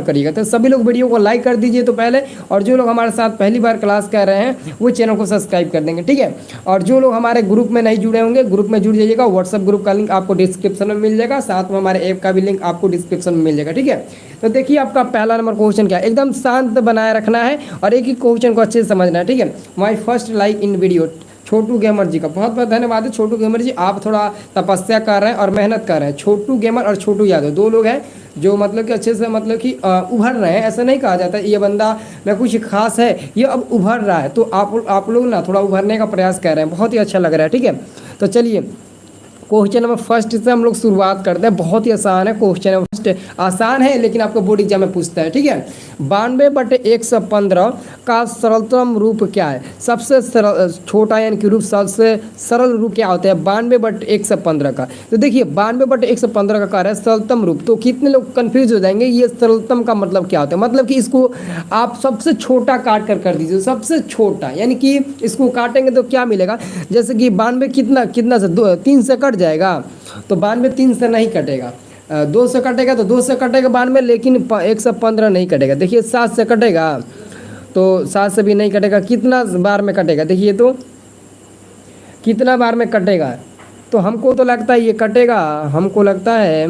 पर करिएगा। तो सभी लोग वीडियो को लाइक कर दीजिए तो पहले, और जो लोग हमारे साथ पहली बार क्लास कर रहे हैं वो चैनल को सब्सक्राइब कर देंगे, ठीक है। और जो लोग हमारे ग्रुप में नहीं जुड़े होंगे, ग्रुप में जुड़ जाइएगा। व्हाट्सएप ग्रुप का लिंक आपको डिस्क्रिप्शन में मिल जाएगा, साथ में हमारे ऐप का भी लिंक आपको डिस्क्रिप्शन में मिल जाएगा, ठीक है। तो देखिए आपका पहला नंबर क्वेश्चन क्या है, एकदम शांत बनाए रखना है और एक ही क्वेश्चन को अच्छे से समझना है, ठीक है। My first like in video, Chhotu gamer ji का बहुत बहुत धन्यवाद है। छोटू गेमर जी, आप थोड़ा तपस्या कर रहे हैं और मेहनत कर रहे हैं। छोटू गेमर और छोटू यादव दो लोग हैं जो मतलब कि अच्छे से मतलब कि उभर रहे हैं। ऐसा नहीं कहा जाता ये बंदा में कुछ खास है, ये अब उभर रहा है। तो आप लोग ना थोड़ा उभरने का प्रयास कर रहे हैं, बहुत ही अच्छा लग रहा है, ठीक है। तो चलिए क्वेश्चन नंबर फर्स्ट से हम लोग शुरुआत करते हैं। बहुत ही आसान है क्वेश्चन नंबर फर्स्ट, आसान है लेकिन आपको बोर्ड एग्जाम में पूछता है, ठीक है। 92/115 का सरलतम रूप क्या है? सबसे सरल छोटा यानी कि रूप, सबसे सरल रूप क्या होता है 92/115 का? तो देखिए 92/115 का कार्य है सरलतम रूप। तो कितने लोग कंफ्यूज हो जाएंगे, ये सरलतम का मतलब क्या होता है? मतलब कि इसको आप सबसे छोटा काट कर दीजिए, सबसे छोटा, यानी कि इसको काटेंगे तो क्या मिलेगा? जैसे कि 92 कितना से 3 से कट जाएगा, तो 92 3 से नहीं कटेगा। 2 से कटेगा तो 2 से कटेगा 92, लेकिन 115 नहीं कटेगा। देखिए 7 से कटेगा तो 7 से भी नहीं कटेगा। कितना बार में कटेगा देखिए, तो कितना बार में कटेगा? तो हमको तो लगता है ये कटेगा, हमको लगता है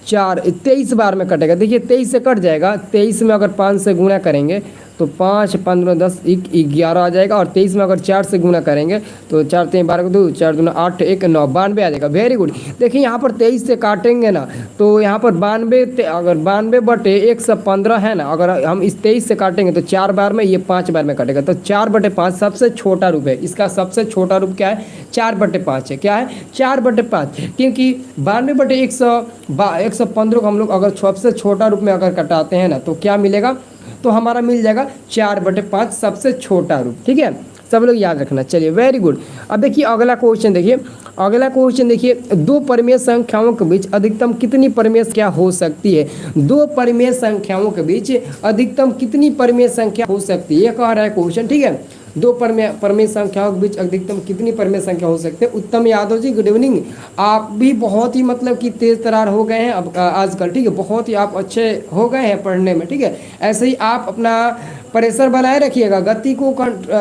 23 बार में कटेगा। देखिए 23 से कट जाएगा, 23 में अगर 5 से गुणा करेंगे तो 5 15 10 11 आ जाएगा। और 23 में अगर 4 से गुणा करेंगे तो 4 3 12 2 4 2 8 1 9 92 आ जाएगा। Very good. देखिए यहाँ पर 23 से काटेंगे ना तो यहाँ पर 92, अगर 92/115 है ना, अगर हम इस 23 से काटेंगे तो 4 बार में, ये 5 बार में कटेगा। तो 4/5 सबसे छोटा रूप है। इसका सबसे छोटा रूप क्या है? 4/5 है। क्या है? 4/5, क्योंकि 92/115 को हम लोग अगर सबसे छोटा रूप में अगर कटाते हैं ना तो क्या मिलेगा? तो हमारा मिल जाएगा 4/5 सबसे छोटा रूप, ठीक है। सब लोग याद रखना। चलिए वेरी गुड। अब देखिए अगला क्वेश्चन देखिए, अगला क्वेश्चन देखिए, दो परिमेय संख्याओं के बीच अधिकतम कितनी परिमेय संख्या हो सकती है? दो परिमेय संख्याओं के बीच अधिकतम कितनी परिमेय संख्या हो सकती है, ये कह रहा है क्वेश्चन, ठीक है। दो परिमेय संख्याओं के बीच अधिकतम कितनी परिमेय संख्या हो सकती है? उत्तम यादव जी गुड इवनिंग। आप भी बहुत ही मतलब कि तेज तरार हो गए हैं अब आजकल, ठीक है। बहुत ही आप अच्छे हो गए हैं पढ़ने में, ठीक है। ऐसे ही आप अपना प्रेशर बनाए रखिएगा, गति को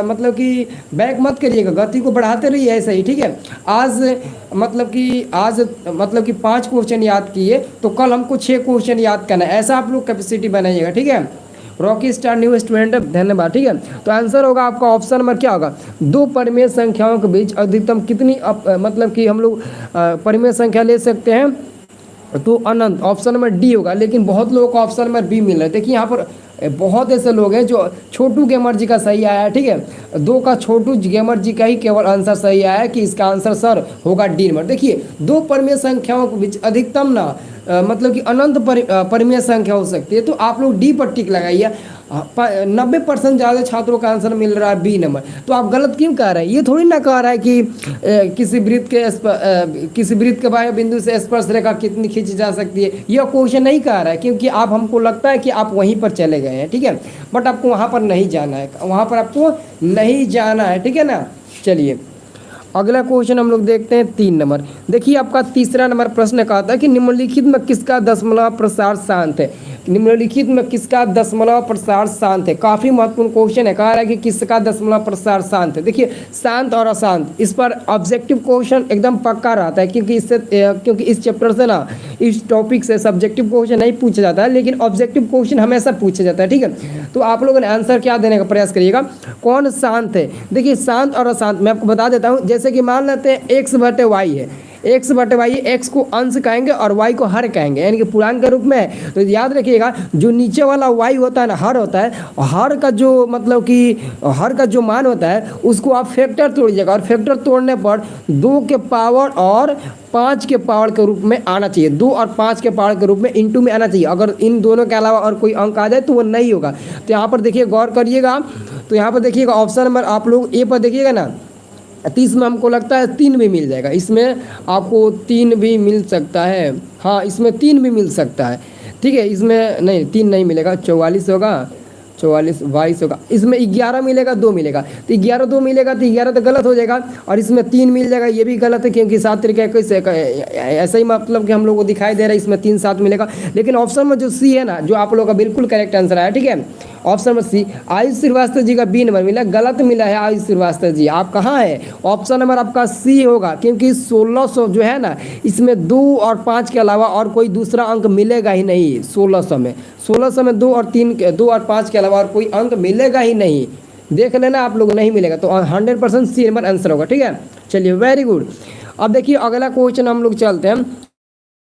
मतलब कि बैक मत करिएगा, गति को बढ़ाते रहिए ऐसे ही, ठीक है। आज मतलब कि 5 क्वेश्चन याद किए तो कल हमको 6 क्वेश्चन याद करना है, ऐसा आप लोग कैपेसिटी बनाइएगा, ठीक है। रॉकी स्टार न्यू स्टूडेंट, धन्यवाद, ठीक है। तो आंसर होगा आपका ऑप्शन नंबर क्या होगा? दो परिमेय संख्याओं के बीच अधिकतम कितनी मतलब कि हम लोग परिमेय संख्या ले सकते हैं, तो अनंत। ऑप्शन नंबर डी होगा, लेकिन बहुत लोगों को ऑप्शन नंबर बी मिल रहा है। देखिए यहाँ पर बहुत ऐसे लोग हैं जो छोटू गेमर जी का सही आया है, ठीक है। 2 का छोटू गेमर जी का ही केवल आंसर सही आया है कि इसका आंसर सर होगा डी नंबर। देखिए दो परिमेय संख्याओं के बीच अधिकतम ना मतलब कि अनंत परिमेय संख्या हो सकती है, तो आप लोग डी पर टिक लगाइए। 90% ज़्यादा छात्रों का आंसर मिल रहा है बी नंबर। तो आप गलत क्यों कह रहे हैं? ये थोड़ी ना कह रहा है कि किसी वृत्त के बाह्य बिंदु से स्पर्श रेखा कितनी खींची जा सकती है, यह क्वेश्चन नहीं कह रहा है, क्योंकि आप हमको लगता है कि आप वहीं पर चले गए हैं, ठीक है। बट आपको वहाँ पर नहीं जाना है, वहाँ पर आपको नहीं जाना है, ठीक है ना। चलिए अगला क्वेश्चन हम लोग देखते हैं 3 नंबर। देखिए आपका तीसरा नंबर प्रश्न कहता है कि निम्नलिखित में किसका दशमलव प्रसार शांत है? निम्नलिखित में किसका दशमलव प्रसार शांत है? काफ़ी महत्वपूर्ण क्वेश्चन है। कह रहा है कि किसका दशमलव प्रसार शांत है। देखिए शांत और अशांत, इस पर ऑब्जेक्टिव क्वेश्चन एकदम पक्का रहता है, क्योंकि इस चैप्टर से ना, इस टॉपिक से सब्जेक्टिव क्वेश्चन नहीं पूछा जाता है, लेकिन ऑब्जेक्टिव क्वेश्चन हमेशा पूछा जाता है, ठीक है। तो आप लोगों ने आंसर क्या देने का प्रयास करिएगा, कौन शांत है। देखिए शांत और अशांत मैं आपको बता देता हूँ। जैसे कि मान लेते हैं x/y है, x/y, x को अंश कहेंगे और y को हर कहेंगे, यानी कि पूर्णांक के रूप में। तो याद रखिएगा जो नीचे वाला y होता है ना, हर होता है, हर का जो मतलब कि हर का जो मान होता है उसको आप फैक्टर तोड़िएगा, और फैक्टर तोड़ने पर 2 के पावर और 5 के पावर के रूप में आना चाहिए। 2 और 5 के पावर के रूप में इंटू में आना चाहिए। अगर इन दोनों के अलावा और कोई अंक आ जाए तो वो नहीं होगा। तो यहाँ पर देखिए गौर करिएगा। तो यहाँ पर देखिएगा ऑप्शन नंबर आप लोग ए पर देखिएगा ना, 30 में हमको लगता है 3 भी मिल जाएगा। इसमें आपको 3 भी मिल सकता है, हाँ इसमें 3 भी मिल सकता है, ठीक है। इसमें नहीं 3 नहीं मिलेगा, 44 होगा, 44 22 होगा, इसमें 11 मिलेगा 2 मिलेगा, तो 11 2 मिलेगा तो 11 तो गलत हो जाएगा, और इसमें 3 मिल जाएगा, ये भी गलत है क्योंकि 7 तरीके कैसे ऐसा ही मतलब कि हम लोग को दिखाई दे रहा है, इसमें 3 7 मिलेगा। लेकिन ऑप्शन में जो सी है ना, जो आप लोग का बिल्कुल करेक्ट आंसर आया, ठीक है, ऑप्शन में सी आयुष श्रीवास्तव जी का बी नंबर मिला, गलत मिला है आयुष श्रीवास्तव जी, आप कहाँ है, ऑप्शन नंबर आपका सी होगा, क्योंकि 1600 जो है ना, इसमें 2 और 5 के अलावा और कोई दूसरा अंक मिलेगा ही नहीं। 1600 में 2 और 5 के अलावा और कोई अंक मिलेगा ही नहीं, देख लेना आप लोग, नहीं मिलेगा, तो 100% सी नंबर आंसर होगा, ठीक है। चलिए वेरी गुड। अब देखिए अगला क्वेश्चन हम लोग चलते हैं।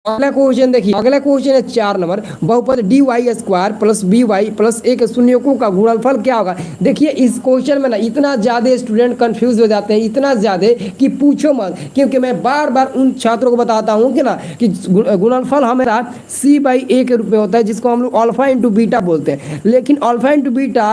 अगला क्वेश्चन देखिए, अगला क्वेश्चन है 4 नंबर, बहुपद dy square plus by plus एक शून्यकों का गुणनफल क्या होगा। देखिए इस क्वेश्चन में ना इतना ज़्यादा स्टूडेंट कंफ्यूज हो जाते हैं, इतना ज़्यादा कि पूछो मत, क्योंकि मैं बार बार उन छात्रों को बताता हूँ कि ना कि गुणनफल हमेशा c/a के रूप में होता है, जिसको हम लोग अल्फा इंटू बीटा बोलते हैं। लेकिन अल्फा इंटू बीटा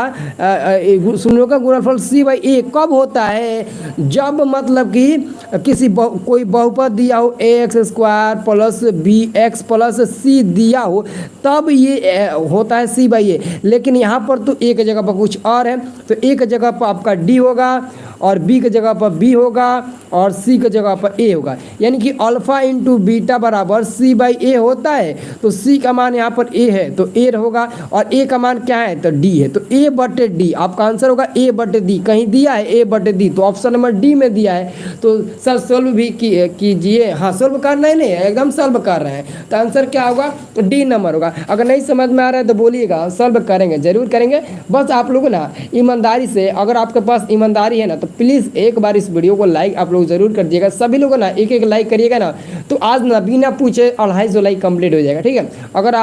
शून्यों का गुणनफल c/a कब होता है, जब मतलब कि कोई बहुपद दिया हो ax square plus bx plus c दिया हो, तब ये होता है c/a। लेकिन यहाँ पर तो एक जगह पर कुछ और है, तो एक जगह पर आपका d होगा और b की जगह पर b होगा और c की जगह पर a होगा, यानी कि अल्फा इंटू बीटा बराबर c/a होता है। तो c का मान यहाँ पर a है तो a होगा, और a का मान क्या है तो d है, तो a/d आपका आंसर होगा a/d। कहीं दिया है a/d, तो ऑप्शन नंबर डी में दिया है। तो सर सोल्व भी कीजिए, हाँ सोल्व करना ही नहीं है, एकदम सोल्व कर रहे हैं, तो आंसर क्या होगा डी नंबर होगा। अगर नहीं समझ में आ रहा है तो बोलिएगा, सोल्व करेंगे, जरूर करेंगे। बस आप लोग ना ईमानदारी से, अगर आपके पास ईमानदारी है ना, तो प्लीज़ एक बार इस वीडियो को लाइक आप लोग जरूर कर दिएगा। सभी लोग ना एक लाइक करिएगा ना, तो आज ना बिना पूछे 250 लाइक कंप्लीट हो जाएगा, ठीक है। अगर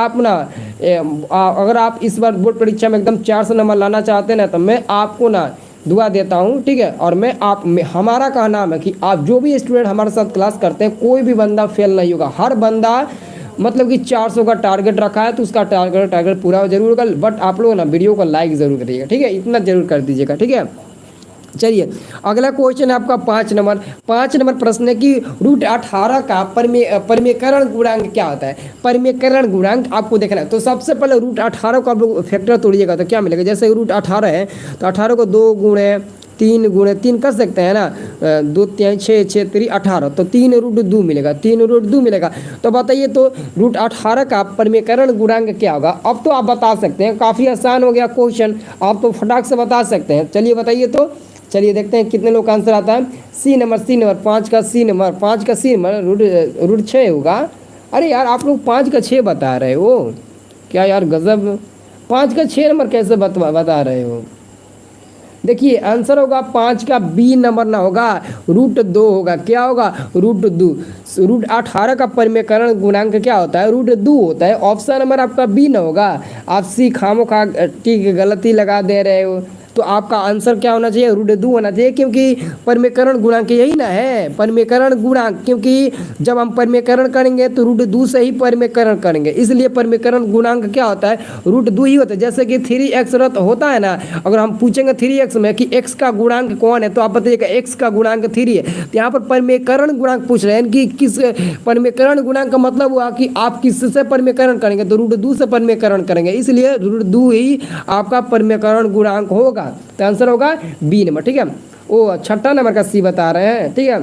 आप इस बार बोर्ड परीक्षा में एकदम 400 नंबर लाना चाहते हैं ना, तो मैं आपको ना दुआ देता हूँ, ठीक है। और हमारा कहना है कि आप जो भी स्टूडेंट हमारे साथ क्लास करते हैं, कोई भी बंदा फेल नहीं होगा। हर बंदा मतलब कि 400 का टारगेट रखा है, तो उसका टारगेट पूरा जरूर होगा। बट आप लोग ना वीडियो को लाइक ज़रूर करिएगा, ठीक है, इतना जरूर कर दीजिएगा, ठीक है। चलिए अगला क्वेश्चन है आपका 5 नंबर। 5 नंबर प्रश्न है कि √18 का परिमेयकरण गुणांक क्या होता है। परिमेयकरण गुणांक आपको देखना है, तो सबसे पहले √18 को आप लोग फैक्टर तोड़िएगा तो क्या मिलेगा। जैसे √18 है तो 18 को 2 गुणे 3 कर सकते हैं ना, 2 3 6 6 3 18, तो 3√2 मिलेगा, 3√2 मिलेगा। तो बताइए तो √18 का परिमेयकरण गुणांक क्या होगा। अब तो आप बता सकते हैं, काफ़ी आसान हो गया क्वेश्चन, आप तो फटाक से बता सकते हैं। चलिए बताइए तो, चलिए देखते हैं कितने लोग का आंसर आता है। सी नंबर 5 का सी नंबर √6 होगा। अरे यार आप लोग 5 का 6 बता रहे हो क्या यार, गजब। 5 का 6 नंबर कैसे बता रहे हो। देखिए आंसर होगा 5 का बी नंबर ना होगा, √2 होगा। क्या होगा √2। √18 का परिमेयकरण गुणांक क्या होता है, √2 होता है। ऑप्शन नंबर आपका बी ना होगा। आप सी खामोखा ठीक गलती लगा दे रहे हो, तो आपका आंसर क्या होना चाहिए, √2 होना चाहिए, क्योंकि परिमेयकरण गुणांक यही ना है, परिमेयकरण गुणांक। क्योंकि जब हम परिमेयकरण करेंगे तो √2 से ही परिमेयकरण करेंगे, इसलिए परिमेयकरण गुणांक क्या होता है, √2 ही होता है। जैसे कि 3x रद्द होता है ना, अगर हम पूछेंगे 3x में कि x का गुणांक कौन है, तो आप बताइएगा x का गुणांक 3 है। तो यहाँ पर परिमेयकरण गुणांक पूछ रहे हैं कि किस परिमेयकरण गुणांक का मतलब हुआ कि आप किससे परिमेयकरण करेंगे, तो √2 से परिमेयकरण करेंगे, इसलिए √2 ही आपका परिमेयकरण गुणांक होगा। तो आंसर होगा बी नंबर, ठीक है। ओ 6 नंबर का सी बता रहे हैं, ठीक है।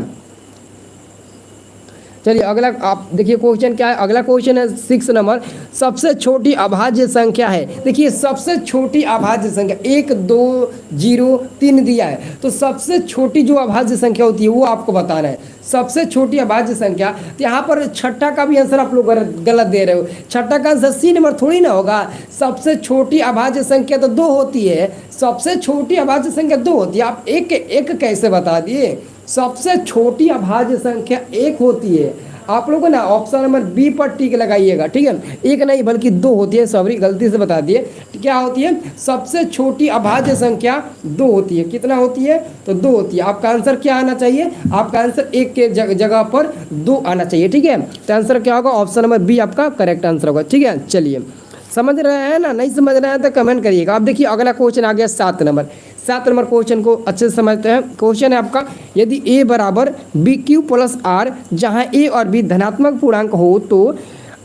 चलिए अगला आप देखिए क्वेश्चन क्या है। अगला क्वेश्चन है 6 नंबर, सबसे छोटी अभाज्य संख्या है। देखिए सबसे छोटी अभाज्य संख्या 1 2 0 3 दिया है, तो सबसे छोटी जो अभाज्य संख्या होती है वो आपको बताना है। सबसे छोटी अभाज्य संख्या, तो यहाँ पर 6 का भी आंसर आप लोग गलत दे रहे हो। 6 का आंसर सी नंबर थोड़ी ना होगा। सबसे छोटी अभाज्य संख्या तो 2 होती है, सबसे छोटी अभाज्य संख्या 2 होती है, आप एक कैसे बता दिए। सबसे छोटी अभाज्य संख्या 1 होती है। आप लोगों ने ऑप्शन नंबर बी पर टिक लगाइएगा, ठीक है। 1 नहीं बल्कि 2 होती है, सॉरी गलती से बता दिए। क्या होती है, सबसे छोटी अभाज्य संख्या 2 होती है। कितना होती है, तो 2 होती है। आपका आंसर क्या आना चाहिए, आपका आंसर 1 के जगह पर 2 आना चाहिए, ठीक है। तो आंसर क्या होगा, ऑप्शन नंबर बी आपका करेक्ट आंसर होगा, ठीक है। चलिए समझ रहे हैं ना, नहीं समझ रहे हैं तो कमेंट करिएगा। अब देखिए अगला क्वेश्चन आ गया 7 नंबर। 7 नंबर क्वेश्चन को अच्छे से समझते हैं। क्वेश्चन है आपका, यदि a बराबर BQ + R, जहां a और b धनात्मक पूर्णांक हो, तो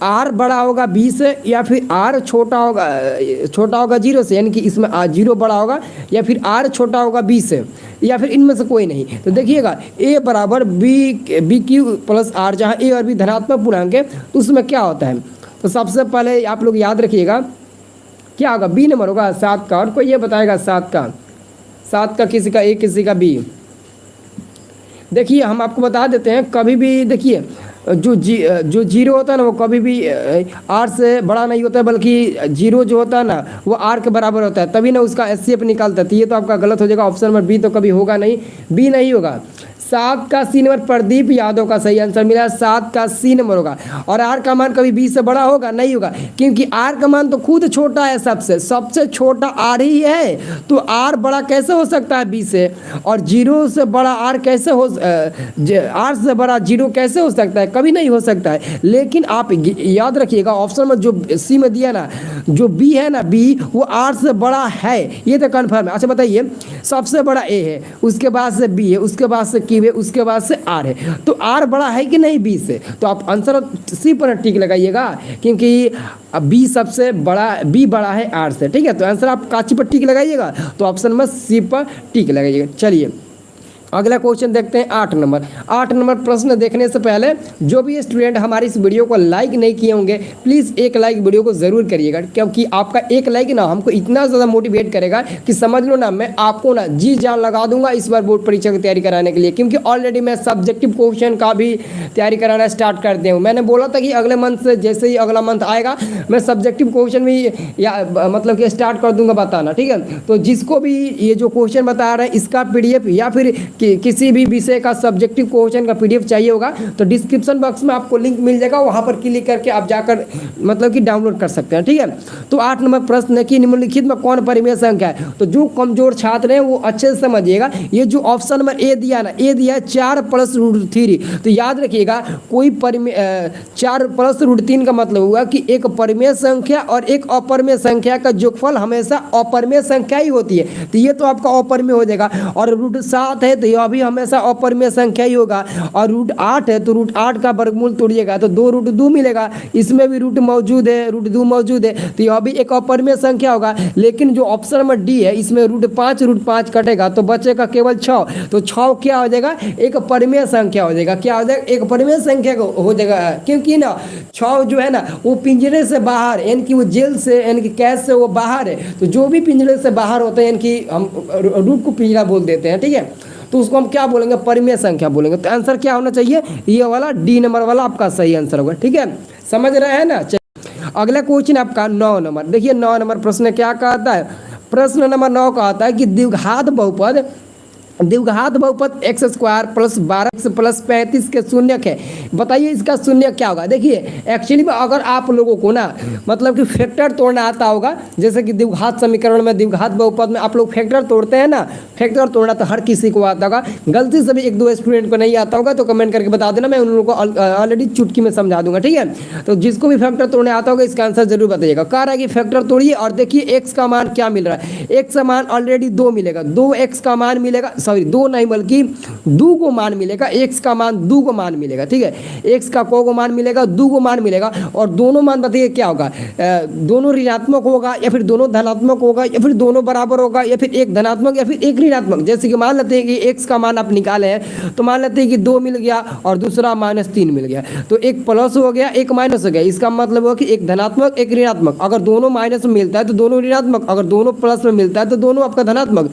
आर बड़ा होगा बी से या फिर आर छोटा होगा जीरो से, यानी कि इसमें जीरो बड़ा होगा, या फिर आर छोटा होगा बी से, या फिर इनमें से कोई नहीं। तो देखिएगा ए बराबर बी क्यू प्लस आर, जहाँ ए और बी धनात्मक पूर्णांक है तो उसमें क्या होता है। तो सबसे पहले आप लोग याद रखिएगा क्या होगा, बी नंबर होगा 7 का। और कोई ये बताएगा 7 का किसी का ए किसी का बी। देखिए हम आपको बता देते हैं, कभी भी देखिए जो जीरो होता है ना वो कभी भी आर से बड़ा नहीं होता है, बल्कि जीरो जो होता है ना वो आर के बराबर होता है, तभी ना उसका एचसीएफ निकालता है। तो ये तो आपका गलत हो जाएगा, ऑप्शन नंबर बी तो कभी होगा नहीं, बी नहीं होगा। 7 का सी नंबर प्रदीप यादव का सही आंसर मिला, 7 का सी नंबर होगा। और आर का मान कभी बी से बड़ा होगा नहीं होगा, क्योंकि आर का मान तो खुद छोटा है, सबसे छोटा आर ही है, तो आर बड़ा कैसे हो सकता है बी से, और जीरो से बड़ा आर कैसे हो, आर से बड़ा जीरो कैसे हो सकता है, कभी नहीं हो सकता है। लेकिन आप याद रखिएगा ऑप्शन में जो सी में दिया ना, जो बी है ना, बी वो आर से बड़ा है, ये तो कन्फर्म है। अच्छा बताइए, सबसे बड़ा ए है, उसके बाद से बी है, उसके बाद से क्यू है, उसके बाद से आर है, तो आर बड़ा है कि नहीं बी से। तो आप आंसर सी पर टिक लगाइएगा, क्योंकि बी सबसे बड़ा, बी बड़ा है आर से, ठीक है। तो आंसर आप काची पर टिक लगाइएगा, तो ऑप्शन में सी पर टिक लगाइएगा। चलिए अगला क्वेश्चन देखते हैं 8 नंबर प्रश्न देखने से पहले जो भी स्टूडेंट हमारी इस वीडियो को लाइक नहीं किए होंगे प्लीज़ एक लाइक वीडियो को ज़रूर करिएगा, क्योंकि आपका एक लाइक ना हमको इतना ज़्यादा मोटिवेट करेगा कि समझ लो ना, मैं आपको ना जी जान लगा दूंगा इस बार बोर्ड परीक्षा की तैयारी कराने के लिए, क्योंकि ऑलरेडी मैं सब्जेक्टिव क्वेश्चन का भी तैयारी कराना स्टार्ट कर दिया हूँ। मैंने बोला था कि अगले मंथ से, जैसे ही अगला मंथ आएगा मैं सब्जेक्टिव क्वेश्चन भी मतलब कि स्टार्ट कर दूंगा बताना, ठीक है। तो जिसको भी ये जो क्वेश्चन बता रहे हैं इसका PDF या फिर किसी भी विषय का सब्जेक्टिव क्वेश्चन का PDF चाहिए होगा तो डिस्क्रिप्शन बॉक्स में आपको लिंक मिल जाएगा, वहां पर क्लिक करके आप जाकर मतलब कि डाउनलोड कर सकते हैं, ठीक है। तो 8 नंबर प्रश्न है कि निम्नलिखित में कौन परिमेय संख्या है। तो जो कमजोर छात्र हैं वो अच्छे से समझिएगा, ये जो ऑप्शन नंबर ए दिया ना, ए दिया 4 + √3, तो याद रखिएगा कोई परिमेय 4 + √3 का मतलब हुआ कि एक परिमेय संख्या और एक अपरिमेय संख्या का योगफल हमेशा अपरिमेय संख्या ही होती है, तो ये तो आपका अपरिमेय हो जाएगा। और √7 है तो यह भी हमेशा अपरिमेय संख्या ही होगा, और √8 है तो √8 का वर्गमूल तोड़िएगा तो 2√2 मिलेगा, इसमें भी रूट मौजूद है, √2 मौजूद है, तो यह भी एक अपरिमेय संख्या होगा। लेकिन जो ऑप्शन नंबर डी है इसमें √5 कटेगा तो बचेगा केवल 6, तो 6 क्या हो जाएगा, एक परिमेय संख्या हो जाएगा। क्या हो जाएगा, एक परिमेय संख्या हो जाएगा, क्योंकि ना 6 जो है ना वो पिंजरे से बाहर, यानी कि वो जेल से, यानी कि कैद से वो बाहर है, तो जो भी पिंजरे से बाहर होते हैं, यानी कि हम रूट को पिंजरा बोल देते हैं, ठीक है, तो उसको हम क्या बोलेंगे, परिमेय संख्या बोलेंगे। तो आंसर क्या होना चाहिए, ये वाला डी नंबर वाला आपका सही आंसर होगा, ठीक है, समझ रहे हैं ना। अगला क्वेश्चन आपका 9 नंबर, देखिए 9 नंबर प्रश्न क्या कहता है, प्रश्न नंबर 9 कहता है कि द्विघात बहुपद x² + 12x + 35 के शून्यक है, बताइए इसका शून्यक क्या होगा। देखिए एक्चुअली में अगर आप लोगों को ना मतलब कि फैक्टर तोड़ना आता होगा, जैसे कि द्विघात समीकरण में, द्विघात बहुपद में आप लोग फैक्टर तोड़ते हैं ना, फैक्टर तोड़ना तो हर किसी को आता होगा, गलती से भी 1-2 स्टूडेंट को नहीं आता होगा तो कमेंट करके बता देना, मैं उन लोगों को ऑलरेडी चुटकी में समझा दूंगा, ठीक है। तो जिसको भी फैक्टर तोड़ने आता होगा इसका आंसर जरूर बताइएगा। कह रहा है कि फैक्टर तोड़िए और देखिए x का मान क्या मिल रहा है, x का मान ऑलरेडी 2 मिलेगा, 2x का मान मिलेगा, सॉरी 2 नहीं बल्कि 2 को मान मिलेगा, x का मान 2 को मान मिलेगा, ठीक है, x का को मान मिलेगा, 2 को मान मिलेगा, और दोनों मान बताइए क्या होगा, दोनों ऋणात्मक होगा या फिर दोनों धनात्मक होगा या फिर दोनों बराबर होगा या फिर एक धनात्मक या फिर एक ऋणात्मक। जैसे कि मान लेते हैं कि x का मान आप निकाले हैं तो मान लेते हैं कि 2 मिल गया और दूसरा -3 मिल गया, तो एक प्लस हो गया एक माइनस हो गया, इसका मतलब हुआ कि एक धनात्मक एक ऋणात्मक, अगर दोनों माइनस में मिलता है तो दोनों ऋणात्मक, अगर दोनों प्लस में मिलता है तो दोनों आपका धनात्मक।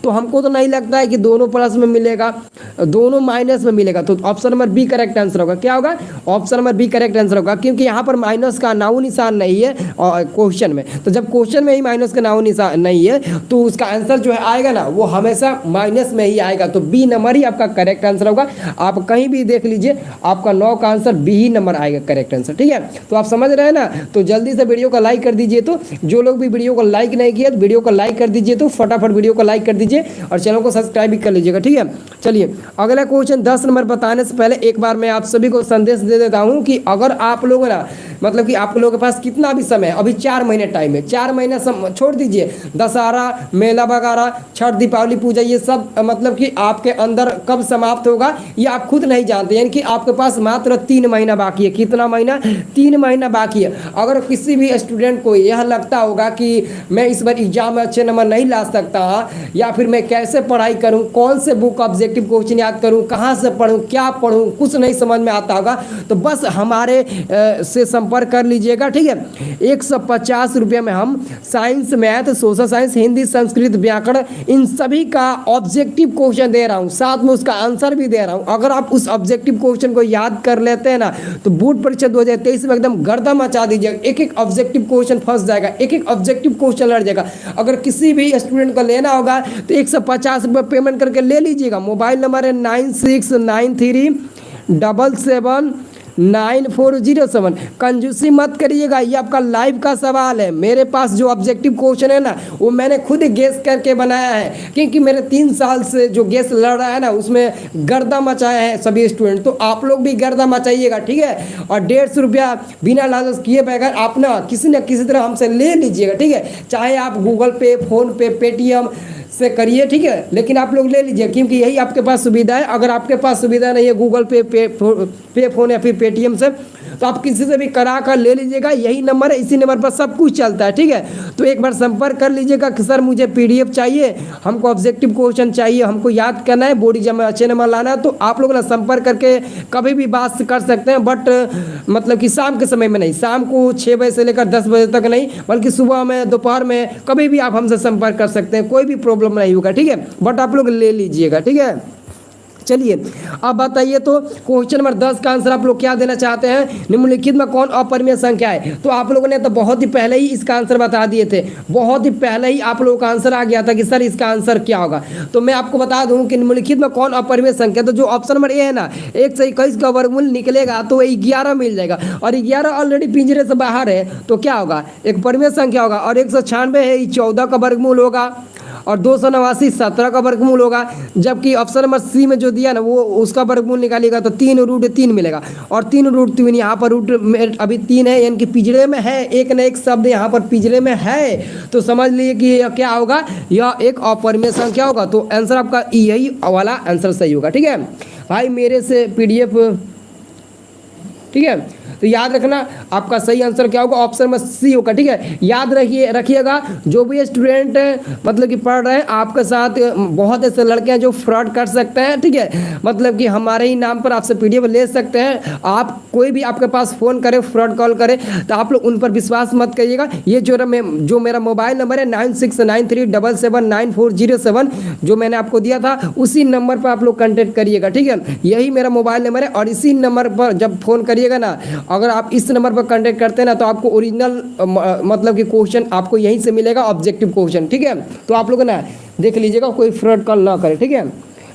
तो हमको तो नहीं लगता है कि दोनों प्लस में मिलेगा, दोनों माइनस में मिलेगा, तो option number B correct answer होगा। क्या होगा, option number B correct answer होगा, क्योंकि यहाँ पर माइनस का नाउ निशान नहीं है क्वेश्चन में, तो जब क्वेश्चन में ही माइनस का नाउ निशान नहीं है तो उसका आंसर जो है आएगा ना वो हमेशा माइनस में ही आएगा, तो बी नंबर ही आपका करेक्ट आंसर होगा। आप कहीं भी देख लीजिए आपका 9 का आंसर बी ही नंबर आएगा करेक्ट आंसर, ठीक है। तो आप समझ रहे हैं ना, तो जल्दी से वीडियो को लाइक कर दीजिए, तो जो लोग भी वीडियो को लाइक नहीं किया तो वीडियो को लाइक कर दीजिए, तो फटाफट वीडियो को लाइक कर दीजिए और चैनल को सब्सक्राइब ट्राई भी कर लीजिएगा, ठीक है। चलिए अगला क्वेश्चन 10 नंबर बताने से पहले एक बार मैं आप सभी को संदेश दे देता हूँ कि अगर आप लोग ना मतलब कि आप लोगों के पास कितना भी समय है, अभी 4 महीने टाइम है, 4 महीने छोड़ दीजिए, दशहरा मेला वगैरह छठ दीपावली पूजा ये सब मतलब कि आपके अंदर कब समाप्त होगा ये आप खुद नहीं जानते, यानी कि आपके पास मात्र 3 महीना बाकी है। कितना महीना? 3 महीना बाकी है। अगर किसी भी स्टूडेंट को यह लगता होगा कि मैं इस बार एग्जाम में अच्छे नंबर नहीं ला सकता या फिर मैं कैसे पढ़ाई करूं, कौन से बुक ऑब्जेक्टिव क्वेश्चन याद करूं, कहां से पढ़ूं, क्या पढ़ूं, कुछ नहीं समझ में आता होगा तो बस हमारे से संपर्क कर लीजिएगा, ठीक है। 150 रुपये में हम science, math, social science, Hindi, Sanskrit, व्याकरण इन सभी का ऑब्जेक्टिव क्वेश्चन दे रहा हूं, साथ में उसका आंसर भी दे रहा हूं। अगर आप उस ऑब्जेक्टिव क्वेश्चन को याद कर लेते हैं ना तो बोर्ड परीक्षा 2023 में एकदम गर्दा मचा दीजिएगा। एक एक ऑब्जेक्टिव क्वेश्चन फंस जाएगा, एक एक ऑब्जेक्टिव क्वेश्चन लड़ जाएगा। अगर किसी भी स्टूडेंट को लेना होगा तो 150 रुपये पेमेंट करके ले लीजिएगा। मोबाइल नंबर है 9693779407। कंजूसी मत करिएगा, ये आपका लाइव का सवाल है। मेरे पास जो ऑब्जेक्टिव क्वेश्चन है ना वो मैंने खुद गेस करके बनाया है, क्योंकि मेरे 3 साल से जो गेस लड़ रहा है ना उसमें गर्दा मचाया है सभी स्टूडेंट, तो आप लोग भी गर्दा मचाइएगा, ठीक है। और 150 रुपया बिना लालच किए बगैर आप ना किसी तरह हमसे ले लीजिएगा, ठीक है। चाहे आप गूगल पे, फोन पे, पेटीएम से करिए, ठीक है, लेकिन आप लोग ले लीजिए क्योंकि यही आपके पास सुविधा है। अगर आपके पास सुविधा नहीं है गूगल पे फोन या फिर पेटीएम से तो आप किसी से भी करा कर ले लीजिएगा। यही नंबर है, इसी नंबर पर सब कुछ चलता है, ठीक है। तो एक बार संपर्क कर लीजिएगा कि सर मुझे पीडीएफ चाहिए, हमको ऑब्जेक्टिव क्वेश्चन चाहिए, हमको याद करना है, बोर्ड एग्जाम में अच्छे नंबर लाना है, तो आप लोग ना संपर्क करके कभी भी बात कर सकते हैं। बट मतलब कि शाम के समय में नहीं, शाम को 6 बजे से लेकर 10 बजे तक नहीं, बल्कि सुबह में, दोपहर में, कभी भी आप हमसे संपर्क कर सकते हैं, कोई भी प्रॉब्लम नहीं होगा, ठीक है। बट आप लोग ले लीजिएगा, ठीक है। चलिए अब बताइए तो क्वेश्चन नंबर 10 का आंसर आप लोग क्या देना चाहते हैं? निम्नलिखित में कौन अपरिमेय संख्या है? तो आप लोगों ने तो बहुत ही पहले ही इसका आंसर बता दिए थे, बहुत ही पहले ही आप लोगों का आंसर आ गया था कि सर इसका आंसर क्या होगा। तो मैं आपको बता दूं कि निम्नलिखित में कौन अपरिमेय संख्या, तो जो ऑप्शन नंबर ए है ना 1 से 21 का वर्गमूल निकलेगा तो 11 मिल जाएगा, और 11 ऑलरेडी पिंजरे से बाहर है तो क्या होगा? एक परिमेय संख्या होगा। और 196 है 14 का वर्गमूल होगा, और 289 17 का वर्गमूल होगा। जबकि ऑप्शन नंबर सी में जो दिया ना वो उसका वर्गमूल निकालिएगा तो 3√3 मिलेगा, और 3√3 यहाँ पर रूट में अभी 3 है, यानी कि पिछड़े में है, एक न एक शब्द यहाँ पर पिछड़े में है, तो समझ लीजिए कि यह क्या होगा, यह एक अपरिमेय संख्या होगा। तो आंसर आपका यही वाला आंसर सही होगा, ठीक है भाई। मेरे से पीडीएफ, ठीक है, तो याद रखना आपका सही आंसर क्या होगा, ऑप्शन में सी होगा, ठीक है। याद रखिएगा जो भी स्टूडेंट मतलब कि पढ़ रहे हैं, आपके साथ बहुत ऐसे लड़के हैं जो फ्रॉड कर सकते हैं, ठीक है, मतलब कि हमारे ही नाम पर आपसे पीडीएफ ले सकते हैं। आप कोई भी आपके पास फ़ोन करे, फ्रॉड कॉल करे, तो आप लोग उन पर विश्वास मत करिएगा। ये जो मेरा मोबाइल नंबर है 9693779407 जो मैंने आपको दिया था, उसी नंबर पर आप लोग कॉन्टेक्ट करिएगा, ठीक है। यही मेरा मोबाइल नंबर है, और इसी नंबर पर जब फ़ोन करिएगा ना, अगर आप इस नंबर पर कांटेक्ट करते हैं ना तो आपको ओरिजिनल मतलब कि क्वेश्चन आपको यहीं से मिलेगा, ऑब्जेक्टिव क्वेश्चन, ठीक है। तो आप लोग ना देख लीजिएगा, कोई फ्रॉड कॉल ना करे, ठीक है।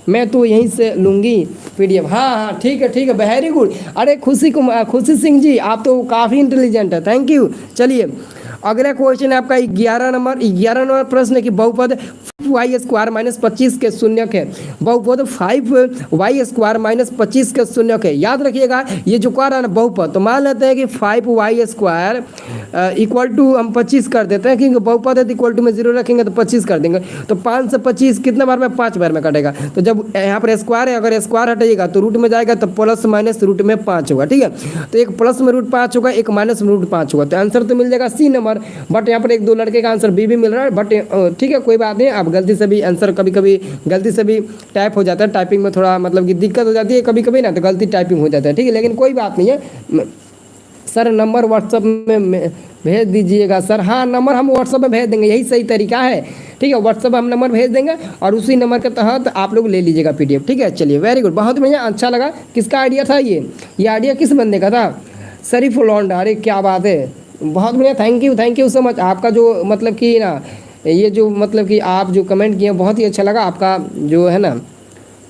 मैं तो यहीं से लूँगी पीडीएफ। हाँ, ठीक है, वेरी गुड। अरे खुशी सिंह जी, आप तो काफ़ी इंटेलिजेंट है, थैंक यू। चलिए अगला क्वेश्चन है आपका 11 नंबर प्रश्न है कि बहुपद 5y² - 25 के शून्यक है। बहुपद 5y² - 25 के शून्यक है। याद रखिएगा ये जो कह रहा है ना बहुपद, तो मान लेते हैं कि 5y² इक्वल टू हम 25 कर देते हैं, क्योंकि बहुपद है तो इक्वल टू में 0 रखेंगे तो 25 कर देंगे। तो 5 से 25 कितने बार में? 5 बार में कटेगा। तो जब यहाँ पर स्क्वायर है, अगर स्क्वायर हटाइएगा तो रूट में जाएगा, तो प्लस माइनस रूट में 5 होगा, ठीक है। तो एक प्लस में √5 होगा, एक माइनस में √5 होगा, तो आंसर तो मिल जाएगा सी नंबर। बट यहाँ पर 1-2 लड़के का आंसर बी भी मिल रहा है, बट ठीक है कोई बात नहीं। आप गलती से भी आंसर कभी गलती से भी टाइप हो जाता है, टाइपिंग में थोड़ा मतलब कि दिक्कत हो जाती है कभी ना, तो गलती टाइपिंग हो जाता है, ठीक है, लेकिन कोई बात नहीं है। सर नंबर व्हाट्सअप में भेज दीजिएगा सर। हाँ, नंबर हम व्हाट्सअप में भेज देंगे, यही सही तरीका है, ठीक है। व्हाट्सअप हम नंबर भेज देंगे और उसी नंबर के तहत आप लोग ले लीजिएगा पीडीएफ, ठीक है। चलिए वेरी गुड, बहुत बढ़िया, अच्छा लगा। किसका आइडिया था ये आइडिया किस बंदे का था? शरीफ लौंडा। अरे क्या बात है, बहुत बढ़िया, थैंक यू सो मच। आपका जो मतलब कि ना ये जो मतलब कि आप जो कमेंट किए बहुत ही अच्छा लगा। आपका जो है ना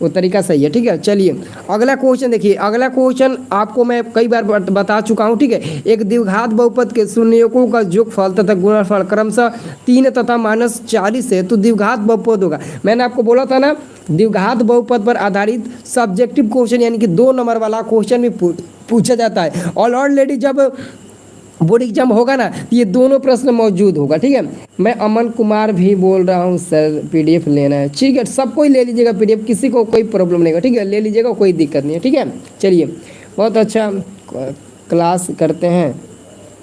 वो तरीका सही है, ठीक है। चलिए अगला क्वेश्चन देखिए, अगला क्वेश्चन आपको मैं कई बार बता चुका हूँ, ठीक है। एक द्विघात बहुपद के शून्यकों का योगफल तथा गुणनफल क्रमशः 3 तथा -40 है, तो द्विघात बहुपद होगा। मैंने आपको बोला था ना, द्विघात बहुपद पर आधारित सब्जेक्टिव क्वेश्चन यानी कि 2 नंबर वाला क्वेश्चन भी पूछा जाता है। और ऑलरेडी जब बोर्ड एग्जाम होगा ना, ये दोनों प्रश्न मौजूद होगा, ठीक है। मैं अमन कुमार भी बोल रहा हूँ सर, पीडीएफ लेना है, ठीक है। सबको ही ले लीजिएगा पीडीएफ, किसी को कोई प्रॉब्लम नहीं होगा, ठीक है, ले लीजिएगा, कोई दिक्कत नहीं है, ठीक है। चलिए बहुत अच्छा क्लास करते हैं,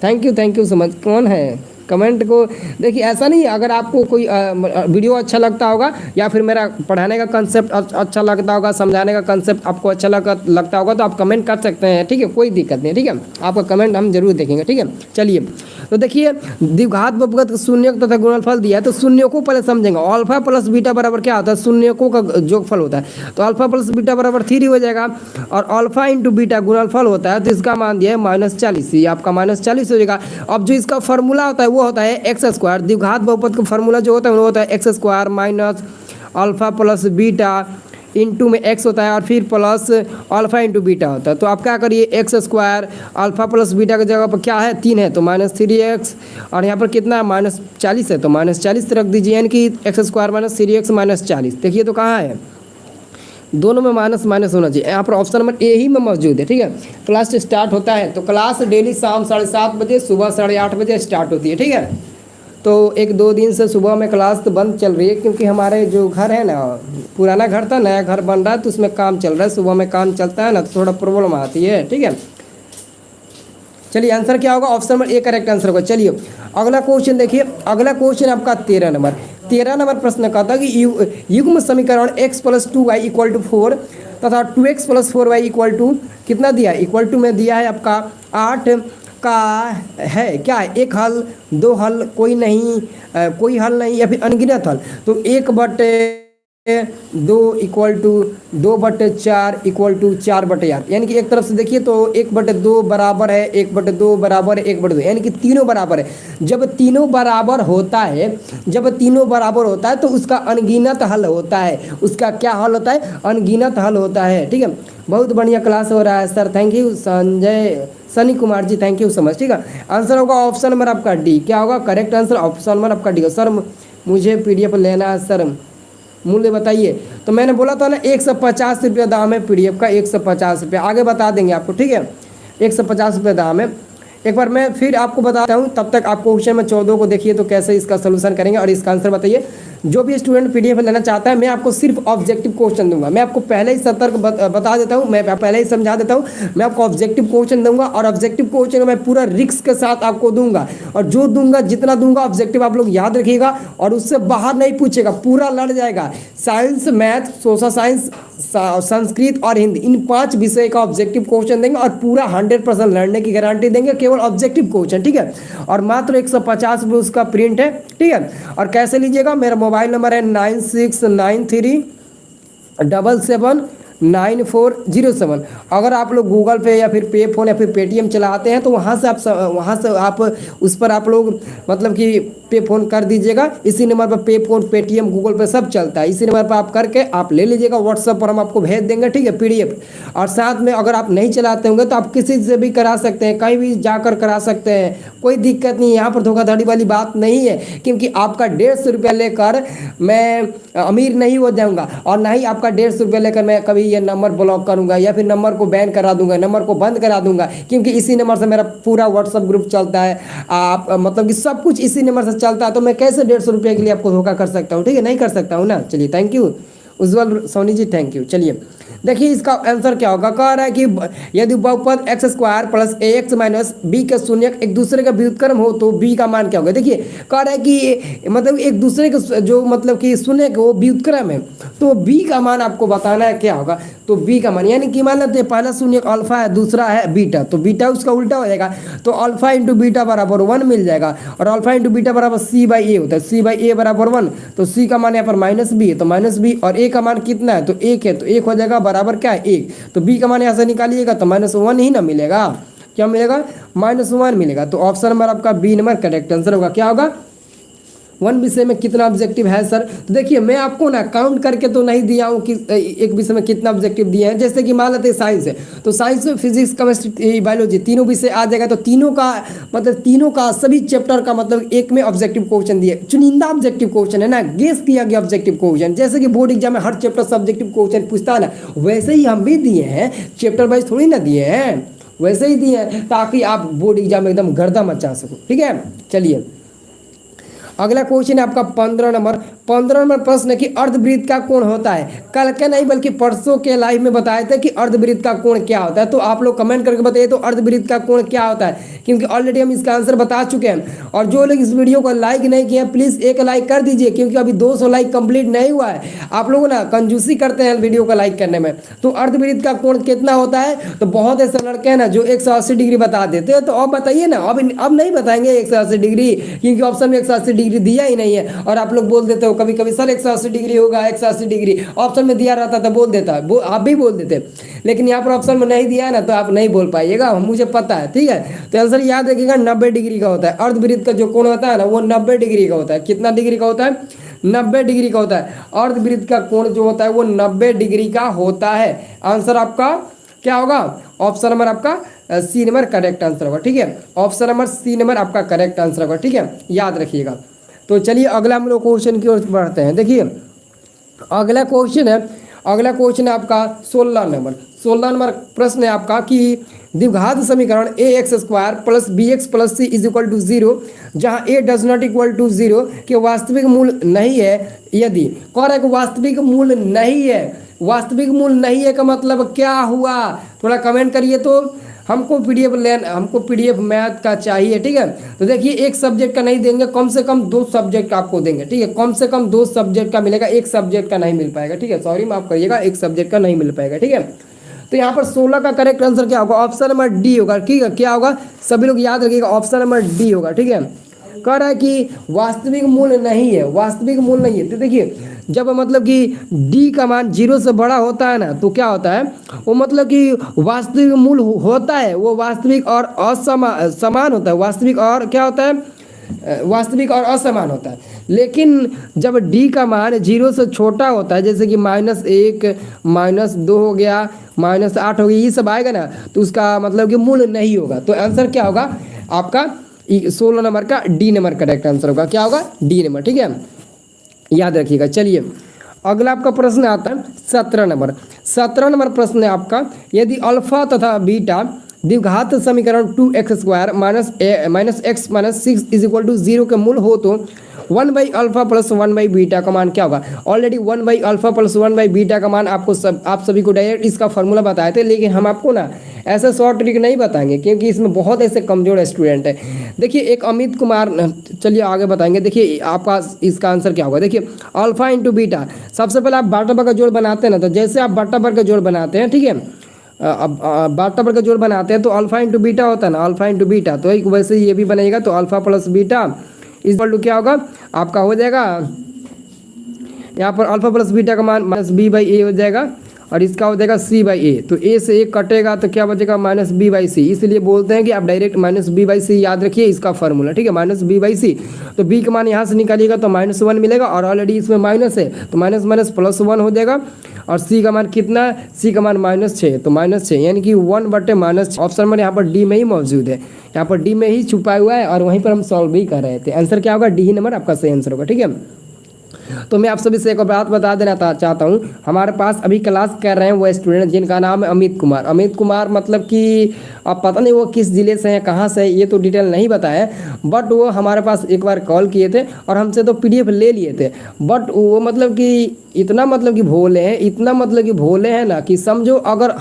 थैंक यू सो मच। कौन है कमेंट को देखिए, ऐसा नहीं है, अगर आपको कोई वीडियो अच्छा लगता होगा या फिर मेरा पढ़ाने का कंसेप्ट अच्छा लगता होगा, समझाने का कंसेप्ट आपको अच्छा लगता होगा, तो आप कमेंट कर सकते हैं, ठीक है, कोई दिक्कत नहीं, ठीक है। आपका कमेंट हम जरूर देखेंगे, ठीक है। चलिए तो देखिए, द्विघात बहुपद शून्यक तथा गुणनफल दिया है, तो शून्यकों पहले समझेंगे। अल्फा प्लस बीटा बराबर क्या होता है, शून्यकों का योगफल होता है। तो अल्फा प्लस बीटा बराबर 3 हो जाएगा, और अल्फा इंटू बीटा गुणनफल होता है, तो इसका मान दिया है -40, ये आपका -40 हो जाएगा। अब जो इसका फॉर्मूला होता है वो होता है x²। द्विघात बहुपद का फॉर्मूला जो होता है वो होता है x² minus alpha plus beta into में x होता है और फिर प्लस अल्फा इंटू बीटा होता है। तो आप क्या करिए, x² अल्फा प्लस बीटा की जगह पर क्या है 3 है, तो -3x, और यहाँ पर कितना है -40 है, तो -40 रख दीजिए, यानी कि x² - 3x -40। देखिए तो कहाँ है, दोनों में माइनस माइनस होना चाहिए। यहाँ पर ऑप्शन नंबर ए ही में मौजूद है, ठीक है। क्लास स्टार्ट होता है, तो क्लास डेली शाम 7:30 बजे, सुबह 8:30 बजे स्टार्ट होती है, ठीक है। तो 1-2 दिन से सुबह में क्लास तो बंद चल रही है, क्योंकि हमारे जो घर है ना, पुराना घर था, नया घर बन रहा है, तो उसमें काम चल रहा है, सुबह में काम चलता है ना, तो थोड़ा प्रॉब्लम आती है, ठीक है। चलिए आंसर क्या होगा, option number A correct answer होगा। चलिए अगला क्वेश्चन देखिए, अगला क्वेश्चन आपका 13 नंबर प्रश्न का था कि युग्म समीकरण x + 2y = 4 तथा 2x + 4y = कितना दिया है, इक्वल टू में दिया है आपका 8 का है क्या है, एक हल, 2 हल, कोई नहीं, कोई हल नहीं, या फिर अनगिनत हल। तो 1/2 = 2/4 = 4/8, यानी कि एक तरफ से देखिए तो 1/2 बराबर है, 1/2 बराबर है, 1/2, यानी कि तीनों बराबर है। जब तीनों बराबर होता है तो उसका अनगिनत हल होता है। उसका क्या हल होता है, अनगिनत हल होता है, ठीक है। बहुत बढ़िया क्लास हो रहा है sir, thank you Sunny Kumar ji, thank you so much, ठीक है। आंसर होगा ऑप्शन नंबर आपका डी, क्या होगा करेक्ट आंसर, ऑप्शन नंबर आपका डी। सर मुझे पीडीएफ लेना है सर, मूल्य बताइए। तो मैंने बोला था ना 150 रुपये दाम है पीडीएफ का, 150 रुपये, आगे बता देंगे आपको, ठीक है। 150 रुपये दाम है। एक बार मैं फिर आपको बताता हूँ, तब तक आप क्वेश्चन में 14 को देखिए तो कैसे इसका सोल्यूशन करेंगे और इसका आंसर बताइए। जो भी स्टूडेंट पीडीएफ लेना चाहता है, मैं आपको सिर्फ ऑब्जेक्टिव क्वेश्चन दूंगा। मैं आपको पहले ही सतर्क बता देता हूँ, मैं पहले ही समझा देता हूँ, मैं आपको ऑब्जेक्टिव क्वेश्चन दूंगा, और ऑब्जेक्टिव क्वेश्चन मैं पूरा रिस्क के साथ आपको दूंगा, और जो दूंगा जितना दूंगा ऑब्जेक्टिव आप लोग याद रखिएगा, और उससे बाहर नहीं पूछेगा, पूरा लड़ जाएगा। Science, math, social science, Sanskrit और हिंदी, इन 5 विषय का ऑब्जेक्टिव क्वेश्चन देंगे, और पूरा 100% लड़ने की गारंटी देंगे, केवल ऑब्जेक्टिव क्वेश्चन, ठीक है। और मात्र 150 रुपये उसका प्रिंट है, ठीक है। और कैसे लीजिएगा, मेरा मोबाइल नंबर है 9693779407। अगर आप लोग गूगल पे या फिर पे फोन या फिर पेटीएम चलाते हैं, तो वहाँ से आप उस पर आप लोग मतलब कि पे फोन कर दीजिएगा। इसी नंबर पर पे फोन, पेटीएम, गूगल पे सब चलता है। इसी नंबर पर आप करके आप ले लीजिएगा, व्हाट्सएप पर हम आपको भेज देंगे, ठीक है, पीडीएफ। और साथ में अगर आप नहीं चलाते होंगे तो आप किसी से भी करा सकते हैं, कहीं भी जाकर करा सकते हैं, कोई दिक्कत नहीं। यहाँ पर धोखाधड़ी वाली बात नहीं है, क्योंकि आपका 150 रुपया लेकर मैं अमीर नहीं हो जाऊँगा, और ना ही आपका 150 रुपया लेकर मैं कभी ये नंबर ब्लॉक करूँगा या फिर नंबर को बैन करा दूंगा, नंबर को बंद करा दूंगा, क्योंकि इसी नंबर से मेरा पूरा व्हाट्सएप ग्रुप चलता है। आप मतलब कि सब कुछ इसी नंबर से चलता है, तो मैं कैसे 150 रुपये के लिए आपको धोखा कर सकता हूँ, ठीक है, नहीं कर सकता हूँ ना। चलिए thank you Ujjwal Soni ji, thank you. चलिए देखिए इसका आंसर क्या होगा, कह रहा है कि यदि बहुपद x² + ax - b के शून्यक एक दूसरे का व्युत्क्रम हो तो b का मान क्या होगा। देखिए कह रहा है कि मतलब एक दूसरे के जो मतलब कि शून्यक वो व्युत्क्रम है, तो b का मान आपको बताना है क्या होगा। तो b का मान यानी कि मान लेते हैं पहला शून्यक अल्फा है, दूसरा है बीटा, तो बीटा उसका उल्टा हो जाएगा, तो अल्फा इंटू बीटा बराबर 1 मिल जाएगा, और अल्फा इंटू बीटा बराबर c/a होता है, c/a बराबर 1, तो c का मान यहाँ पर -b है, तो -b, और a का मान कितना है, तो 1 है, तो 1 हो जाएगा बराबर क्या है 1, तो b का मान यहाँ से निकालिएगा तो -1 ही ना मिलेगा, क्या मिलेगा -1 मिलेगा। तो ऑप्शन नंबर आपका बी नंबर करेक्ट आंसर होगा, क्या होगा वन विषय में कितना ऑब्जेक्टिव है सर? तो देखिए मैं आपको ना काउंट करके तो नहीं दिया हूँ कि एक विषय में कितना ऑब्जेक्टिव दिए हैं। जैसे कि मान लेते हैं साइंस है, तो साइंस में फिजिक्स, केमिस्ट्री, बायोलॉजी तीनों विषय आ जाएगा, तो तीनों का मतलब तीनों का सभी चैप्टर का मतलब एक में ऑब्जेक्टिव क्वेश्चन दिए, चुनिंदा ऑब्जेक्टिव क्वेश्चन है ना, गेस किया गया ऑब्जेक्टिव क्वेश्चन। जैसे कि बोर्ड एग्जाम में हर चैप्टर से ऑब्जेक्टिव क्वेश्चन पूछता है ना, वैसे ही हम भी दिए हैं, चैप्टर वाइज थोड़ी ना दिए हैं, वैसे ही दिए हैं ताकि आप बोर्ड एग्जाम में एकदम गर्दा मचा सको। ठीक है, चलिए अगला क्वेश्चन है आपका 15 नंबर प्रश्न है कि अर्धवृत्त का कोण होता है। कल के नहीं बल्कि परसों के लाइव में बताए थे कि अर्धवृत्त का कोण क्या होता है, तो आप लोग कमेंट करके बताइए तो अर्धवृत्त का कोण क्या होता है, क्योंकि ऑलरेडी हम इसका आंसर बता चुके हैं। और जो लोग इस वीडियो को लाइक नहीं किए हैं प्लीज़ एक लाइक कर दीजिए, क्योंकि अभी 200 लाइक कंप्लीट नहीं हुआ है। आप लोग ना कंजूसी करते हैं वीडियो को लाइक करने में। तो अर्धवृत्त का कोण कितना होता है, तो बहुत ऐसे लड़के हैं ना जो 180 डिग्री बता देते हैं, तो अब बताइए ना। अब नहीं बताएंगे 180 डिग्री, क्योंकि ऑप्शन में 180 डिग्री दिया ही नहीं है। और आप लोग बोल देते हो कभी कभी सर 180 डिग्री होगा, 180 डिग्री ऑप्शन में दिया रहता तो बोल देता, आप भी बोल देते, लेकिन यहाँ पर ऑप्शन में नहीं दिया है ना, तो आप नहीं बोल पाइएगा, मुझे पता है। ठीक है, तो आंसर याद रखिएगा 90 डिग्री का होता है। अर्धवृत्त का जो कोण होता है ना वो 90 डिग्री का होता है। कितना डिग्री का होता है? 90 डिग्री का होता है। अर्धवृत्त का कोण जो होता है वो 90 डिग्री का होता है। आंसर आपका क्या होगा? ऑप्शन नंबर आपका सी नंबर करेक्ट आंसर होगा। ठीक है, ऑप्शन नंबर सी नंबर आपका करेक्ट आंसर होगा। ठीक है, याद रखिएगा। तो चलिए अगला हम लोग क्वेश्चन की ओर बढ़ते हैं। देखिए अगला क्वेश्चन है आपका 16 नंबर प्रश्न है आपका कि द्विघात समीकरण ax² plus bx plus c is equal to 0 जहाँ a does not equal to 0 के वास्तविक मूल नहीं है। यदि कह रहा है कि वास्तविक मूल नहीं है, वास्तविक मूल नहीं है का मतलब क्या हुआ? थोड़ा कमेंट करिए। तो हमको पीडीएफ मैथ का चाहिए। ठीक है, तो देखिए एक सब्जेक्ट का नहीं देंगे, कम से कम 2 सब्जेक्ट आपको देंगे। ठीक है, कम से कम 2 सब्जेक्ट का मिलेगा, एक सब्जेक्ट का नहीं मिल पाएगा। ठीक है, सॉरी माफ करिएगा, एक सब्जेक्ट का नहीं मिल पाएगा। ठीक है, तो यहाँ पर 16 का करेक्ट आंसर क्या होगा? ऑप्शन नंबर डी होगा। ठीक है, क्या होगा सभी लोग याद रखिएगा, ऑप्शन नंबर डी होगा। ठीक है, कह रहा है कि वास्तविक मूल नहीं है, वास्तविक मूल नहीं है। तो देखिए जब मतलब कि d का मान 0 से बड़ा होता है ना, तो क्या होता है वो मतलब कि वास्तविक मूल होता है, वो वास्तविक और समान होता है। वास्तविक और क्या होता है? वास्तविक और असमान होता है। लेकिन जब d का मान 0 से छोटा होता है, जैसे कि -1 -2 हो गया, -8 हो गया, ये सब आएगा ना, तो उसका मतलब कि मूल नहीं होगा। तो आंसर क्या होगा आपका? 16 नंबर का डी नंबर करेक्ट आंसर होगा। क्या होगा? D number. ठीक है, याद रखिएगा। चलिए अगला आपका प्रश्न आता है 17 नंबर प्रश्न है आपका, यदि अल्फा तथा बीटा द्विघात समीकरण 2x² minus X minus 6 is equal to 0 के मूल हो तो 1/α प्लस 1/बीटा का मान क्या होगा? ऑलरेडी 1/α प्लस 1/बीटा का मान आप सभी को डायरेक्ट इसका फॉर्मूला बताए थे, लेकिन हम आपको ना ऐसा शॉर्ट ट्रिक नहीं बताएंगे, क्योंकि इसमें बहुत ऐसे कमजोर स्टूडेंट है। देखिए एक अमित कुमार, चलिए आगे बताएंगे। देखिए आपका इसका आंसर क्या होगा? देखिए अल्फा इंटू बीटा, सबसे पहले आप बाटा पर का जोड़ बनाते हैं ना, तो जैसे आप बाटा पर का जोड़ बनाते हैं, ठीक है, अब बाटा पर का जोड़ बनाते हैं तो अल्फा इंटू बीटा होता है ना, अल्फा इंटू बीटा, तो एक वैसे ही ये भी बनेगा। तो अल्फा प्लस बीटा इस पर क्या होगा आपका? हो जाएगा यहाँ पर अल्फा प्लस बीटा का मान -b/a हो जाएगा, और इसका हो जाएगा c/a। तो a से 1 कटेगा तो क्या बचेगा? -b/c। इसलिए बोलते हैं कि आप डायरेक्ट -b/c याद रखिए इसका फॉर्मूला। ठीक है, -b/c। तो b का मान यहाँ से निकालिएगा तो -1 मिलेगा, और ऑलरेडी इसमें माइनस है तो माइनस माइनस +1 हो जाएगा। और c का मान कितना? c का मान -6, तो -6 यानी कि 1/-6। ऑप्शन नंबर यहाँ पर डी में ही मौजूद है, यहाँ पर डी में ही छुपा हुआ है, और वहीं पर हम सॉल्व भी कर रहे थे। आंसर क्या होगा? डी नंबर आपका सही आंसर होगा। ठीक है, तो मैं आप सभी से एक बात बता देना चाहता हूँ, हमारे पास अभी क्लास कर रहे हैं वो स्टूडेंट जिनका नाम है अमित कुमार। अमित कुमार मतलब कि अब पता नहीं वो किस ज़िले से हैं, कहाँ से, ये तो डिटेल नहीं बताया, बट वो हमारे पास एक बार कॉल किए थे और हमसे तो PDF ले लिए थे। बट वो मतलब कि इतना मतलब कि भोले हैं, इतना मतलब कि भोले हैं ना, कि समझो अगर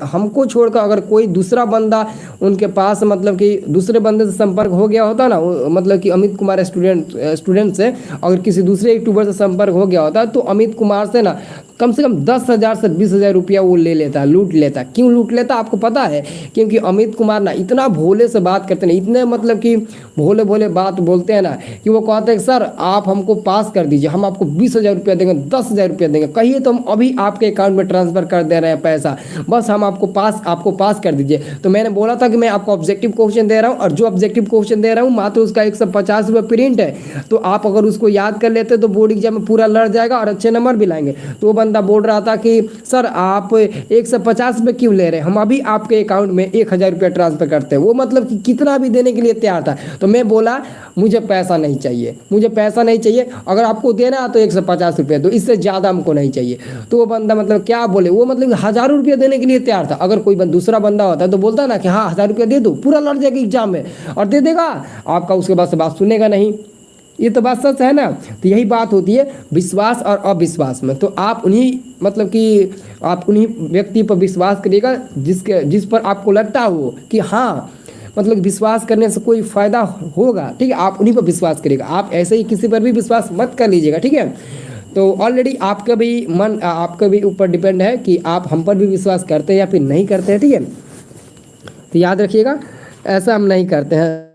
हमको छोड़कर अगर कोई दूसरा बंदा उनके पास मतलब कि दूसरे बंदे से संपर्क हो गया होता ना, मतलब कि अमित कुमार स्टूडेंट से अगर किसी दूसरे यूट्यूबर से संपर्क हो गया होता, तो अमित कुमार से ना कम से कम 10,000 से 20,000 रुपया वो ले लेता है, लूट लेता है। क्यों लूट लेता है आपको पता है? क्योंकि अमित कुमार ना इतना भोले से बात करते हैं, इतने मतलब कि भोले भोले बात बोलते हैं ना कि वो कहते हैं सर आप हमको पास कर दीजिए, हम आपको 20,000 रुपया देंगे, 10,000 रुपया देंगे, कहिए तो हम अभी आपके अकाउंट में ट्रांसफर कर दे रहे हैं पैसा, बस हम आपको पास कर दीजिए। तो मैंने बोला था कि मैं आपको ऑब्जेक्टिव क्वेश्चन दे रहा हूँ, और जो ऑब्जेक्टिव क्वेश्चन दे रहा हूँ मात्र उसका 150 रुपये प्रिंट है, तो आप अगर उसको याद कर लेते तो बोर्ड एग्जाम में पूरा लड़ जाएगा और अच्छे नंबर भी लाएंगे। तो वो बंदा बोल रहा था कि सर आप 150 रुपये क्यों ले रहे हैं, हम अभी आपके अकाउंट में 1,000 रुपया ट्रांसफर करते हैं। वो मतलब कि कितना भी देने के लिए तैयार था। तो मैं बोला मुझे पैसा नहीं चाहिए, मुझे पैसा नहीं चाहिए, अगर आपको देना है तो 150 रुपये दो, इससे ज़्यादा हमको नहीं चाहिए। तो वो बंदा मतलब क्या बोले, वो मतलब हज़ारों रुपये देने के लिए तैयार था। अगर कोई दूसरा बंदा होता है तो बोलता ना कि हाँ 1,000 रुपया दे दो, पूरा लड़ जाएगा एग्जाम में, और दे देगा आपका, उसके बाद से बात सुनेगा नहीं। ये तो बात सच है ना। तो यही बात होती है विश्वास और अविश्वास में। तो आप उन्हीं मतलब कि आप उन्हीं व्यक्ति पर विश्वास करिएगा जिस पर आपको लगता हो कि हाँ मतलब विश्वास करने से कोई फ़ायदा होगा, ठीक है, आप उन्हीं पर विश्वास करिएगा। आप ऐसे ही किसी पर भी विश्वास मत कर लीजिएगा, ठीक है। तो ऑलरेडी आपका भी ऊपर डिपेंड है कि आप हम पर भी विश्वास करते हैं या फिर नहीं करते हैं, ठीक है। तो याद रखिएगा ऐसा हम नहीं करते हैं।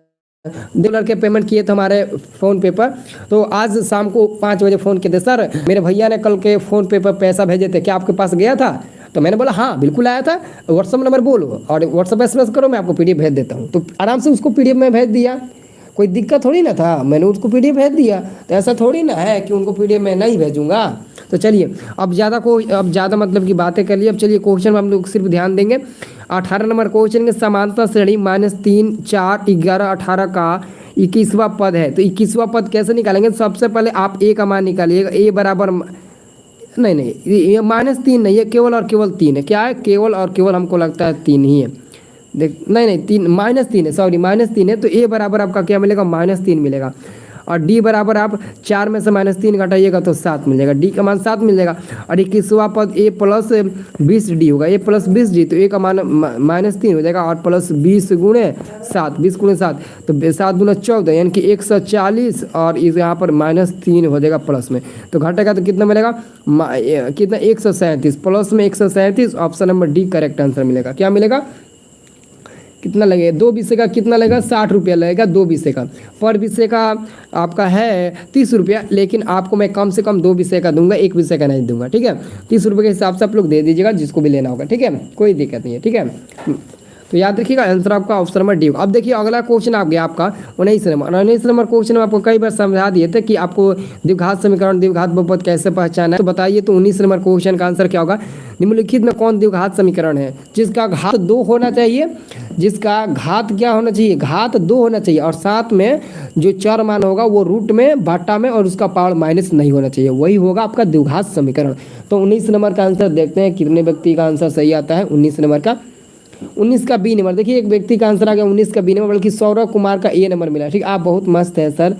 2 लड़के पेमेंट किए थे हमारे फ़ोन पे पर, तो आज शाम को 5 बजे फ़ोन किए थे, सर मेरे भैया ने कल के फ़ोन पे पर पैसा भेजे थे, क्या आपके पास गया था? तो मैंने बोला हाँ बिल्कुल आया था, व्हाट्सअप नंबर बोलो और व्हाट्सअप एसएमएस करो, मैं आपको पीडीएफ भेज देता हूँ। तो आराम से उसको पीडीएफ में भेज दिया, कोई दिक्कत थोड़ी ना था, मैंने उसको पीडीएफ भेज दिया। तो ऐसा थोड़ी ना है कि उनको पीडीएफ में नहीं भेजूंगा। तो चलिए अब ज़्यादा मतलब की बातें कर लिए। अब चलिए क्वेश्चन में हम लोग सिर्फ ध्यान देंगे। 18 नंबर क्वेश्चन के समांतर श्रेणी -3, 4, 11, 18 का 21वां पद है। तो 21वां पद कैसे निकालेंगे? सबसे पहले आप ए का मान निकालिएगा। ए बराबर नहीं ये -3 नहीं है, केवल और केवल 3 है। क्या है? केवल और केवल हमको लगता है 3 ही है। देख नहीं 3 -3 है, सॉरी -3 है। तो ए बराबर आपका क्या मिलेगा? -3 मिलेगा। और डी बराबर आप 4 में से -3 घटाइएगा तो 7 मिल जाएगा, डी का मान 7 मिल जाएगा। और 21वां पद ए प्लस 20 डी होगा, ए प्लस 20 डी, तो ए का मान -3 हो जाएगा और प्लस 20 गुणे 7, 20 गुणे 7 तो 7 गुना 14 यानी कि 140, और इस यहाँ पर -3 हो जाएगा प्लस में, तो घटेगा तो कितना मिलेगा? कितना? 137, प्लस में 137, option number D correct answer मिलेगा। क्या मिलेगा? कितना लगेगा? 2 विषय का कितना लगेगा? 60 रुपया लगेगा 2 विषय का। पर विषय का आपका है 30 रुपया, लेकिन आपको मैं कम से कम 2 विषय का दूंगा, 1 विषय का नहीं दूंगा, ठीक है। 30 रुपये के हिसाब से आप लोग दे दीजिएगा जिसको भी लेना होगा, ठीक है, कोई दिक्कत नहीं है, ठीक है। तो याद रखिएगा आंसर आपका ऑप्शन नंबर डी होगा। अब देखिए अगला क्वेश्चन आ गया आपका 19 नंबर क्वेश्चन में आपको कई बार समझा दिए थे कि आपको द्विघात समीकरण, द्विघात बहुपद कैसे पहचाना है। तो बताइए तो 19 नंबर क्वेश्चन का आंसर क्या होगा? निम्नलिखित में कौन द्विघात समीकरण है जिसका घात 2 होना चाहिए? जिसका घात क्या होना चाहिए? घात 2 होना चाहिए, और साथ में जो चर मान होगा वो रूट में, बाटा में, और उसका पावर माइनस नहीं होना चाहिए, वही होगा आपका द्विघात समीकरण। तो 19 नंबर का आंसर देखते हैं कितने व्यक्ति का आंसर सही आता है। 19 नंबर का 19 का बी नंबर, देखिए एक व्यक्ति का आंसर आ गया 19 का बी नंबर, बल्कि सौरभ कुमार का ए नंबर मिला, ठीक, आप बहुत मस्त है सर।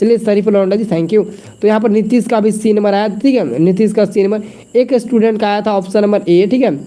चलिए शरीफ लौंडा जी थैंक यू। तो यहाँ पर नीतीश का भी सी नंबर आया, ठीक है, नीतीश का सी नंबर। एक स्टूडेंट का आया था ऑप्शन नंबर ए, ठीक है,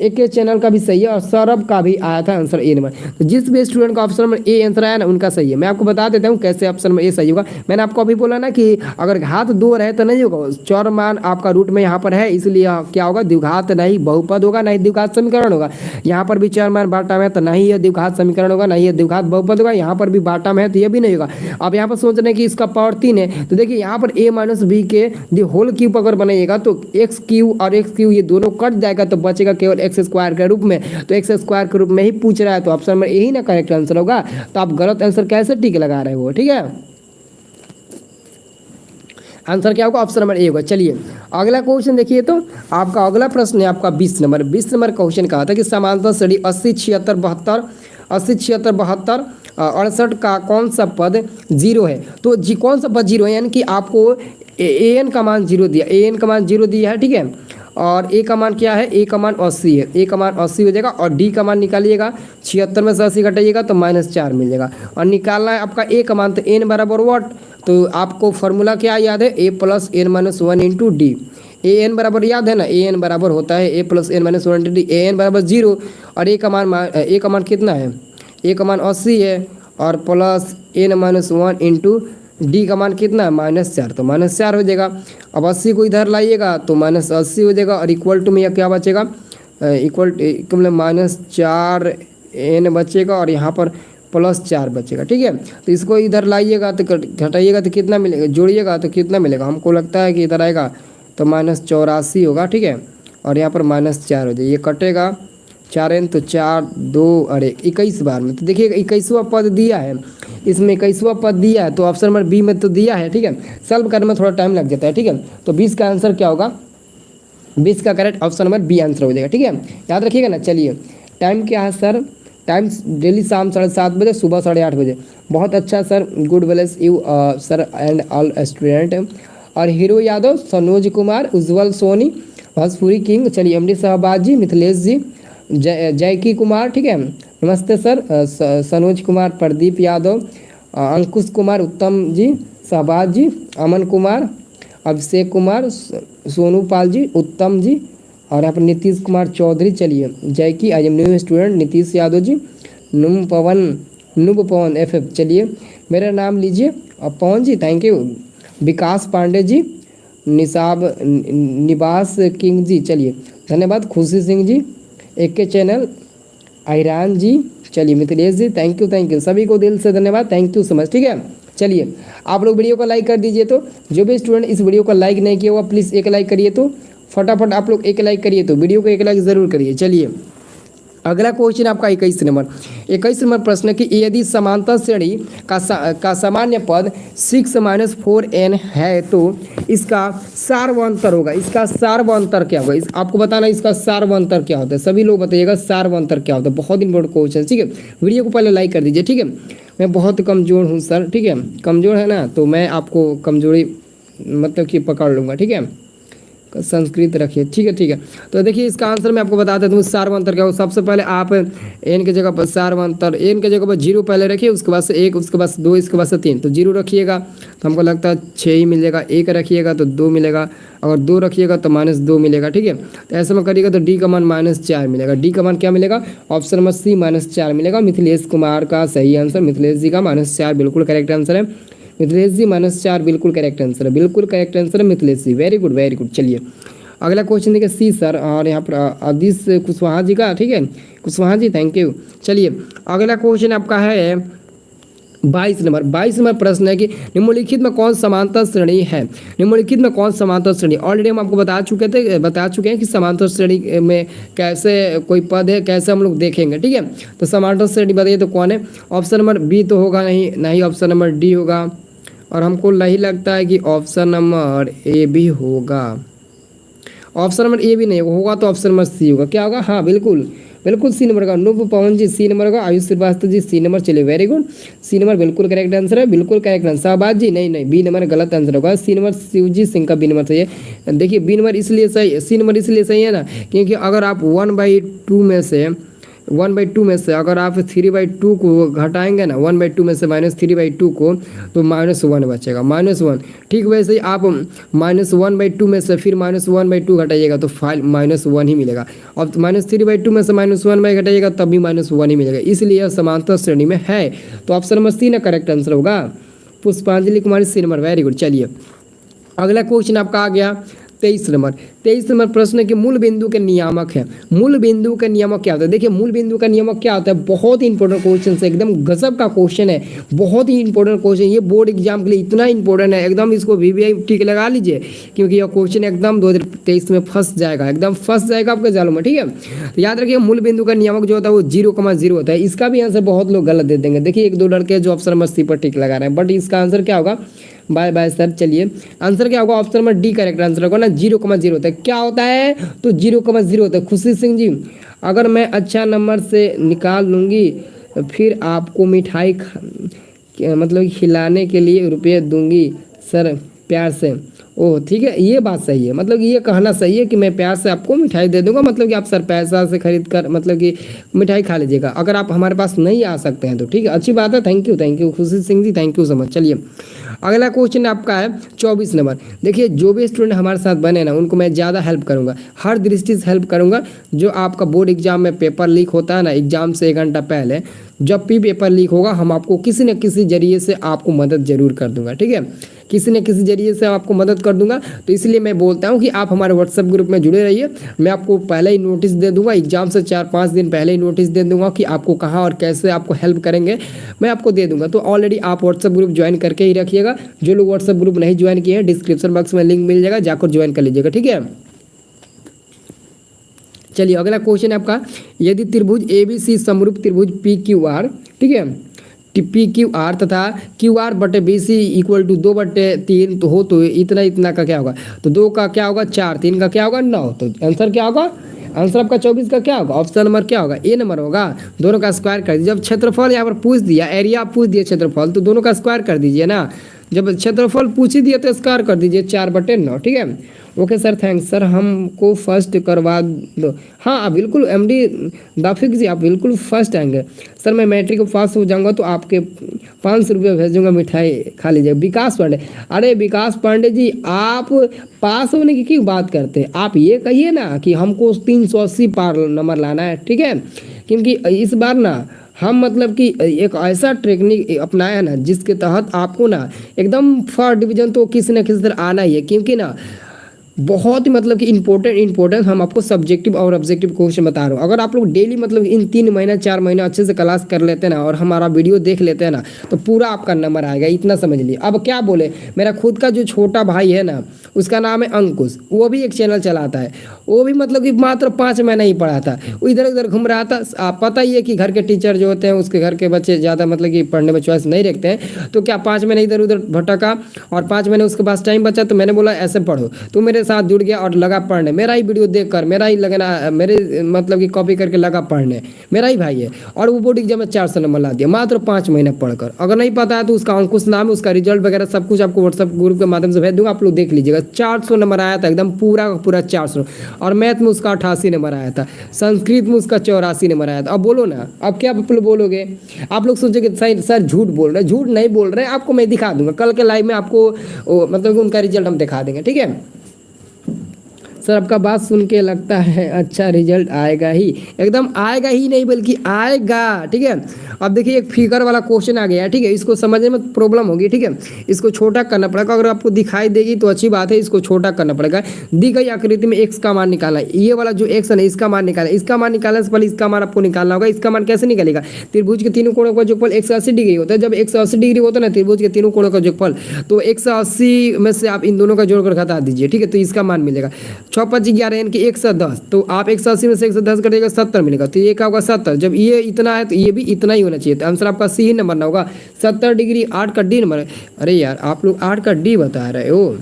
एक चैनल का भी सही है, और सौरभ का भी आया था आंसर ए नंबर। तो जिस भी स्टूडेंट का ऑप्शन नंबर ए आंसर आया ना उनका सही है। मैं आपको बता देता हूँ कैसे ऑप्शन नंबर ए सही होगा। मैंने आपको अभी बोला ना कि अगर घात 2 रहे तो नहीं होगा, चौर मान आपका रूट में यहाँ पर है, इसलिए क्या होगा? द्विघात नहीं बहुपद होगा, नहीं द्विघात समीकरण होगा। यहाँ पर भी चौर मान बाटा में है तो नहीं है द्विघात समीकरण होगा, नहीं है द्विघात बहुपद होगा। यहाँ पर भी बाटा में है तो ये भी नहीं होगा। अब यहाँ पर सोच रहे हैं कि इसका पावर 3 है, तो देखिए यहाँ पर a माइनस बी के होल क्यूब अगर बनाइएगा तो एक्स क्यूब और एक्स क्यूब ये दोनों कट जाएगा, तो बचेगा केवल एक्स स्क्वायर के रूप में। तो एक्स स्क्वायर के रूप में ही पूछ रहा है, तो ऑप्शन नंबर यही ना करेक्ट आंसर होगा। तो आप गलत आंसर कैसे टिक लगा रहे हो, ठीक है। आंसर क्या होगा? ऑप्शन नंबर ए होगा। चलिए अगला क्वेश्चन देखिए। तो आपका अगला प्रश्न है आपका 20 नंबर क्वेश्चन कहा था कि समांतर श्रेणी 80, 76, 72, 80, 76, 72, 68 का कौन सा पद 0 है? तो जी कौन सा पद 0 है? यानी कि आपको ए एन का मान 0 दिया, ए एन का मान 0 दिया है, ठीक है, और ए का मान क्या है? ए का मान 80 है, ए का मान 80 हो जाएगा। और डी का मान निकालिएगा, 76 में से 80 घटाइएगा तो -4 मिल जाएगा। और निकालना है आपका ए का मान, तो एन बराबर व्हाट? तो आपको फॉर्मूला क्या याद है? A plus N minus 1 into D. A N बराबर याद है ना? ए एन बराबर होता है A plus N minus 1 into D. A N बराबर 0 और ए का मान कितना है? ए का मान 80 है और plus N minus 1 into D का मान कितना है -4, तो -4 हो जाएगा। अब 80 को इधर लाइएगा तो -80 हो जाएगा और इक्वल टू में यह क्या बचेगा, इक्वल मतलब -4 n बचेगा और यहाँ पर +4 बचेगा। ठीक है, तो इसको इधर लाइएगा तो घटाइएगा तो कितना मिलेगा, जोड़िएगा तो कितना मिलेगा, हमको लगता है कि इधर आएगा तो -84 होगा। ठीक है, और यहाँ पर -4 हो जाए, ये कटेगा 4n तो 4 2 अरे 21 बार में, तो देखिएगा 21वां पद दिया है, इसमें 21वां पद दिया है, तो ऑप्शन नंबर बी में तो दिया है। ठीक है, सॉल्व करने में थोड़ा टाइम लग जाता है। ठीक है, तो 20 का आंसर क्या होगा, 20 का correct option number B answer हो जाएगा। ठीक है, याद रखिएगा ना। चलिए, टाइम क्या है सर, टाइम डेली शाम 7:30 बजे, सुबह 8:30 बजे। बहुत अच्छा sir, good bless you sir and all student. और हीरो यादव, सनोज कुमार, उज्जवल सोनी, भोजपुरी किंग। चलिए, एमडी शहबाज जी, मिथिलेश जी, जयकी कुमार। ठीक है, नमस्ते सर, सनोज कुमार, प्रदीप यादव, अंकुश कुमार, उत्तम जी, शहबाज जी, अमन कुमार, अभिषेक कुमार, सोनू पाल जी, उत्तम जी, और यहाँ पर नीतीश कुमार चौधरी। चलिए, जयकी I am new student, Nitish Yadav ji, नुब पवन FF। चलिए, मेरा नाम लीजिए, Pawan ji, thank you, Vikas Pande ji, Nibas king ji. चलिए, धन्यवाद, खुशी सिंह जी, AK चैनल, आयरान जी। चलिए, मिथिलेश जी, थैंक यू, सभी को दिल से धन्यवाद, थैंक यू सो मच। ठीक है, चलिए, आप लोग वीडियो को लाइक कर दीजिए। तो जो भी स्टूडेंट इस वीडियो को लाइक नहीं किया हुआ प्लीज़ एक लाइक करिए, तो फटाफट आप लोग एक लाइक करिए, तो वीडियो को एक लाइक ज़रूर करिए। चलिए, अगला क्वेश्चन आपका 21 नंबर प्रश्न है कि यदि समांतर श्रेणी का सामान्य पद 6 - 4n है तो इसका सार्वंतर होगा। इसका सार्वंतर क्या होगा, आपको बताना इसका सार्वंतर क्या होता है। सभी लोग बताइएगा सार्वंतर क्या होता है, बहुत इंपॉर्टेंट क्वेश्चन। ठीक है, वीडियो को पहले लाइक कर दीजिए। ठीक है, मैं बहुत कमज़ोर हूँ सर। ठीक है, कमज़ोर है ना, तो मैं आपको कमज़ोरी मतलब कि पकड़ लूँगा। ठीक है, संस्कृत रखिए। ठीक है, तो देखिए इसका आंसर मैं आपको बता देता हूँ। सार्वंतर क्या हो, सबसे पहले आप n की जगह पर सार्वंतर, n की जगह पर 0 पहले रखिए, उसके बाद से 1, उसके बाद से 2, इसके बाद से 3, तो 0 रखिएगा तो हमको लगता है 6 ही मिलेगा, 1 रखिएगा तो 2 मिलेगा, अगर 2 रखिएगा तो -2 मिलेगा। ठीक है, तो ऐसे में करिएगा तो डी का मान -4 मिलेगा। डी का मान क्या मिलेगा, ऑप्शन नंबर सी -4 मिलेगा। मिथिलेश कुमार का सही आंसर, मिथिलेश जी का -4 बिल्कुल करेक्ट आंसर है। मिथिलेश जी -4 बिल्कुल करेक्ट आंसर है, बिल्कुल करेक्ट आंसर है मिथिलेश जी, वेरी गुड। चलिए, अगला क्वेश्चन देखिए सी सर, और यहाँ पर आदिश कुशवाहा जी का। ठीक है, कुशवाहा जी, थैंक यू। चलिए, अगला क्वेश्चन आपका है 22 नंबर प्रश्न है कि निम्नलिखित में कौन समांतर श्रेणी है। निम्नलिखित में कौन समांतर श्रेणी, ऑलरेडी हम आपको बता चुके हैं कि समांतर श्रेणी में कैसे कोई पद है, कैसे हम लोग देखेंगे। ठीक है, तो समांतर श्रेणी बताइए तो कौन है। ऑप्शन नंबर बी तो होगा नहीं, ऑप्शन नंबर डी होगा, और हमको नहीं लगता है कि ऑप्शन नंबर ए भी होगा। ऑप्शन नंबर ए भी नहीं होगा तो ऑप्शन नंबर सी होगा। क्या होगा, हाँ बिल्कुल सी नंबर का नुब पवन जी, सी नंबर का आयुष श्रीवास्तव जी, सी नंबर। चलिए, वेरी गुड, सी नंबर बिल्कुल करेक्ट आंसर है, बिल्कुल करेक्ट आंसर। शाहबाज जी नहीं, बी नंबर गलत आंसर होगा। सी नंबर शिवजी सिंह का बी नंबर सही है। देखिए, बी नंबर इसलिए सही, सी नंबर इसलिए सही है ना, क्योंकि अगर आप 1/2 में से अगर आप 3/2 को घटाएंगे ना, 1/2 में से -3/2 को, तो -1 बचेगा, -1। ठीक वैसे ही आप -1/2 में से फिर -1/2 घटाइएगा तो -1 ही मिलेगा, और -3/2 में से -1 घटाइएगा तब भी -1 ही मिलेगा, इसलिए यह समांतर श्रेणी में है। तो ऑप्शन नंबर सी ना करेक्ट आंसर होगा। पुष्पांजलि कुमारी, सी नंबर, वेरी गुड। चलिए, अगला क्वेश्चन आपका आ गया 23 नंबर प्रश्न के मूल बिंदु के नियामक है। मूल बिंदु का नियामक क्या होता है। देखिए, मूल बिंदु का नियामक क्या होता है, बहुत ही इंपॉर्टेंट क्वेश्चन है, एकदम गजब का क्वेश्चन है, बहुत ही इंपॉर्टेंट क्वेश्चन। ये बोर्ड एग्जाम के लिए इतना इंपॉर्टेंट है, एकदम इसको VVI टिक लगा लीजिए, क्योंकि यह क्वेश्चन एकदम 2023 में फंस जाएगा, एकदम फंस जाएगा आपके जालों में। ठीक है, तो याद रखिए, मूल बिंदु का नियामक जो होता है वो 0,0 होता है। इसका भी आंसर बहुत लोग गलत दे देंगे। देखिए, 1-2 लड़के जो ऑप्शन नंबर सी पर टिक लगा रहे हैं, बट इसका आंसर क्या होगा, बाय सर। चलिए, आंसर क्या होगा, option number D correct answer होगा ना, 0,0 होता है। क्या होता है, तो 0,0 होता है। खुशी सिंह जी, अगर मैं अच्छा नंबर से निकाल लूँगी फिर आपको मिठाई मतलब खिलाने के लिए रुपये दूंगी सर, प्यार से। ओह, ठीक है, ये बात सही है, मतलब ये कहना सही है कि मैं प्यार से आपको मिठाई दे दूंगा, मतलब कि आप सर पैसा से खरीद कर मतलब कि मिठाई खा लीजिएगा, अगर आप हमारे पास नहीं आ सकते हैं तो। ठीक है, अच्छी बात है, थैंक यू खुशी Singh ji, thank you so much. चलिए, अगला क्वेश्चन आपका है 24 नंबर। देखिए, जो भी स्टूडेंट हमारे साथ बने ना, उनको मैं ज़्यादा हेल्प करूँगा, हर दृष्टि से हेल्प करूँगा। जो आपका बोर्ड एग्जाम में पेपर लीक होता है ना, एग्जाम से 1 घंटा पहले, जब भी पेपर लीक होगा हम आपको किसी न किसी जरिए से आपको मदद जरूर कर दूंगा, ठीक है, किसी न किसी जरिए से आपको मदद कर दूंगा। तो इसलिए मैं बोलता हूं कि आप हमारे व्हाट्सएप ग्रुप में जुड़े रहिए। मैं आपको पहले ही नोटिस दे दूंगा, एग्जाम से 4-5 दिन पहले ही नोटिस दे दूंगा कि आपको कहाँ और कैसे आपको हेल्प करेंगे, मैं आपको दे दूंगा। तो ऑलरेडी आप व्हाट्सएप ग्रुप ज्वाइन करके ही रखिएगा। जो लोग व्हाट्सएप ग्रुप नहीं ज्वाइन किए हैं, डिस्क्रिप्शन बॉक्स में लिंक मिल जाएगा, जाकर ज्वाइन कर लीजिएगा, ठीक है। चलिए अगला क्वेश्चन है आपका, यदि त्रिभुज ABC समरूप त्रिभुज PQR, ठीक है, PQR तथा QR बटे BC इक्वल टू 2/3 तो हो, तो इतना इतना का क्या होगा, तो 2 का क्या होगा 4, 3 का क्या होगा 9, तो आंसर क्या होगा, आंसर आपका 24 का क्या होगा, ऑप्शन नंबर क्या होगा, ए नंबर होगा। दोनों का स्क्वायर कर दीजिए। जब क्षेत्रफल यहाँ पर पूछ दिया, एरिया पूछ दिया क्षेत्रफल, तो दोनों का स्क्वायर कर दीजिए ना। जब क्षेत्रफल पूछ ही दिया तो स्क्वायर कर दीजिए 4/9, ठीक है। ओके सर, थैंक्स सर, हमको फर्स्ट करवा दो। हाँ बिल्कुल MD दाफिक जी, आप बिल्कुल फर्स्ट आएंगे सर। मैं मैट्रिक पास हो जाऊंगा तो आपके 500 रुपये भेजूंगा, मिठाई खा लीजिए। विकास पांडे, अरे विकास पांडे जी, आप पास होने की क्यों बात करते हैं, आप ये कहिए ना कि हमको 380 पार नंबर लाना है, ठीक है। क्योंकि इस बार ना हम मतलब कि एक ऐसा टेक्निक अपनाया है ना जिसके तहत आपको ना एकदम फर्स्ट डिवीजन तो किसी न किसी तरह आना ही है। क्योंकि ना बहुत ही मतलब कि इंपॉर्टेंट हम आपको सब्जेक्टिव और ऑब्जेक्टिव क्वेश्चन बता रहा हूँ। अगर आप लोग डेली मतलब इन 3 महीना 4 महीना अच्छे से क्लास कर लेते हैं ना और हमारा वीडियो देख लेते हैं ना, तो पूरा आपका नंबर आएगा, इतना समझ लीजिए। अब क्या बोले, मेरा खुद का जो छोटा भाई है ना, उसका नाम है अंकुश, वो भी एक चैनल चलाता है। वो भी मतलब कि मात्र 5 महीना ही पढ़ा था, वो इधर उधर घूम रहा था। आप पता ही है कि घर के टीचर जो होते हैं उसके घर के बच्चे ज़्यादा मतलब कि पढ़ने में चॉइस नहीं रखते हैं। तो क्या 5 महीने इधर उधर भटका और 5 महीने उसके पास टाइम बचा, तो मैंने बोला ऐसे पढ़ो, तो मेरे साथ जुड़ गया और लगा पढ़ने। मेरा ही वीडियो देखकर, मेरा ही लगना, मेरे मतलब कि कॉपी करके लगा पढ़ने, मेरा ही भाई है। और वो बोर्ड एग्जाम में 400 नंबर ला दिया मात्र 5 महीने पढ़कर। अगर नहीं पता है तो उसका अंकुश नाम है, उसका रिजल्ट वगैरह सब कुछ आपको व्हाट्सएप ग्रुप के माध्यम से भेज दूंगा, आप लोग देख लीजिएगा। 400 नंबर आया था, एकदम पूरा का पूरा 400। और मैथ में उसका 88 नंबर आया था, संस्कृत में उसका 84 नंबर आया था। अब बोलो ना, अब क्या आप लोग बोलोगे, आप लोग सोचोगे सर झूठ बोल रहे हैं। झूठ नहीं बोल रहे हैं, आपको मैं दिखा दूंगा कल के लाइव में, आपको मतलब कि उनका रिजल्ट हम दिखा देंगे, ठीक है। सर आपका बात सुन के लगता है अच्छा रिजल्ट आएगा ही, एकदम आएगा ही नहीं बल्कि आएगा, ठीक है। अब देखिए एक फिगर वाला क्वेश्चन आ गया है, ठीक है, इसको समझने में प्रॉब्लम होगी, ठीक है। इसको छोटा करना पड़ेगा, अगर आपको दिखाई देगी तो अच्छी बात है, इसको छोटा करना पड़ेगा। दी गई आकृति में x का मान निकालना है, ये वाला जो x है ना इसका मान निकालना है। इसका मान निकालने से पहले इसका मान आपको निकालना होगा। इसका मान कैसे निकलेगा, त्रिभुज के तीनों कोणों का जोगफल 180 डिग्री होता है। जब 180 डिग्री होता है ना त्रिभुज के तीनों कोणों का जोगफल, तो 180 में से आप इन दोनों का जोड़कर घटा दीजिए, ठीक है, तो इसका मान मिलेगा 6×5=11 यानी कि 110। तो आप 180 में से 110 कटेगा 70 मिलेगा, तो ये क्या होगा 70। जब ये इतना है तो ये भी इतना ही होना चाहिए, तो आंसर आपका सी ही नंबर ना होगा। 70 डिग्री 8 का डी नंबर। अरे यार आप लोग 8 का डी बता रहे हो,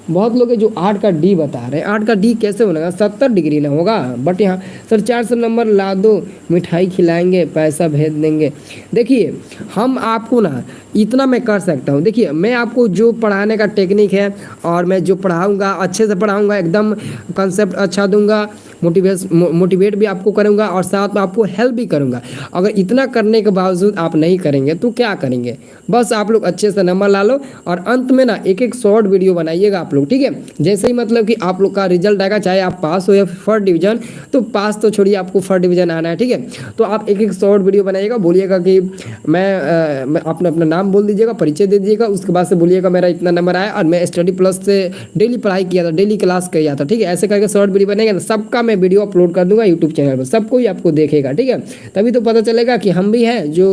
बहुत लोग हैं जो 8 का डी बता रहे हैं। 8 का डी कैसे बनेगा, 70 डिग्री ना होगा। बट यहाँ सर 400 नंबर ला दो, मिठाई खिलाएंगे, पैसा भेज देंगे। देखिए हम आपको ना इतना मैं कर सकता हूँ। देखिए मैं आपको जो पढ़ाने का टेक्निक है और मैं जो पढ़ाऊँगा अच्छे से पढ़ाऊँगा, एकदम कंसेप्ट अच्छा दूंगा, मोटिवेट भी आपको करूँगा और साथ में आपको हेल्प भी करूँगा। अगर इतना करने के बावजूद आप नहीं करेंगे तो क्या करेंगे, बस आप लोग अच्छे से नंबर ला लो और अंत में ना एक शॉर्ट वीडियो बनाइएगा आप लोग, ठीक है। जैसे ही मतलब कि आप लोग का रिजल्ट आएगा, चाहे आप पास हो या फर्स्ट डिवीजन, तो पास तो छोड़िए आपको फर्स्ट डिवीजन आना है, ठीक है। तो आप एक शॉर्ट वीडियो बनाइएगा, बोलिएगा कि मैं अपना नाम बोल दीजिएगा, परिचय दे दीजिएगा, उसके बाद से बोलिएगा मेरा इतना नंबर आया और मैं स्टडी प्लस से डेली पढ़ाई किया था, डेली क्लास किया था, ठीक है। ऐसे करके शॉर्ट वीडियो बनेगा ना, सबका मैं वीडियो अपलोड कर दूंगा यूट्यूब चैनल पर, सब कोई आपको देखेगा, ठीक है। तभी तो पता चलेगा कि हम भी हैं जो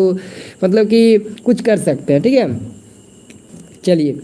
मतलब कि कुछ कर सकते हैं, ठीक है। चलिए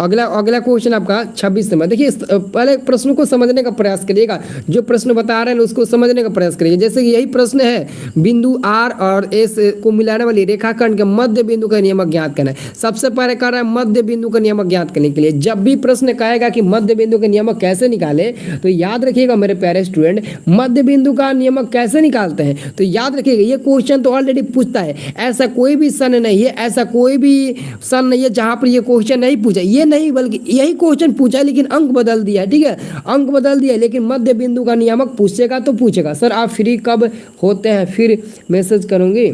अगला क्वेश्चन आपका 26 नंबर। देखिए पहले प्रश्न को समझने का प्रयास करिएगा, जो प्रश्न बता रहे हैं उसको समझने का प्रयास करिएगा। जैसे कि यही प्रश्न है, बिंदु आर और एस को मिलाने वाली रेखाखंड के मध्य बिंदु का नियमक ज्ञात करना है। सबसे पहले कह रहा है मध्य बिंदु का नियमक ज्ञात करने के लिए। जब भी प्रश्न कहेगा कि मध्य बिंदु का नियमक कैसे निकाले, तो याद रखिएगा मेरे प्यारे स्टूडेंट, मध्य बिंदु का नियमक कैसे निकालते हैं, तो याद रखिएगा ये क्वेश्चन तो ऑलरेडी पूछता है। ऐसा कोई भी सन नहीं है, ऐसा कोई भी सन नहीं है जहां पर ये क्वेश्चन नहीं पूछा, ये नहीं बल्कि यही क्वेश्चन पूछा है, लेकिन अंक बदल दिया है, ठीक है, अंक बदल दिया है, लेकिन मध्य बिंदु का नियामक पूछेगा तो पूछेगा। सर आप फ्री कब होते हैं, फिर मैसेज करूंगी।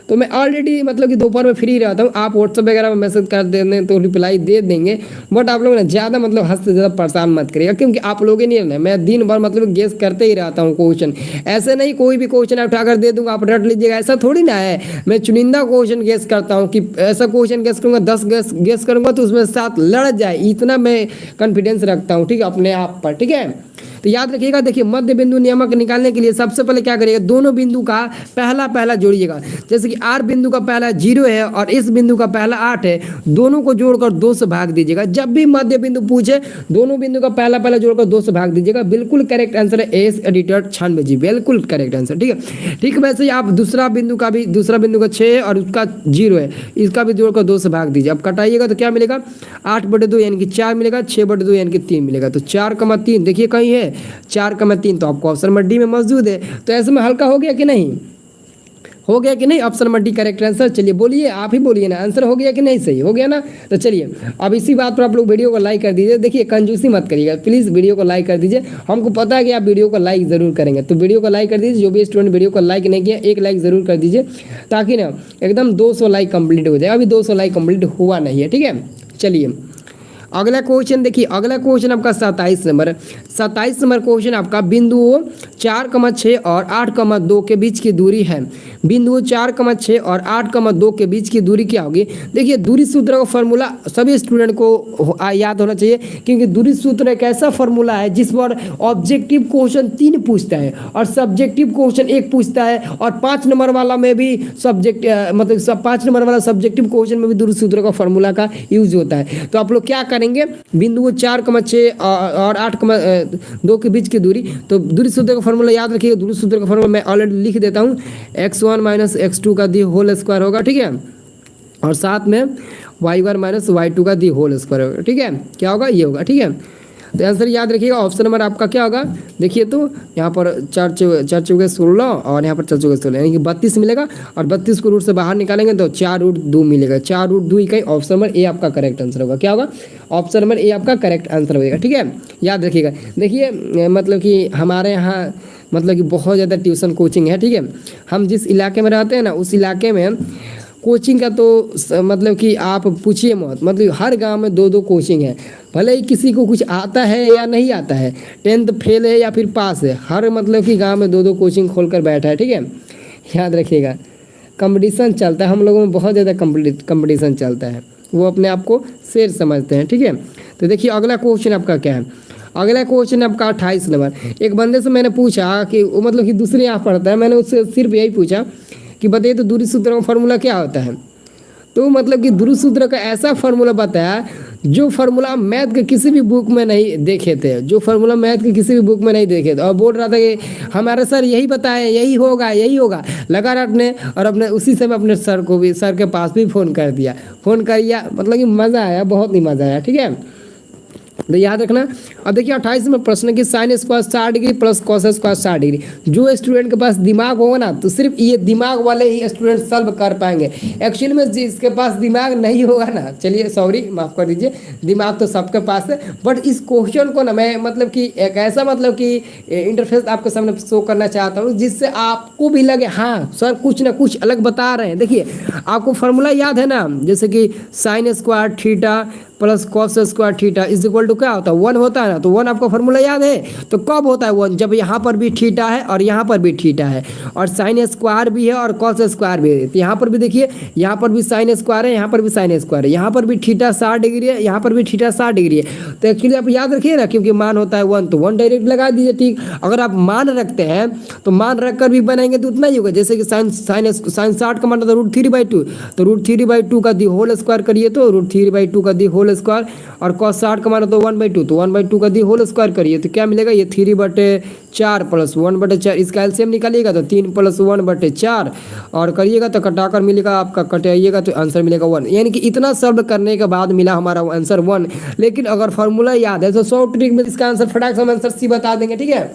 तो मैं ऑलरेडी मतलब कि दोपहर में फ्री रहता हूँ, आप व्हाट्सअप वगैरह में मैसेज कर देंगे तो रिप्लाई दे देंगे। बट आप लोग ना ज़्यादा मतलब हद से ज़्यादा परेशान मत करिएगा, क्योंकि आप लोग नहीं है, मैं दिन भर मतलब गेस करते ही रहता हूँ क्वेश्चन। ऐसे नहीं कोई भी क्वेश्चन उठाकर दे दूंगा आप रट लीजिएगा, ऐसा थोड़ी ना है। मैं चुनिंदा क्वेश्चन गेस करता हूँ कि ऐसा क्वेश्चन गेस करूँगा 10 गेस करूँगा तो उसमें 7 लड़ जाए, इतना मैं कॉन्फिडेंस रखता हूँ, ठीक है, अपने आप पर, ठीक है। तो याद रखिएगा, देखिए मध्य बिंदु नियामक निकालने के लिए सबसे पहले क्या करिएगा, दोनों बिंदु का पहला जोड़िएगा। जैसे कि आर बिंदु का पहला 0 है और इस बिंदु का पहला 8 है, दोनों को जोड़कर 2 से भाग दीजिएगा। जब भी मध्य बिंदु पूछे दोनों बिंदु का पहला जोड़कर 2 से भाग दीजिएगा। बिल्कुल करेक्ट आंसर है एस एडिटर 96 जी, बिल्कुल करेक्ट आंसर, ठीक है। ठीक है, वैसे ही आप दूसरा बिंदु का 6 है और उसका 0 है, इसका भी जोड़कर 2 से भाग दीजिए। अब कटाइएगा तो क्या मिलेगा, 8/2 यानी कि 4 मिलेगा, 6/2 यानी कि 3 मिलेगा। तो 4,3 देखिए कहीं है 4,3, तो आपको ऑप्शन नंबर डी में मौजूद है। तो ऐसे में हल्का हो गया कि नहीं, हो गया कि नहीं, option number D correct answer. चलिए बोलिए, आप ही बोलिए ना, आंसर हो गया कि नहीं, सही हो गया ना। तो चलिए अब इसी बात पर आप लोग वीडियो को लाइक कर दीजिए। देखिए कंजूसी मत करिएगा प्लीज़, वीडियो को लाइक कर दीजिए। हमको पता है कि आप वीडियो को लाइक ज़रूर करेंगे, तो वीडियो को लाइक कर दीजिए। जो भी स्टूडेंट वीडियो को लाइक नहीं किया, एक लाइक ज़रूर कर दीजिए, ताकि ना एकदम 200 लाइक कंप्लीट हो जाए। अभी 200 लाइक कंप्लीट हुआ नहीं है, ठीक है। चलिए अगला क्वेश्चन देखिए, अगला क्वेश्चन आपका 27 नंबर 27 नंबर क्वेश्चन आपका, बिंदुओं 4,6 और 8,2 के बीच की दूरी है। बिंदुओं 4,6 और 8,2 के बीच की दूरी क्या होगी। देखिए दूरी सूत्र का फॉर्मूला सभी स्टूडेंट को याद होना चाहिए, क्योंकि दूरी सूत्र एक ऐसा फॉर्मूला है जिस पर ऑब्जेक्टिव क्वेश्चन 3 पूछता है और सब्जेक्टिव क्वेश्चन 1 पूछता है, और 5 नंबर वाला में भी सब्जेक्ट मतलब 5 नंबर वाला सब्जेक्टिव क्वेश्चन में भी दूरी सूत्र का फॉर्मूला का यूज होता है। तो आप लोग क्या करेंगे, बिंदुओं 4,6 और 8,2 के बीच की दूरी, तो दूरी सूत्र का फॉर्मूला याद रखिएगा। दूरी सूत्र का फॉर्मूला मैं ऑलरेडी लिख देता हूँ, x1 - x2 का दी होल स्क्वायर होगा, ठीक है, और साथ में y1 - y2 का दी होल स्क्वायर होगा, ठीक है। क्या होगा, ये होगा, ठीक है। तो आंसर याद रखिएगा, ऑप्शन नंबर आपका क्या होगा, देखिए तो यहाँ पर 4 चौके 16 और यहाँ पर 4 चौके 16 यानी कि 32 मिलेगा, और 32 को रूट से बाहर निकालेंगे तो 4√2 मिलेगा। 4√2 इकाई, ऑप्शन नंबर ए आपका करेक्ट आंसर होगा। क्या होगा, ऑप्शन नंबर ए आपका करेक्ट आंसर होगा, ठीक है, याद रखिएगा। देखिए मतलब कि हमारे यहाँ मतलब कि बहुत ज़्यादा ट्यूशन कोचिंग है, ठीक है। हम जिस इलाके में रहते हैं ना, उस इलाके में कोचिंग का तो मतलब कि आप पूछिए मत, मतलब हर गांव में 2-2 कोचिंग है। भले ही किसी को कुछ आता है या नहीं आता है, 10th फेल है या फिर पास है, हर मतलब कि गांव में 2-2 कोचिंग खोलकर बैठा है, ठीक है, याद रखिएगा। कंपटीशन चलता है, हम लोगों में बहुत ज़्यादा कंपटीशन चलता है, वो अपने आप को शेर समझते हैं, ठीक है। तो देखिए अगला क्वेश्चन आपका क्या है, अगला क्वेश्चन आपका 28 नंबर। एक बंदे से मैंने पूछा कि वो मतलब कि दूसरे यहाँ पढ़ता है, मैंने उससे सिर्फ यही पूछा कि बताइए तो दूरी सूत्र का फॉर्मूला क्या होता है। तो मतलब कि दूरी सूत्र का ऐसा फार्मूला बताया जो फार्मूला मैथ के किसी भी बुक में नहीं देखे थे, जो फार्मूला मैथ के किसी भी बुक में नहीं देखे थे, और बोल रहा था कि हमारे सर यही बताए, यही होगा लगा रटने। और अपने उसी समय अपने सर के पास भी फ़ोन कर दिया, मतलब कि मज़ा आया, बहुत ही मज़ा आया, ठीक है। तो याद रखना। अब देखिए 28 में प्रश्न की sine square 60 degree plus cos square 60 degree. जो स्टूडेंट के पास दिमाग होगा ना, तो सिर्फ ये दिमाग वाले ही स्टूडेंट सॉल्व कर पाएंगे। एक्चुअली में जिसके पास दिमाग नहीं होगा ना, चलिए सॉरी माफ़ कर दीजिए, दिमाग तो सबके पास है, बट इस क्वेश्चन को ना मैं मतलब कि एक ऐसा मतलब कि इंटरफेस आपके सामने शो करना चाहता हूँ जिससे आपको भी लगे हाँ सर कुछ ना कुछ अलग बता रहे हैं। देखिए आपको फार्मूला याद है ना, जैसे कि sine square theta plus cos square theta is equal to क्या होता है, 1 होता है ना। तो 1 आपका फार्मूला याद है, तो कब होता है 1, जब यहाँ पर भी थीटा है और यहाँ पर भी थीटा है, और साइन स्क्वायर भी है और कॉस स्क्वायर भी है। तो यहाँ पर भी देखिए, यहाँ पर भी साइन स्क्वायर है, यहाँ पर भी साइन स्क्वायर है, यहाँ पर भी थीटा 60 डिग्री है, यहाँ पर भी थीटा 60 डिग्री है। तो एक्चुअली आप याद रखिए ना, क्योंकि मान होता है 1, तो 1 डायरेक्ट लगा दीजिए, ठीक। अगर आप मान रखते हैं तो मान रख कर भी बनाएंगे तो उतना ही होगा। जैसे कि साइन 60 का मान होता है √3/2, तो √3/2 का दी होल स्क्वायर करिए तो √3/2 का दी होल स्क्वायर, और cos 60 का मान तो 1/2, तो 1/2 का दी होल स्क्वायर करिए तो क्या मिलेगा, ये 3/4 प्लस 1/4, इसका एलसीएम निकालिएगा तो 3 + 1/4, और करिएगा तो कटाकर मिलेगा आपका, कटाइएगा तो आंसर मिलेगा 1। यानी कि इतना सॉल्व करने के बाद मिला हमारा आंसर 1। लेकिन अगर फार्मूला याद है तो 100 ट्रिक में इसका आंसर फटाक से हम आंसर सी बता देंगे, ठीक है।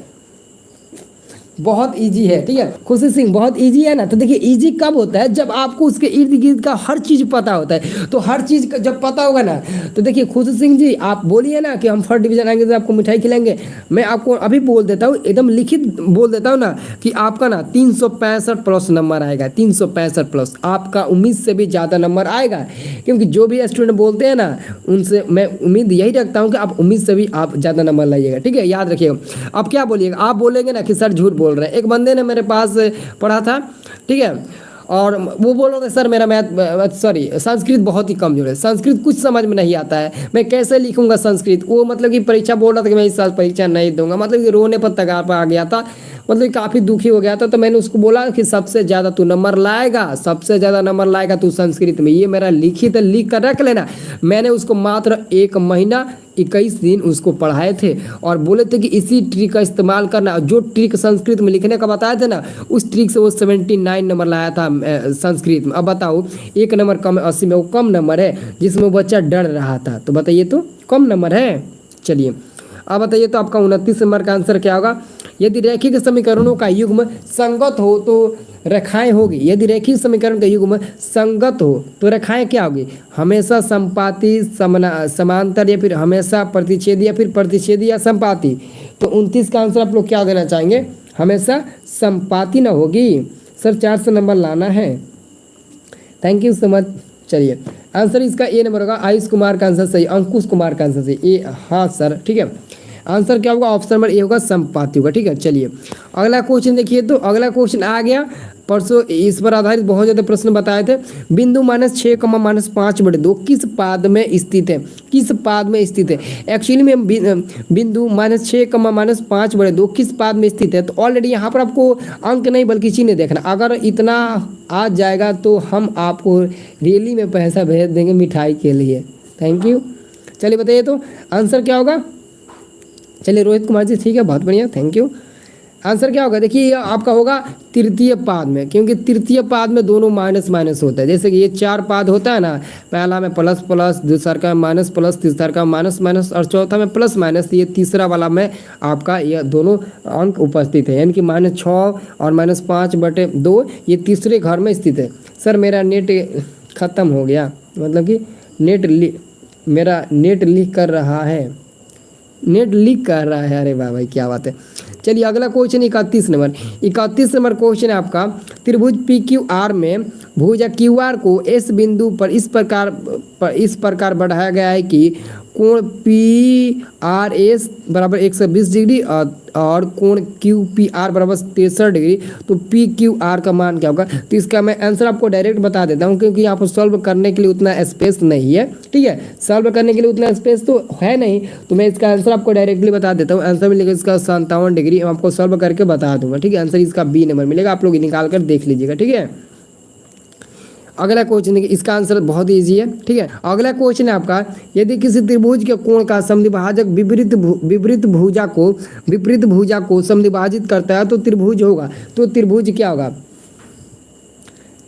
बहुत इजी है, ठीक है। खुशी सिंह बहुत इजी है ना। तो देखिए इजी कब होता है, जब आपको उसके इर्द गिर्द का हर चीज़ पता होता है। तो हर चीज़ का जब पता होगा ना, तो देखिए खुशी सिंह जी आप बोलिए ना कि हम फर्स्ट डिवीजन आएंगे तो आपको मिठाई खिलाएंगे। मैं आपको अभी बोल देता हूँ, एकदम लिखित बोल देता हूँ ना कि आपका ना 365 प्लस नंबर आएगा, 365 प्लस। आपका उम्मीद से भी ज़्यादा नंबर आएगा, क्योंकि जो भी स्टूडेंट बोलते हैं ना उनसे मैं उम्मीद यही रखता हूँ कि आप उम्मीद से भी आप ज़्यादा नंबर लाइएगा, ठीक है। याद रखिएगा। अब क्या बोलिएगा, आप बोलेंगे ना कि सर झूठ बोल रहे हैं। एक बंदे ने मेरे पास पढ़ा था, ठीक है, और वो बोल रहे थे सर मेरा संस्कृत बहुत ही कमजोर है, संस्कृत कुछ समझ में नहीं आता है, मैं कैसे लिखूंगा संस्कृत। वो मतलब कि परीक्षा बोल रहा था कि मैं इस साल परीक्षा नहीं दूंगा, मतलब कि रोने पर तगार पर आ गया था, मतलब काफ़ी दुखी हो गया था। तो मैंने उसको बोला कि सबसे ज़्यादा तू नंबर लाएगा, सबसे ज़्यादा नंबर लाएगा तू संस्कृत में, ये मेरा लिखित लिख कर रख लेना। मैंने उसको मात्र 1 महीना 21 दिन उसको पढ़ाए थे और बोले थे कि इसी ट्रिक का इस्तेमाल करना। जो ट्रिक संस्कृत में लिखने का बताए थे ना, उस ट्रिक से वो 79 नंबर लाया था संस्कृत में। अब बताओ 1 नंबर कम 80 में, वो कम नंबर है जिसमें वो बच्चा डर रहा था। तो बताइए तो कम नंबर है। चलिए अब बताइए तो आपका 29 नंबर का आंसर क्या होगा। यदि रैखिक समीकरणों का युग्म संगत हो तो रेखाएं होगी। यदि रैखिक समीकरण का युग्म संगत हो तो रेखाएं क्या होगी, हमेशा संपाती, समांतर, या फिर हमेशा प्रतिच्छेदी, या फिर प्रतिच्छेदी या संपाती। तो 29 का आंसर आप लोग क्या देना चाहेंगे, हमेशा संपाती ना होगी। सर 400 नंबर लाना है, थैंक यू सो मच। चलिए आंसर इसका ए नंबर होगा, आयुष कुमार का आंसर सही, अंकुश कुमार का आंसर सही ए। हाँ सर ठीक है, आंसर क्या होगा, ऑप्शन नंबर ए होगा, संपाती होगा, ठीक है। चलिए अगला क्वेश्चन देखिए, तो अगला क्वेश्चन आ गया, परसों इस पर आधारित बहुत ज़्यादा प्रश्न बताए थे। बिंदु -6, -5/2 किस पाद में स्थित है, किस पाद में स्थित है। एक्चुअली में बिंदु -6, -5/2 किस पाद में स्थित है। तो ऑलरेडी यहाँ पर आपको अंक नहीं बल्कि चिन्ह देखना। अगर इतना आ जाएगा तो हम आपको रैली में पैसा भेज देंगे मिठाई के लिए, थैंक यू। चलिए बताइए तो आंसर क्या होगा। चलिए रोहित कुमार जी ठीक है, बहुत बढ़िया, थैंक यू। आंसर क्या होगा, देखिए ये आपका होगा तृतीय पाद में, क्योंकि तृतीय पाद में दोनों माइनस माइनस होता है। जैसे कि ये 4 पाद होता है ना, पहला में प्लस प्लस, दूसरा का माइनस प्लस, तीसरा का माइनस माइनस और चौथा में प्लस माइनस। ये तीसरा वाला में आपका ये दोनों अंक उपस्थित है, यानी कि -6 और -5/2 ये तीसरे घर में स्थित है। सर मेरा नेट ख़त्म हो गया, मतलब कि मेरा नेट लीक कर रहा है, नेट लीक कर रहा है। अरे वाह भाई क्या बात है। चलिए अगला क्वेश्चन 31 नंबर। 31 नंबर क्वेश्चन है आपका, त्रिभुज PQR में भुजा QR को S बिंदु पर इस प्रकार बढ़ाया गया है कि कोण PRS बराबर 120 डिग्री और कोण QPR बराबर 63 डिग्री। तो PQR का मान क्या होगा। तो इसका मैं आंसर आपको डायरेक्ट बता देता हूँ, क्योंकि यहाँ पर सॉल्व करने के लिए उतना स्पेस नहीं है, ठीक है, सॉल्व करने के लिए उतना स्पेस तो है नहीं। तो मैं इसका आंसर आपको डायरेक्टली बता देता हूँ। आंसर मिलेगा इसका 57 डिग्री, मैं आपको सॉल्व करके बता दूंगा, ठीक है। आंसर इसका B नंबर मिलेगा, आप लोग निकाल कर देख लीजिएगा, ठीक है। अगला क्वेश्चन देखिए, इसका आंसर बहुत इजी है, ठीक है। अगला क्वेश्चन है आपका, यदि किसी त्रिभुज के कोण का समद्विभाजक विपरीत भुजा को समद्विभाजित करता है तो त्रिभुज होगा। तो त्रिभुज क्या होगा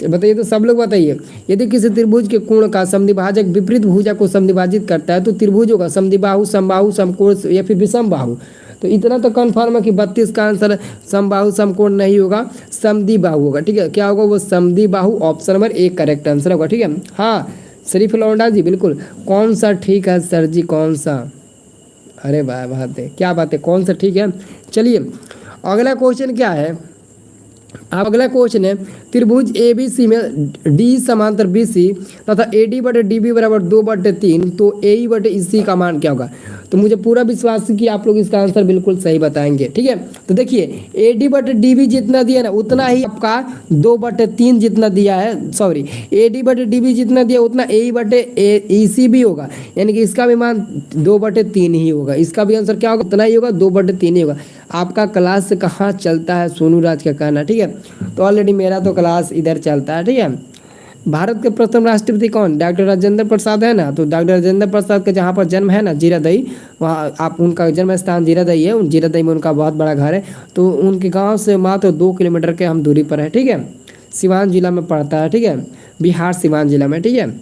बताइए तो सब लोग बताइए। यदि किसी त्रिभुज के कोण का समद्विभाजक विपरीत भुजा को समद्विभाजित करता है तो त्रिभुज होगा। समद्विबाहु, समबाहु, समकोण या फिर विषमबाहु। तो इतना तो कन्फर्म है कि 32 का आंसर समबाहु समकोण नहीं होगा, समद्विबाहु होगा, ठीक है। क्या होगा वो, समद्विबाहु, ऑप्शन नंबर 1 करेक्ट आंसर होगा, ठीक है। हाँ शरीफ लौंडा जी बिल्कुल, कौन सा ठीक है सर जी, कौन सा, अरे वाह बात है, क्या बात है, कौन सा ठीक है। चलिए अगला क्वेश्चन क्या है, अगला क्वेश्चन है, त्रिभुज ABC में D समांतर BC तथा AD/DB बराबर 2/3 तो AE/EC का मान क्या होगा। तो मुझे पूरा विश्वास है कि आप लोग इसका आंसर बिल्कुल सही बताएंगे, ठीक है। तो देखिए AD/DB जितना दिया ना उतना ही आपका 2/3 जितना दिया है, सॉरी AD/DB जितना दिया उतना AE/EC भी होगा, यानी कि इसका भी मान 2/3 ही होगा। इसका भी आंसर क्या होगा, उतना ही होगा, 2/3 ही होगा। आपका क्लास कहाँ चलता है सोनू राज का कहना, ठीक है। तो ऑलरेडी मेरा तो क्लास इधर चलता है, ठीक है। भारत के प्रथम राष्ट्रपति कौन, डॉक्टर राजेंद्र प्रसाद है ना। तो डॉक्टर राजेंद्र प्रसाद का जहाँ पर जन्म है ना, जीरादई, वहाँ आप उनका जन्म स्थान जीरादई है, उन जीरादई में उनका बहुत बड़ा घर है। तो उनके गांव से मात्र 2 किलोमीटर के हम दूरी पर है, ठीक है। सिवान जिला में पड़ता है, ठीक है, बिहार सिवान जिला में, ठीक है।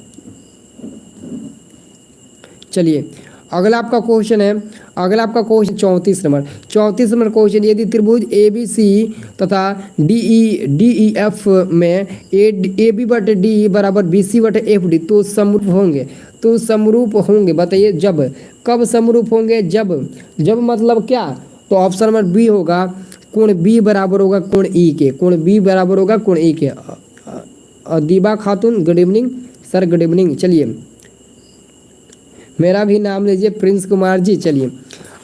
चलिए अगला आपका क्वेश्चन है, अगला आपका क्वेश्चन 34 नंबर क्वेश्चन, यदि त्रिभुज ए बी सी तथा डी ई एफ में ए बी बटे डी बराबर बी सी बटे एफ डी तो समरूप होंगे बताइए जब, कब समरूप होंगे जब मतलब क्या, तो ऑप्शन नंबर बी होगा कोण बी बराबर होगा कोण ई के, कोण बी बराबर होगा कोण ई के। दीबा खातून good evening sir, good evening. चलिए मेरा भी नाम लीजिए प्रिंस कुमार जी। चलिए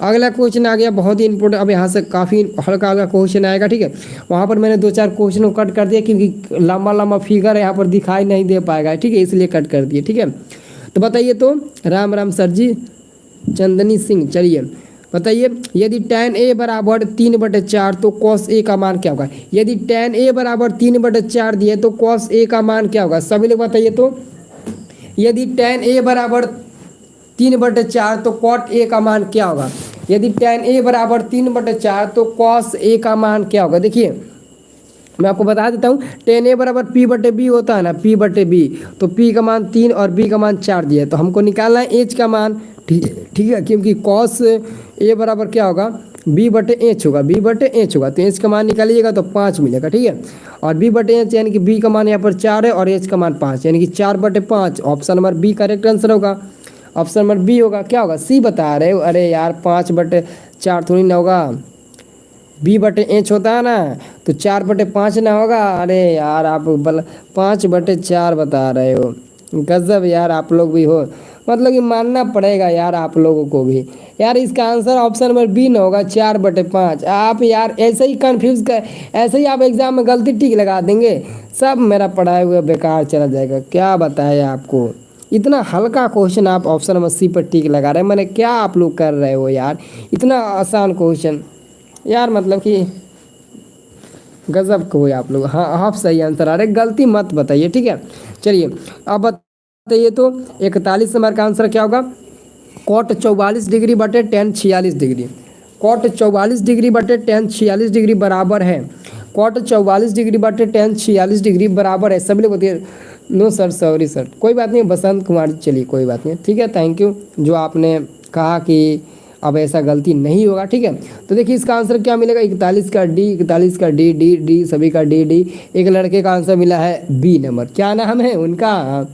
अगला क्वेश्चन आ गया, बहुत ही इंपॉर्टेंट। अब यहाँ से काफ़ी हल्का क्वेश्चन आएगा, ठीक है। वहाँ पर मैंने 2-4 क्वेश्चन को कट कर दिया क्योंकि लंबा फिगर यहाँ पर दिखाई नहीं दे पाएगा, ठीक है, इसलिए कट कर दिए, ठीक है। तो बताइए तो, राम सर जी, चंदनी सिंह। चलिए बताइए, यदि tan a बराबर 3/4 तो cos a का मान क्या होगा। यदि tan a बराबर 3/4 दिए तो cos a का मान क्या होगा, सभी लोग बताइए तो। यदि tan a बराबर 3/4 तो cot a का मान क्या होगा। यदि tan a बराबर 3/4 तो cos a का मान क्या होगा। देखिए मैं आपको बता देता हूँ, tan a बराबर p/b होता है ना, p/b, तो p का मान 3 और b का मान 4 दिया है, तो हमको निकालना है h का मान, ठीक है, क्योंकि cos a बराबर क्या होगा, b/h होगा, b/h होगा, तो h का मान निकालिएगा तो 5 मिलेगा, ठीक है। और b/h यानी कि b का मान यहाँ पर 4 है और h का मान 5, यानी कि 4/5। Option number B correct answer होगा। ऑप्शन नंबर बी होगा, क्या होगा, सी बता रहे हो। अरे यार 5/4 थोड़ी ना होगा, b/h होता है ना, तो 4/5 ना होगा। अरे यार आप 5/4 बता रहे हो, गजब यार आप लोग भी हो, मतलब कि मानना पड़ेगा यार आप लोगों को भी। यार इसका आंसर ऑप्शन नंबर बी ना होगा, 4/5। आप यार ऐसे ही कंफ्यूज कर, ऐसे ही आप एग्जाम में गलती टिक लगा देंगे, सब मेरा पढ़ाया हुआ बेकार चला जाएगा। क्या बताया आपको, इतना हल्का क्वेश्चन आप ऑप्शन नंबर सी पर टिक लगा रहे हैं, मैंने क्या आप लोग कर रहे हो यार, इतना आसान क्वेश्चन यार, मतलब कि गजब को आप लोग। हाँ आप सही आंसर आ रहे, गलती मत बताइए, ठीक है। चलिए अब बताइए तो 41 नंबर का आंसर क्या होगा, cot 44 डिग्री बटे tan 46 डिग्री। cot 44 डिग्री बटे tan 46 डिग्री बराबर है, cot 44 डिग्री बटे tan 46 डिग्री बराबर है। सभी लोग बताइए। नो सर, सॉरी सर, कोई बात नहीं, बसंत कुमार, चलिए कोई बात नहीं, ठीक है, थैंक यू जो आपने कहा कि अब ऐसा गलती नहीं होगा, ठीक है। तो देखिए इसका आंसर क्या मिलेगा, 41 का डी, डी सभी का डी। एक लड़के का आंसर मिला है बी नंबर, क्या नाम है उनका,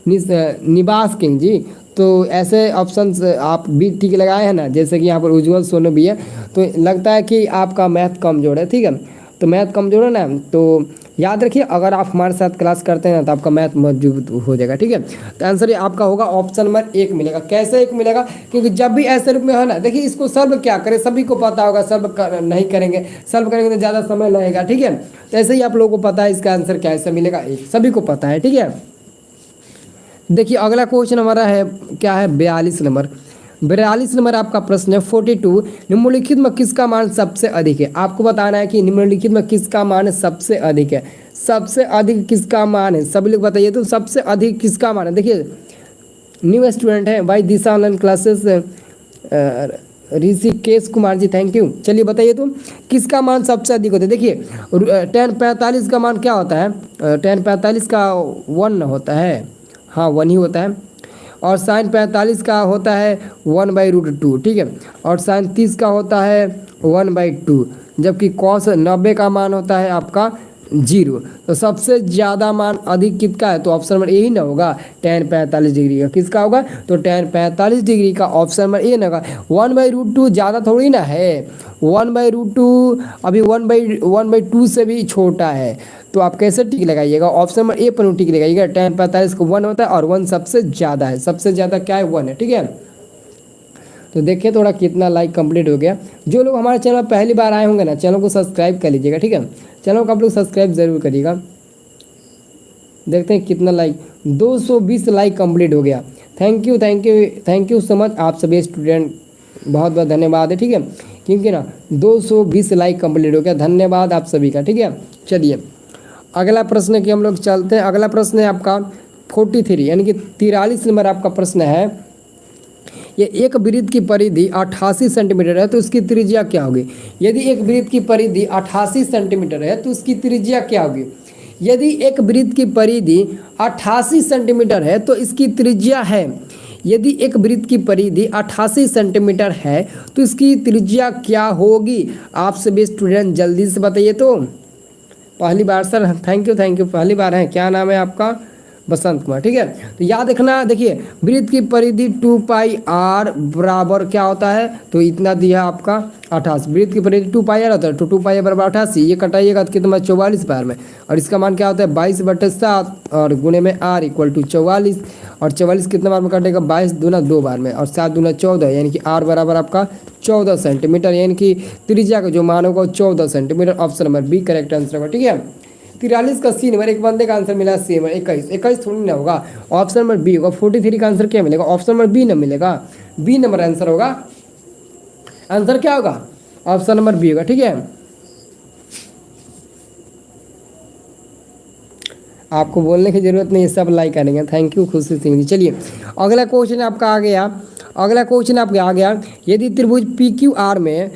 निवास किंग जी। तो ऐसे ऑप्शंस आप बी टिक लगाए हैं ना, जैसे कि यहाँ पर उज्जवल सोनू भी है, तो लगता है कि आपका मैथ कमजोर है, ठीक है। तो मैथ कमजोर है ना, तो याद रखिए अगर आप हमारे साथ क्लास करते हैं ना तो आपका मैथ मजबूत हो जाएगा, ठीक है। तो आंसर ये आपका होगा ऑप्शन नंबर 1 मिलेगा। कैसे 1 मिलेगा, क्योंकि जब भी ऐसे रूप में है ना, देखिए इसको सॉल्व क्या करें, सभी को पता होगा, नहीं करेंगे, सॉल्व करेंगे तो ज़्यादा समय लगेगा, ठीक है। तो ऐसे ही आप लोगों को पता है इसका आंसर कैसे मिलेगा, 1 सभी को पता है, ठीक है। देखिए अगला क्वेश्चन हमारा है क्या है, 42 नंबर आपका प्रश्न है 42, निम्नलिखित में किसका मान सबसे अधिक है। आपको बताना है कि निम्नलिखित में किसका मान सबसे अधिक है, सबसे अधिक किसका मान है, सभी लोग बताइए तो सबसे अधिक किसका मान है। देखिए न्यू स्टूडेंट है भाई, Disha online classes, Rishikesh Kumar ji, thank you. चलिए बताइए तो किसका मान सबसे अधिक होता है। देखिए tan 45 का मान क्या होता है, tan 45 का 1 होता है, हाँ 1 ही होता है, और sin 45 का होता है 1/√2, ठीक है, और sin 30 का होता है 1/2, जबकि cos 90 का मान होता है आपका 0। तो सबसे ज़्यादा मान अधिक किसका है, तो ऑप्शन नंबर ए ही ना होगा, tan 45 डिग्री का। किसका होगा, तो tan 45 डिग्री का ऑप्शन नंबर ए ना होगा। 1/√2 ज़्यादा थोड़ी ना है, 1/√2 अभी 1/2 से भी छोटा है, तो आप कैसे टिक लगाइएगा, ऑप्शन नंबर ए पर टिक लगाइएगा। tan 45 को 1 होता है और 1 सबसे ज़्यादा है, सबसे ज़्यादा क्या है, 1 है, ठीक है। तो देखिए थोड़ा कितना लाइक कंप्लीट हो गया। जो लोग हमारे चैनल पर पहली बार आए होंगे ना, चैनल को सब्सक्राइब कर लीजिएगा, ठीक है, चैनल को आप लोग सब्सक्राइब ज़रूर करिएगा। देखते हैं कितना लाइक, 220 लाइक कंप्लीट हो गया। थैंक यू सो मच आप सभी स्टूडेंट, बहुत बहुत धन्यवाद है, ठीक है, क्योंकि ना 220 लाइक कंप्लीट हो गया, धन्यवाद आप सभी का, ठीक है। चलिए अगला प्रश्न की हम लोग चलते हैं। अगला प्रश्न है आपका 43 यानी कि 43 नंबर आपका प्रश्न है, ये एक वृत्त की परिधि 88 सेंटीमीटर है तो उसकी त्रिज्या क्या होगी। यदि एक वृत्त की परिधि 88 सेंटीमीटर है तो उसकी त्रिज्या क्या होगी। यदि एक वृत्त की परिधि 88 सेंटीमीटर है तो इसकी त्रिज्या है, यदि एक वृत्त की परिधि 88 सेंटीमीटर है तो इसकी त्रिज्या क्या होगी? आप सभी स्टूडेंट जल्दी से बताइए। तो पहली बार सर, थैंक यू, पहली बार है, क्या नाम है आपका? बसंत कुमार, ठीक है। तो याद रखना, देखिए वृत्त की परिधि 2πr बराबर क्या होता है? तो इतना दिया आपका 88। वृत्त की परिधि 2πr होता है, तो 2πr बराबर 88, ये कटाइएगा तो कितना 44 बार में, और इसका मान क्या होता है 22/7 और गुणे में r इक्वल टू 44, और 44 कितना बार में कटेगा 22 दूना 2 बार में, और 7 दूना 14, यानी कि r बराबर आपका 14 सेंटीमीटर, यानी कि त्रिज्या का जो मान होगा 14 centimetre. Option number B correct answer होगा, ठीक है। 43 का सी नंबर, एक बंदे का आंसर मिला सी नंबर, 21 थोड़ी ना होगा, ऑप्शन नंबर बी होगा। 43 का आंसर क्या मिलेगा? ऑप्शन नंबर बी ना मिलेगा, बी नंबर आंसर होगा। आंसर क्या होगा? ऑप्शन नंबर बी होगा, ठीक है। आपको बोलने की जरूरत नहीं है, सब लाइक करेंगे, थैंक यू खुशी सिंह जी। चलिए अगला क्वेश्चन आपका आ गया, अगला क्वेश्चन आपका आ गया, यदि त्रिभुज पी क्यू आर में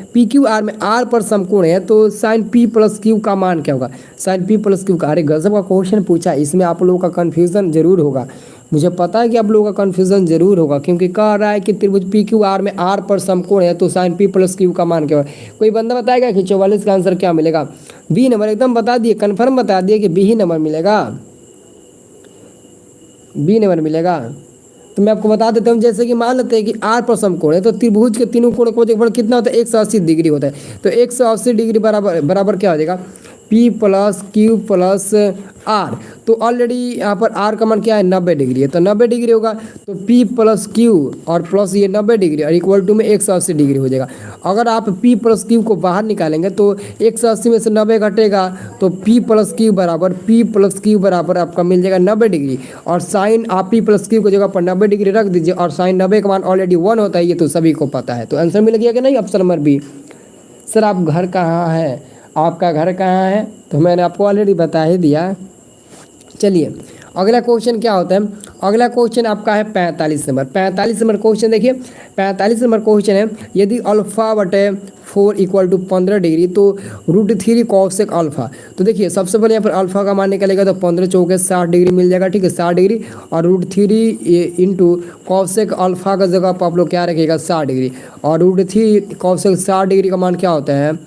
आर पर समकोण है तो साइन पी प्लस क्यू का मान क्या होगा? साइन पी प्लस क्यू का, अरे गजब का क्वेश्चन पूछा, इसमें आप लोगों का कन्फ्यूजन जरूर होगा, मुझे पता है कि आप लोगों का कन्फ्यूजन जरूर होगा, क्योंकि कह रहा है कि त्रिभुज पी क्यू आर में आर पर समकोण है तो साइन पी प्लस क्यू का मान क्या होगा? कोई बंदा बताएगा कि 44 का आंसर क्या मिलेगा? बी नंबर, एकदम बता दिए, कन्फर्म बता दिए कि बी ही नंबर मिलेगा, बी नंबर मिलेगा। तो मैं आपको बता देता हूँ, जैसे कि मान लेते हैं कि आर पर समकोण है तो त्रिभुज के तीनों कोण का वजन कितना होता है? 180 डिग्री होता है, तो 180 डिग्री बराबर क्या हो जाएगा? P plus Q plus R. तो ऑलरेडी यहाँ पर आर का मान क्या है? 90 डिग्री है, तो 90 डिग्री होगा, तो P प्लस क्यू और प्लस ये 90 डिग्री और इक्वल टू में 180 डिग्री हो जाएगा। अगर आप P प्लस क्यू को बाहर निकालेंगे तो 180 में से 90 घटेगा, तो P प्लस क्यू बराबर आपका मिल जाएगा 90 डिग्री, और साइन आप P प्लस क्यू की जगह पर 90 डिग्री रख दीजिए, और साइन 90 का मान ऑलरेडी 1 होता है, ये तो सभी को पता है। तो आंसर मिल गया कि नहीं? Option number B. सर आप घर कहाँ है, आपका घर कहाँ है? तो मैंने आपको ऑलरेडी बता ही दिया। चलिए अगला क्वेश्चन क्या होता है? अगला क्वेश्चन आपका है 45 नंबर। 45 नंबर क्वेश्चन देखिए, 45 नंबर क्वेश्चन है, यदि अल्फा बटे 4 इक्वल टू 15 डिग्री तो √3 कॉसेक अल्फा। तो देखिए सबसे पहले यहाँ पर अल्फा का मान निकलेगा, तो 15 चौके 60 डिग्री मिल जाएगा, ठीक है, 60 डिग्री, और √3 इंटू कॉसेक अल्फा का जगह पर आप लोग क्या रखिएगा? 60 डिग्री, और √3 कॉसेक 60 डिग्री का मान क्या होता है?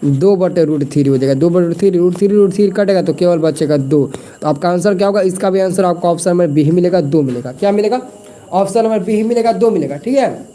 2/√3 हो जाएगा, 2/√3 कटेगा तो केवल बचेगा 2। तो आपका आंसर क्या होगा? इसका भी आंसर आपको ऑप्शन नंबर बी ही मिलेगा, 2 मिलेगा। क्या मिलेगा? ऑप्शन नंबर बी ही मिलेगा, 2 मिलेगा, ठीक है।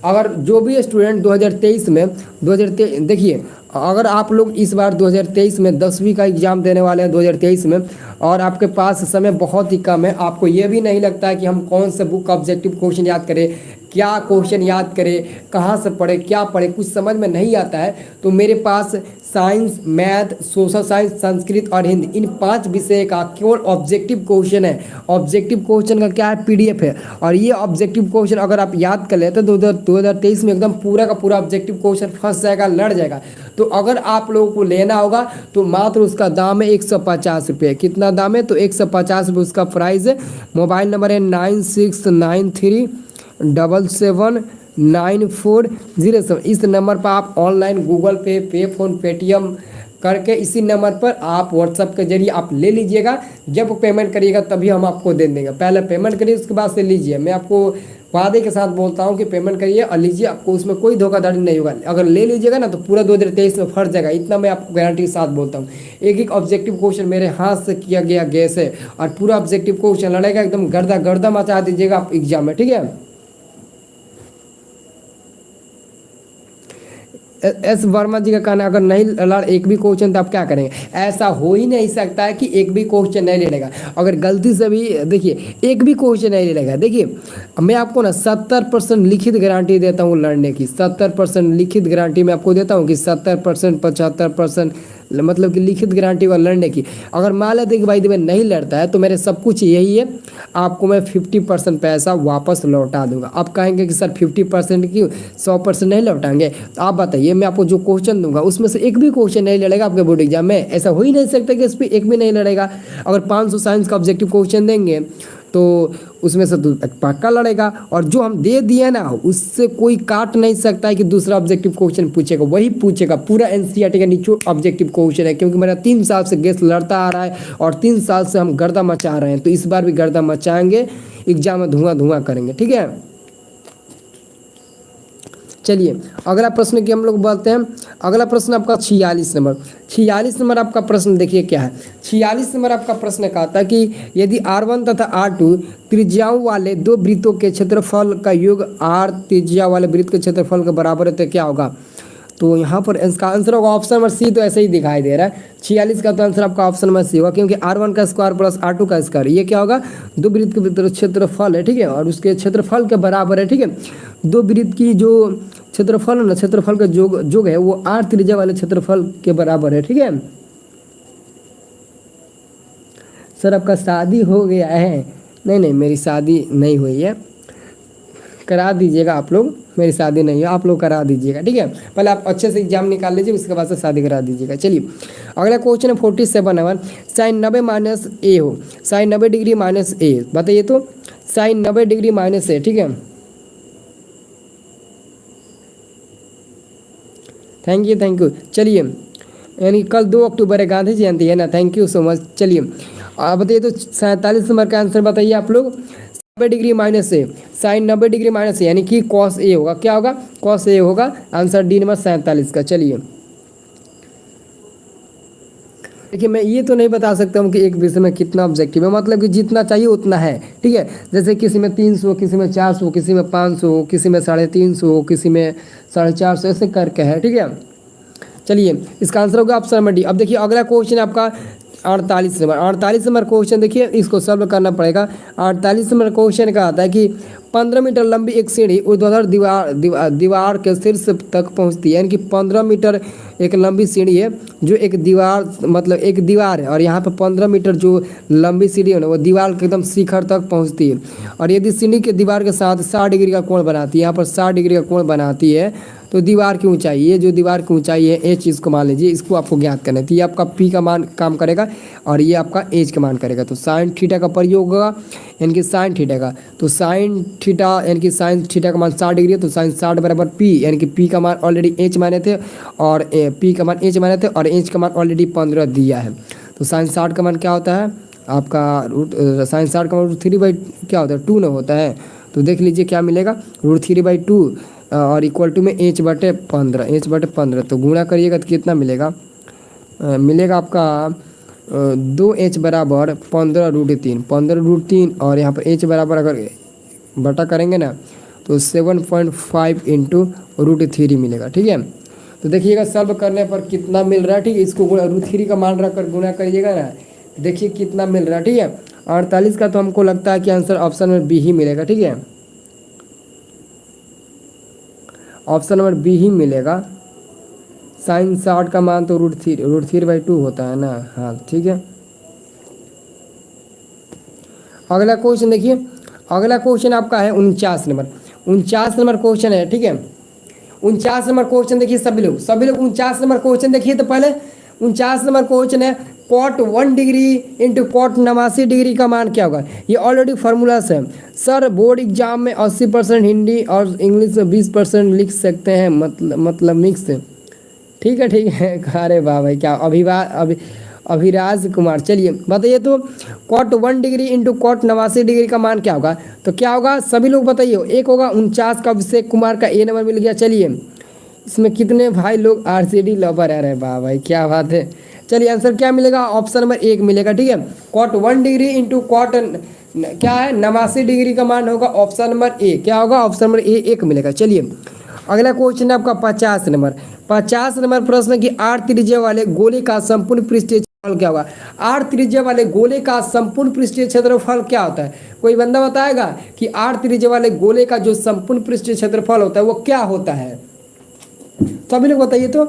अगर जो भी स्टूडेंट 2023 में देखिए, अगर आप लोग इस बार 2023 में 10वीं का एग्ज़ाम देने वाले हैं 2023 में, और आपके पास समय बहुत ही कम है, आपको ये भी नहीं लगता है कि हम कौन से बुक का ऑब्जेक्टिव क्वेश्चन याद करें, क्या क्वेश्चन याद करें, कहाँ से पढ़े, क्या पढ़े, कुछ समझ में नहीं आता है, तो मेरे पास science, math, social science, Sanskrit और हिंदी, इन 5 विषय का केवल ऑब्जेक्टिव क्वेश्चन है। ऑब्जेक्टिव क्वेश्चन का क्या है? PDF है, और ये ऑब्जेक्टिव क्वेश्चन अगर आप याद कर लेते तो 2023 में एकदम पूरा का पूरा ऑब्जेक्टिव क्वेश्चन फंस जाएगा, लड़ जाएगा। तो अगर आप लोगों को लेना होगा तो मात्र उसका दाम है 150 रुपये। कितना दाम है? तो 150 रुपये उसका प्राइस है। मोबाइल नंबर है 9693779407। इस नंबर पर आप ऑनलाइन गूगल पे, फ़ोन, पेटीएम करके इसी नंबर पर आप व्हाट्सएप के जरिए आप ले लीजिएगा। जब पेमेंट करिएगा तभी हम आपको दे देंगे, पहले पेमेंट करिए उसके बाद से लीजिए। मैं आपको वादे के साथ बोलता हूँ कि पेमेंट करिए और लीजिए, आपको उसमें कोई धोखाधड़ी नहीं होगा। अगर ले लीजिएगा ना तो पूरा 2023 में फट जाएगा, इतना मैं आपको गारंटी के साथ बोलता हूँ। एक ऑब्जेक्टिव क्वेश्चन मेरे हाथ से किया गया गैस है, और पूरा ऑब्जेक्टिव क्वेश्चन लड़ेगा, एकदम गर्दा मचा दीजिएगा आप एग्जाम में, ठीक है। एस वर्मा जी का कहना, अगर नहीं लड़ एक भी क्वेश्चन तो आप क्या करेंगे? ऐसा हो ही नहीं सकता है कि एक भी क्वेश्चन नहीं ले लेगा। अगर गलती से भी देखिए एक भी क्वेश्चन नहीं ले लेगा, देखिए मैं आपको ना 70% लिखित गारंटी देता हूँ लड़ने की, 70% लिखित गारंटी मैं आपको देता हूँ कि 70%, 75% मतलब कि लिखित गारंटी और लड़ने की। अगर मान लेते कि भाई नहीं लड़ता है तो मेरे सब कुछ यही है, आपको मैं 50% पैसा वापस लौटा दूंगा। आप कहेंगे कि सर 50% क्यों, 100% नहीं लौटाएंगे? तो आप बताइए, मैं आपको जो क्वेश्चन दूंगा उसमें से एक भी क्वेश्चन नहीं लड़ेगा आपके बोर्ड एग्जाम में। ऐसा हो ही नहीं सकता कि इस पर एक भी नहीं लड़ेगा। अगर 500 साइंस का ऑब्जेक्टिव क्वेश्चन देंगे तो उसमें से तो पक्का लड़ेगा, और जो हम दे दिए ना उससे कोई काट नहीं सकता है कि दूसरा ऑब्जेक्टिव क्वेश्चन पूछेगा, वही पूछेगा। पूरा NCERT का निचोड़ ऑब्जेक्टिव क्वेश्चन है, क्योंकि मेरा 3 साल से गेस लड़ता आ रहा है और 3 साल से हम गर्दा मचा रहे हैं, तो इस बार भी गर्दा मचाएंगे। एग्जाम में धुआं धुआं करेंगे, ठीक है। चलिए अगला प्रश्न की हम लोग बोलते हैं। अगला प्रश्न आपका 46 नंबर। 46 नंबर आपका प्रश्न देखिए क्या है। 46 नंबर आपका प्रश्न कहता है कि यदि R1 तथा R2 त्रिज्याओं वाले दो वृत्तों के क्षेत्रफल का योग R त्रिज्या वाले वृत्त के क्षेत्रफल के बराबर है तो क्या होगा। तो यहाँ पर इसका आंसर होगा ऑप्शन नंबर सी, तो ऐसे ही दिखाई दे रहा है 46 का, तो आंसर आपका ऑप्शन नंबर सी होगा, क्योंकि R1 का स्क्वायर प्लस R2 का स्क्वायर ये क्या होगा, दो वृत्त के क्षेत्रफल है, ठीक है, और उसके क्षेत्रफल के बराबर है, ठीक है। दो वृत्त की जो क्षेत्रफल है ना, क्षेत्रफल का योग है वो R त्रिज्या वाले क्षेत्रफल के बराबर है, ठीक है। सर आपका शादी हो गया है? नहीं नहीं, मेरी शादी नहीं हुई है, करा दीजिएगा आप लोग, मेरी शादी नहीं है, आप लोग करा दीजिएगा, ठीक है। पहले आप अच्छे से एग्जाम निकाल लीजिए, उसके बाद से शादी करा दीजिएगा। चलिए अगला क्वेश्चन है 47 नंबर। साइन 90 माइनस ए हो, साइन 90 डिग्री माइनस ए, बताइए तो साइन 90 डिग्री माइनस ए, ठीक है। Thank you. चलिए यानी कल 2 अक्टूबर है, गांधी जयंती है ना, थैंक यू सो मच। चलिए बताइए तो 47 नंबर का आंसर बताइए आप लोग। 90 डिग्री माइनस ए, साइन 90 डिग्री माइनस ए यानी कि कॉस ए होगा, क्या होगा, कॉस ए होगा, आंसर डी नंबर 47 का। चलिए देखिए मैं ये तो नहीं बता सकता हूँ कि एक विषय में कितना ऑब्जेक्टिव है, मतलब कि जितना चाहिए उतना है, ठीक है। जैसे किसी में 300, किसी में 400, किसी में 500, किसी में 350, किसी में 450, ऐसे करके है, ठीक है। चलिए इसका आंसर होगा ऑप्शन नंबर डी। अब देखिए अगला क्वेश्चन आपका 48 नंबर। 48 नंबर क्वेश्चन देखिए, इसको सॉल्व करना पड़ेगा। 48 नंबर क्वेश्चन का आता है कि 15 मीटर लंबी एक सीढ़ी ऊर्ध्वाधर दीवार के शीर्ष तक पहुंचती है, यानी कि 15 मीटर एक लंबी सीढ़ी है जो एक दीवार, मतलब एक दीवार है, और यहाँ पर 15 मीटर जो लंबी सीढ़ी है ना वो दीवार के एकदम शिखर तक पहुँचती है, और यदि सीढ़ी के दीवार के साथ 60 डिग्री का कोण बनाती है, यहाँ पर 60 डिग्री का कोण बनाती है, तो दीवार की ऊंचाई, ये जो दीवार की ऊंचाई है एच, इसको मान लीजिए, इसको आपको ज्ञात करना है। तो ये आपका पी का मान काम करेगा और ये आपका एच का मान करेगा। तो साइन थीटा का प्रयोग होगा, यानी कि साइन थीटा का, तो साइन थीटा यानी कि साइन थीटा का मान 60 डिग्री है, तो साइन 60 बराबर पी, यानी कि पी का मान ऑलरेडी एच माने थे और पी का मान एच माने थे और एच का मान ऑलरेडी 15 दिया है। तो साइन 60 का मान क्या होता है आपका साइन 60 का मान √3 क्या होता है 2 ना होता है। तो देख लीजिए क्या मिलेगा, √3/2 और इक्वल टू में h/15, h/15, तो गुणा करिएगा तो कितना मिलेगा, मिलेगा आपका 2h बराबर 15√3, 15√3, और यहाँ पर h बराबर अगर बटा करेंगे ना तो 7.5 इंटू √3 मिलेगा, ठीक है। तो देखिएगा सॉल्व करने पर कितना मिल रहा है, ठीक है। इसको √3 का मान रखकर गुणा करिएगा ना, देखिए कितना मिल रहा है, ठीक है। 48 का तो हमको लगता है कि आंसर ऑप्शन नंबर बी ही मिलेगा, ठीक है, ऑप्शन नंबर बी ही मिलेगा। साइन 60 का मान तो √3/2 होता है ना, हाँ ठीक है। अगला क्वेश्चन देखिए, अगला क्वेश्चन आपका है 49 नंबर। 49 नंबर क्वेश्चन है, ठीक है। 49 नंबर क्वेश्चन देखिए सभी लोग 49 नंबर क्वेश्चन देखिए। तो पहले 49 नंबर क्वेश्चन है cot 1 degree into cot 89 degree का मान क्या होगा। ये ऑलरेडी फार्मूला से सर बोर्ड एग्जाम में 80% हिंदी और इंग्लिश में 20% लिख सकते हैं, मतलब मिक्स, ठीक है। अरे वाह भाई क्या अभिराज कुमार। चलिए बताइए तो cot 1 degree into cot 89 degree का मान क्या होगा। तो क्या होगा सभी लोग बताइए। एक होगा 49 का अभिषेक कुमार का ए नंबर मिल गया। चलिए इसमें कितने भाई लोग RCD लवर है, अरे वाह भाई क्या बात है। चलिए आंसर क्या मिलेगा, ऑप्शन नंबर 1 मिलेगा, ठीक है। कॉट 1 डिग्री इंटू कॉट क्या है 89 डिग्री का मान होगा ऑप्शन नंबर ए, क्या होगा ऑप्शन नंबर ए 1 मिलेगा। चलिए अगला क्वेश्चन है आपका 50 नंबर। 50 नंबर प्रश्न की R त्रिज्या वाले गोले का संपूर्ण पृष्ठीय क्षेत्रफल क्या होगा। R त्रिज्या वाले गोले का संपूर्ण पृष्ठीय क्षेत्रफल क्या होता है, कोई बंदा बताएगा कि R त्रिज्या वाले गोले का जो संपूर्ण पृष्ठीय क्षेत्रफल होता है वो क्या होता है। सभी लोग बताइए तो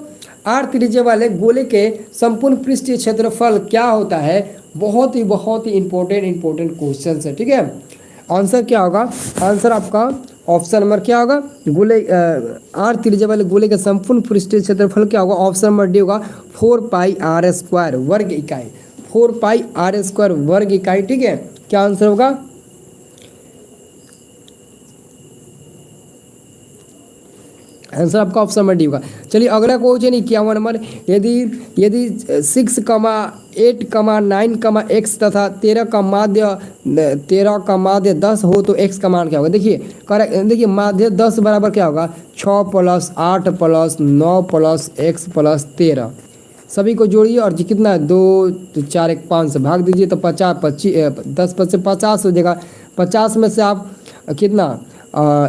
R त्रिज्या वाले गोले के संपूर्ण पृष्ठीय क्षेत्रफल क्या होता है। बहुत ही इंपॉर्टेंट क्वेश्चन है, ठीक है। आंसर क्या होगा, आंसर आपका ऑप्शन नंबर क्या होगा, गोले R त्रिज्या वाले गोले के संपूर्ण पृष्ठीय क्षेत्रफल क्या होगा, ऑप्शन नंबर डी होगा 4πr² वर्ग इकाई, 4πr² वर्ग इकाई, ठीक है। क्या आंसर होगा, आंसर आपका ऑप्शन नंबर डी होगा। चलिए अगला क्वेश्चन 51 नंबर, यदि यदि 6,8,9,x तथा 13 का माध्य 10 हो तो x का मान क्या होगा। देखिए करेक्ट, देखिए माध्य 10 बराबर क्या होगा 6 + 8 + 9 + x + 13, सभी को जोड़िए और जी कितना है 2 तो 4 1 5 से भाग दीजिए तो 50 25 10 5 से 50 हो जाएगा। 50 में से आप कितना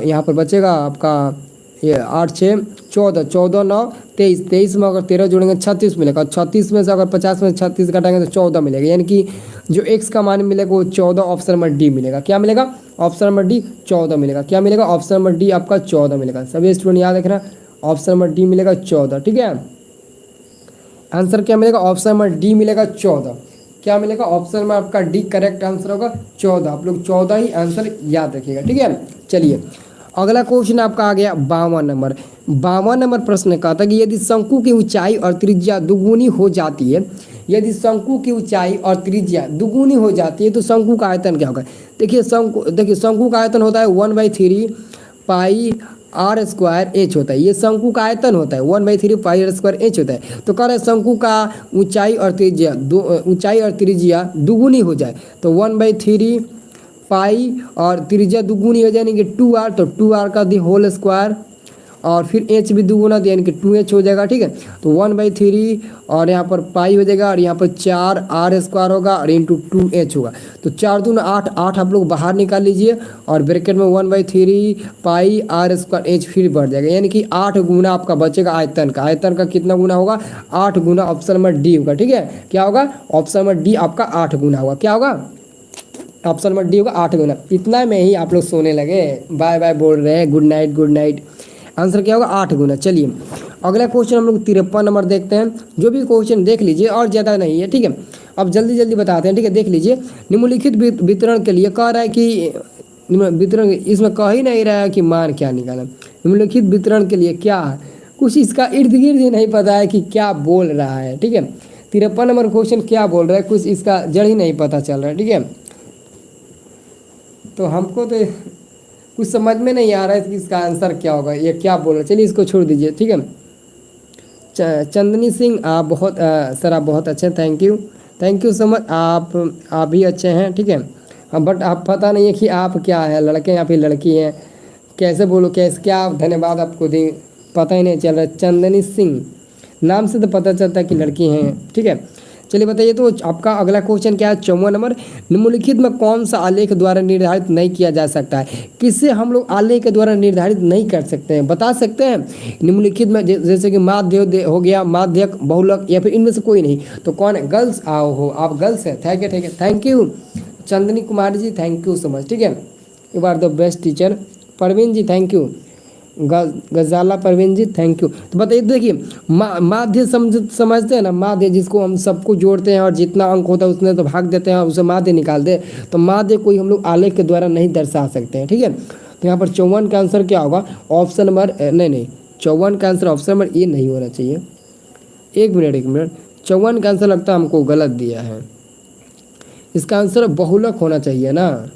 यहाँ पर बचेगा आपका ये 8 6 14 14 9 23 23 में अगर 13 जोड़ेंगे 36 मिलेगा। 36 में से अगर 50 में 36 घटाएंगे तो 14 मिलेगा, यानी कि जो x का मान मिलेगा वो 14 ऑप्शन नंबर डी मिलेगा। क्या मिलेगा ऑप्शन नंबर डी 14 मिलेगा। क्या मिलेगा ऑप्शन नंबर डी आपका 14 मिलेगा। सभी स्टूडेंट याद रखना ऑप्शन नंबर डी मिलेगा 14, ठीक है। आंसर क्या मिलेगा ऑप्शन नंबर डी मिलेगा 14। क्या मिलेगा ऑप्शन में आपका डी करेक्ट आंसर होगा 14। आप लोग 14 ही आंसर याद रखिएगा, ठीक है। चलिए अगला क्वेश्चन आपका आ गया 52 नंबर। 52 नंबर प्रश्न कहा था कि यदि शंकु की ऊंचाई और त्रिज्या दुगुनी हो जाती है, यदि शंकु की ऊंचाई और त्रिज्या दुगुनी हो जाती है तो शंकु का आयतन क्या होगा। देखिए शंकु का आयतन होता है 1/3 पाई आर स्क्वायर एच होता है। ये शंकु का आयतन होता है 1/3 पाई आर स्क्वायर एच होता है। तो कह रहे हैं शंकु का ऊंचाई और त्रिज्या दुगुनी हो जाए तो 1/3 पाई और त्रिज्या दुगुनी हो जाए यानी कि 2r, तो 2r का दी होल स्क्वायर और फिर h भी दुगुना तो यानी कि 2h हो जाएगा, ठीक है। तो 1/3 और यहाँ पर पाई हो जाएगा और यहाँ पर 4r² होगा और इंटू 2h होगा। तो 4 दूना 8, 8 आप लोग बाहर निकाल लीजिए और ब्रैकेट में 1/3 पाई r² h फिर बढ़ जाएगा, यानी कि 8 गुना आपका बचेगा आयतन का। आयतन का कितना गुना होगा 8 गुना, ऑप्शन नंबर डी होगा, ठीक है। क्या होगा ऑप्शन नंबर डी आपका 8 गुना होगा। क्या होगा ऑप्शन नंबर डी होगा 8 गुना। इतना में ही आप लोग सोने लगे, बाय बाय बोल रहे हैं, good night good night. Answer क्या होगा 8 गुना। चलिए अगला क्वेश्चन हम लोग 53 नंबर देखते हैं। जो भी क्वेश्चन देख लीजिए और ज़्यादा नहीं है, ठीक है। अब जल्दी जल्दी बताते हैं, ठीक है। देख लीजिए निम्नलिखित वितरण के लिए कह रहा है कि वितरण, इसमें कह ही नहीं रहा है कि मान क्या निकाला। निम्नलिखित वितरण के लिए क्या है, कुछ इसका इर्द गिर्द ही नहीं पता है कि क्या बोल रहा है, ठीक है। 53 नंबर क्वेश्चन क्या बोल रहा है, कुछ इसका जड़ ही नहीं पता चल रहा है, ठीक है। तो हमको तो कुछ समझ में नहीं आ रहा है कि इसका आंसर क्या होगा, ये क्या बोल रहा है। चलिए इसको छोड़ दीजिए, ठीक है। चंदनी सिंह आप बहुत सर आप बहुत अच्छे हैं, थैंक यू सो मच। आप भी अच्छे हैं, ठीक है। बट आप पता नहीं है कि आप क्या है, लड़के या फिर लड़की हैं, कैसे बोलो कैसे क्या धन्यवाद आपको दें, पता ही नहीं चल रहा। चंदनी सिंह नाम से तो पता चलता है कि लड़की हैं, ठीक है। चलिए बताइए तो आपका अगला क्वेश्चन क्या है 54 नंबर। निम्नलिखित में कौन सा आलेख द्वारा निर्धारित नहीं किया जा सकता है। किससे हम लोग आलेख के द्वारा निर्धारित नहीं कर सकते हैं, बता सकते हैं। निम्नलिखित में जैसे कि माध्य हो गया, माध्यक, बहुलक या फिर इनमें से कोई नहीं, तो कौन है गर्ल्स। आओ हो आप गर्ल्स हैं, thank you Chandni Kumari ji, thank you so much, ठीक है। You are the best teacher. Parveen ji thank you, Gazala Parveen ji thank you. तो बताइए देखिए माध्य समझते हैं ना, माध्य जिसको हम सबको जोड़ते हैं और जितना अंक होता है उसने तो भाग देते हैं और उसे माध्य निकाल दे, तो माध्य कोई हम लोग आलेख के द्वारा नहीं दर्शा सकते हैं, ठीक है। तो यहाँ पर 54 का आंसर क्या होगा ऑप्शन नंबर नहीं 54 का आंसर ऑप्शन नंबर ए नहीं होना चाहिए। एक मिनट 54 का आंसर लगता है हमको गलत दिया है, इसका आंसर बहुलक होना चाहिए ना।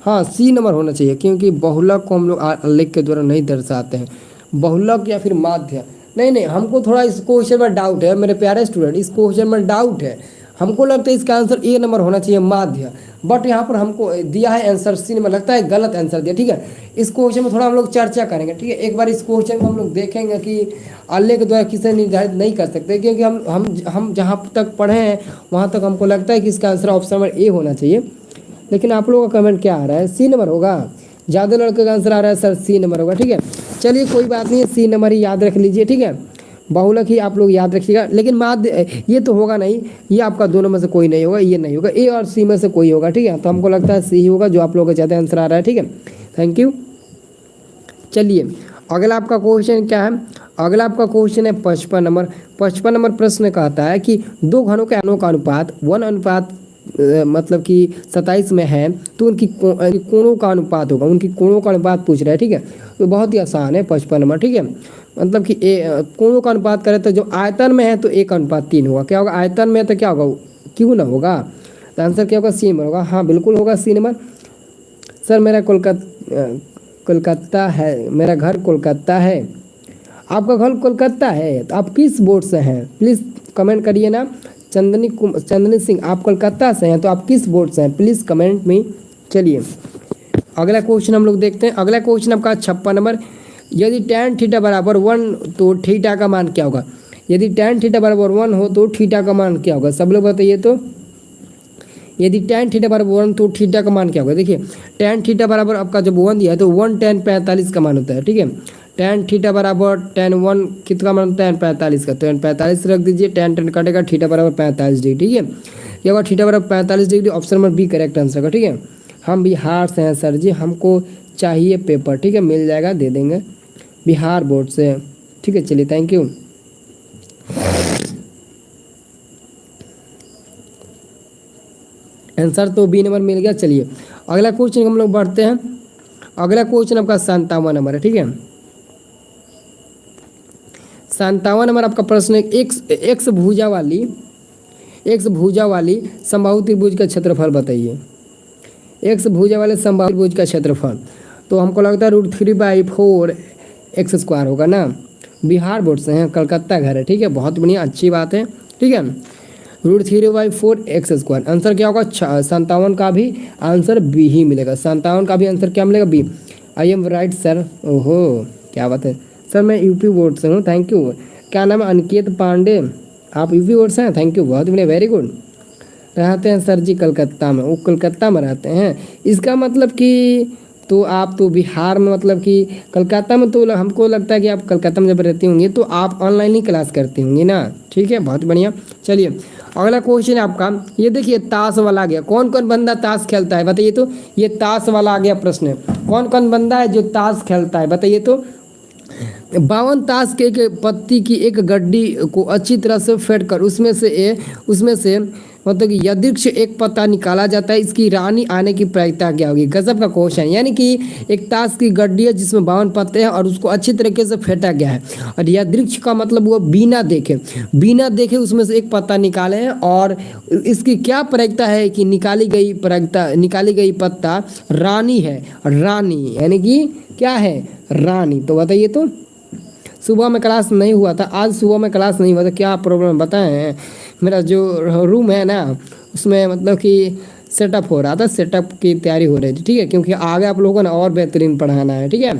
हाँ सी नंबर होना चाहिए, क्योंकि बहुलक को हम लोग आलेख के द्वारा नहीं दर्शाते हैं। बहुलक या फिर माध्य नहीं, हमको थोड़ा इस क्वेश्चन में डाउट है मेरे प्यारे स्टूडेंट, इस क्वेश्चन में डाउट है। हमको लगता है इसका आंसर ए नंबर होना चाहिए माध्य, बट यहाँ पर हमको दिया है आंसर सी नंबर, लगता है गलत आंसर दिया, ठीक है। इस क्वेश्चन में थोड़ा हम लोग चर्चा करेंगे, ठीक है। एक बार इस क्वेश्चन को हम लोग देखेंगे कि आलेख के द्वारा किसे निर्धारित नहीं कर सकते, क्योंकि हम जहाँ तक पढ़े हैं वहाँ तक हमको लगता है कि इसका आंसर ऑप्शन नंबर ए होना चाहिए। लेकिन आप लोगों का कमेंट क्या आ रहा है, सी नंबर होगा। ज़्यादा लड़के का आंसर आ रहा है सर सी नंबर होगा, ठीक है। चलिए कोई बात नहीं है, सी नंबर ही याद रख लीजिए, ठीक है। बहुलक ही आप लोग याद रखिएगा, लेकिन माध्य ये तो होगा नहीं, ये आपका दोनों में से कोई नहीं होगा, ये नहीं होगा, ए और सी में से कोई होगा, ठीक है। तो हमको लगता है सी ही होगा, जो आप लोगों का ज़्यादा आंसर आ रहा है, ठीक है। Thank you. चलिए अगला आपका क्वेश्चन क्या है, अगला आपका क्वेश्चन है 55 नंबर। 55 नंबर प्रश्न कहता है कि दो घनों के का अनुपात 1 मतलब कि 27 में है, तो उनकी कोणों का अनुपात होगा, उनकी कोणों का अनुपात पूछ रहा है, ठीक है। तो बहुत ही आसान है 55 नंबर, ठीक है। मतलब कि कोणों का अनुपात करें तो जो आयतन में है तो 1:3 होगा। क्या होगा आयतन में तो क्या होगा, क्यों ना होगा, तो आंसर क्या होगा सी नंबर होगा। हाँ बिल्कुल होगा सी नंबर। सर मेरा कोलकाता कोलकाता है, मेरा घर कोलकाता है। आपका घर कोलकाता है तो आप किस बोर्ड से हैं, प्लीज़ कमेंट करिए ना। चंदनी सिंह, आप कोलकाता से हैं तो आप किस बोर्ड से हैं, प्लीज़ कमेंट में। चलिए अगला क्वेश्चन हम लोग देखते हैं। अगला क्वेश्चन आपका 56 नंबर, यदि tan थीटा बराबर 1 तो थीटा का मान क्या होगा। यदि tan थीटा बराबर 1 हो तो थीटा का मान क्या होगा, सब लोग बताइए। तो यदि tan थीटा बराबर 1 तो थीटा का मान क्या होगा। देखिए tan थीटा बराबर आपका जब 1 दिया है तो 1 tan 45 का मान होता है, ठीक है। tan थीटा बराबर tan 1 कितना मान होता है, 45 का, तो 45 रख दीजिए, tan कटेगा, थीटा बराबर 45 डिग्री, ठीक है। ये होगा थीटा बराबर 45 degree, option number B correct answer का, ठीक है। हम बिहार से हैं सर जी, हमको चाहिए पेपर, ठीक है, मिल जाएगा, दे देंगे, बिहार बोर्ड से, ठीक है। चलिए थैंक यू। आंसर तो बी नंबर मिल गया। चलिए अगला क्वेश्चन हम लोग बढ़ते हैं। अगला क्वेश्चन आपका 57 नंबर है, ठीक है। 57 नंबर आपका प्रश्न है, एक्स भुजा वाली समबाहु त्रिभुज का क्षेत्रफल बताइए। एक्स भुजा वाले समबाहु त्रिभुज का क्षेत्रफल, तो हमको लगता है √3/4 x² होगा ना। बिहार बोर्ड से हैं, कलकत्ता घर है, ठीक है, बहुत बढ़िया, अच्छी बात है, ठीक है। √3/4 x², आंसर क्या होगा, 57 का भी आंसर बी ही मिलेगा। 57 का भी आंसर क्या मिलेगा, B. I am right sir, ओहो क्या बात है सर, मैं यूपी बोर्ड से हूँ, थैंक यू। क्या नाम है, अनिकेत पांडे, आप यूपी बोर्ड से हैं, थैंक यू, बहुत बढ़िया, वेरी गुड। रहते हैं सर जी कलकत्ता में, वो कलकत्ता में रहते हैं, इसका मतलब कि तो आप तो बिहार में, मतलब कि कलकत्ता में, तो हमको लगता है कि आप कलकत्ता में जब रहती होंगी तो आप ऑनलाइन ही क्लास करती होंगी ना, ठीक है, बहुत बढ़िया। चलिए अगला क्वेश्चन है आपका, ये देखिए ताश वाला आ गया, कौन कौन बंदा ताश खेलता है बताइए। तो ये ताश वाला आ गया प्रश्न है, कौन कौन बंदा है जो ताश खेलता है बताइए। तो 52 ताश के एक पत्ती की एक गड्डी को अच्छी तरह से फेंट कर उसमें से मतलब कि यदृक्ष एक पत्ता निकाला जाता है, इसकी रानी आने की प्रायिकता क्या होगी। गजब का क्वेश्चन, यानी कि एक ताश की गड्डी है जिसमें 52 पत्ते हैं और उसको अच्छी तरीके से फेंटा गया है, और यदृक्ष का मतलब वो बिना देखे उसमें से एक पत्ता निकाले हैं, और इसकी क्या प्रायिकता है कि निकाली गई पत्ता रानी है, रानी यानी कि क्या है, रानी। तो बताइए, तो सुबह में क्लास नहीं हुआ था, आज सुबह में क्लास नहीं हुआ था, क्या प्रॉब्लम बताएं। मेरा जो रूम है ना उसमें मतलब कि सेटअप हो रहा था, सेटअप की तैयारी हो रही थी, ठीक है, क्योंकि आगे आप लोगों को ना और बेहतरीन पढ़ाना है, ठीक है।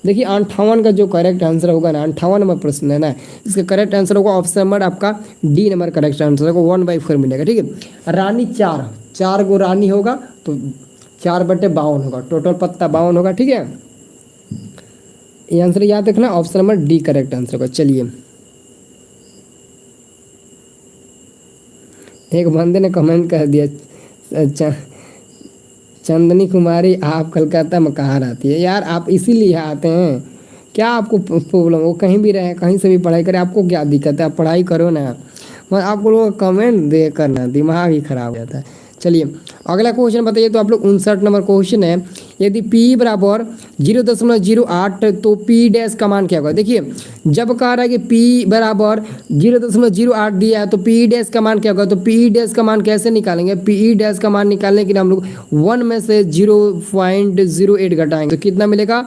देखिए 58 का जो करेक्ट आंसर होगा ना, 58 नंबर प्रश्न है ना, इसका करेक्ट आंसर होगा ऑप्शन नंबर आपका डी नंबर करेक्ट आंसर होगा, 1/4 मिलेगा, ठीक है। रानी 4 गो रानी होगा तो 4/52 होगा, टोटल पत्ता 52 होगा, ठीक है। ये आंसर याद रखना, option number D correct answer होगा। चलिए एक बंदे ने कमेंट कर दिया, अच्छा चंदनी कुमारी आप कलकत्ता में कहाँ रहती है। यार आप इसीलिए आते हैं क्या, आपको प्रॉब्लम, वो कहीं भी रहे, कहीं से भी पढ़ाई करें, आपको क्या दिक्कत है, आप पढ़ाई करो ना। मैं आप लोगों का कमेंट दे करना दिमाग ही खराब हो जाता है। चलिए अगला क्वेश्चन बताइए। तो आप लोग 59 नंबर क्वेश्चन है, यदि p बराबर 0.08 तो p' का मान क्या होगा। देखिए जब कह रहा है कि p बराबर 0.08 दिया है तो p' का मान क्या होगा। तो p' का मान कैसे निकालेंगे, p' का मान निकालने के लिए हम लोग 1 में से 0.08 घटाएंगे तो कितना मिलेगा,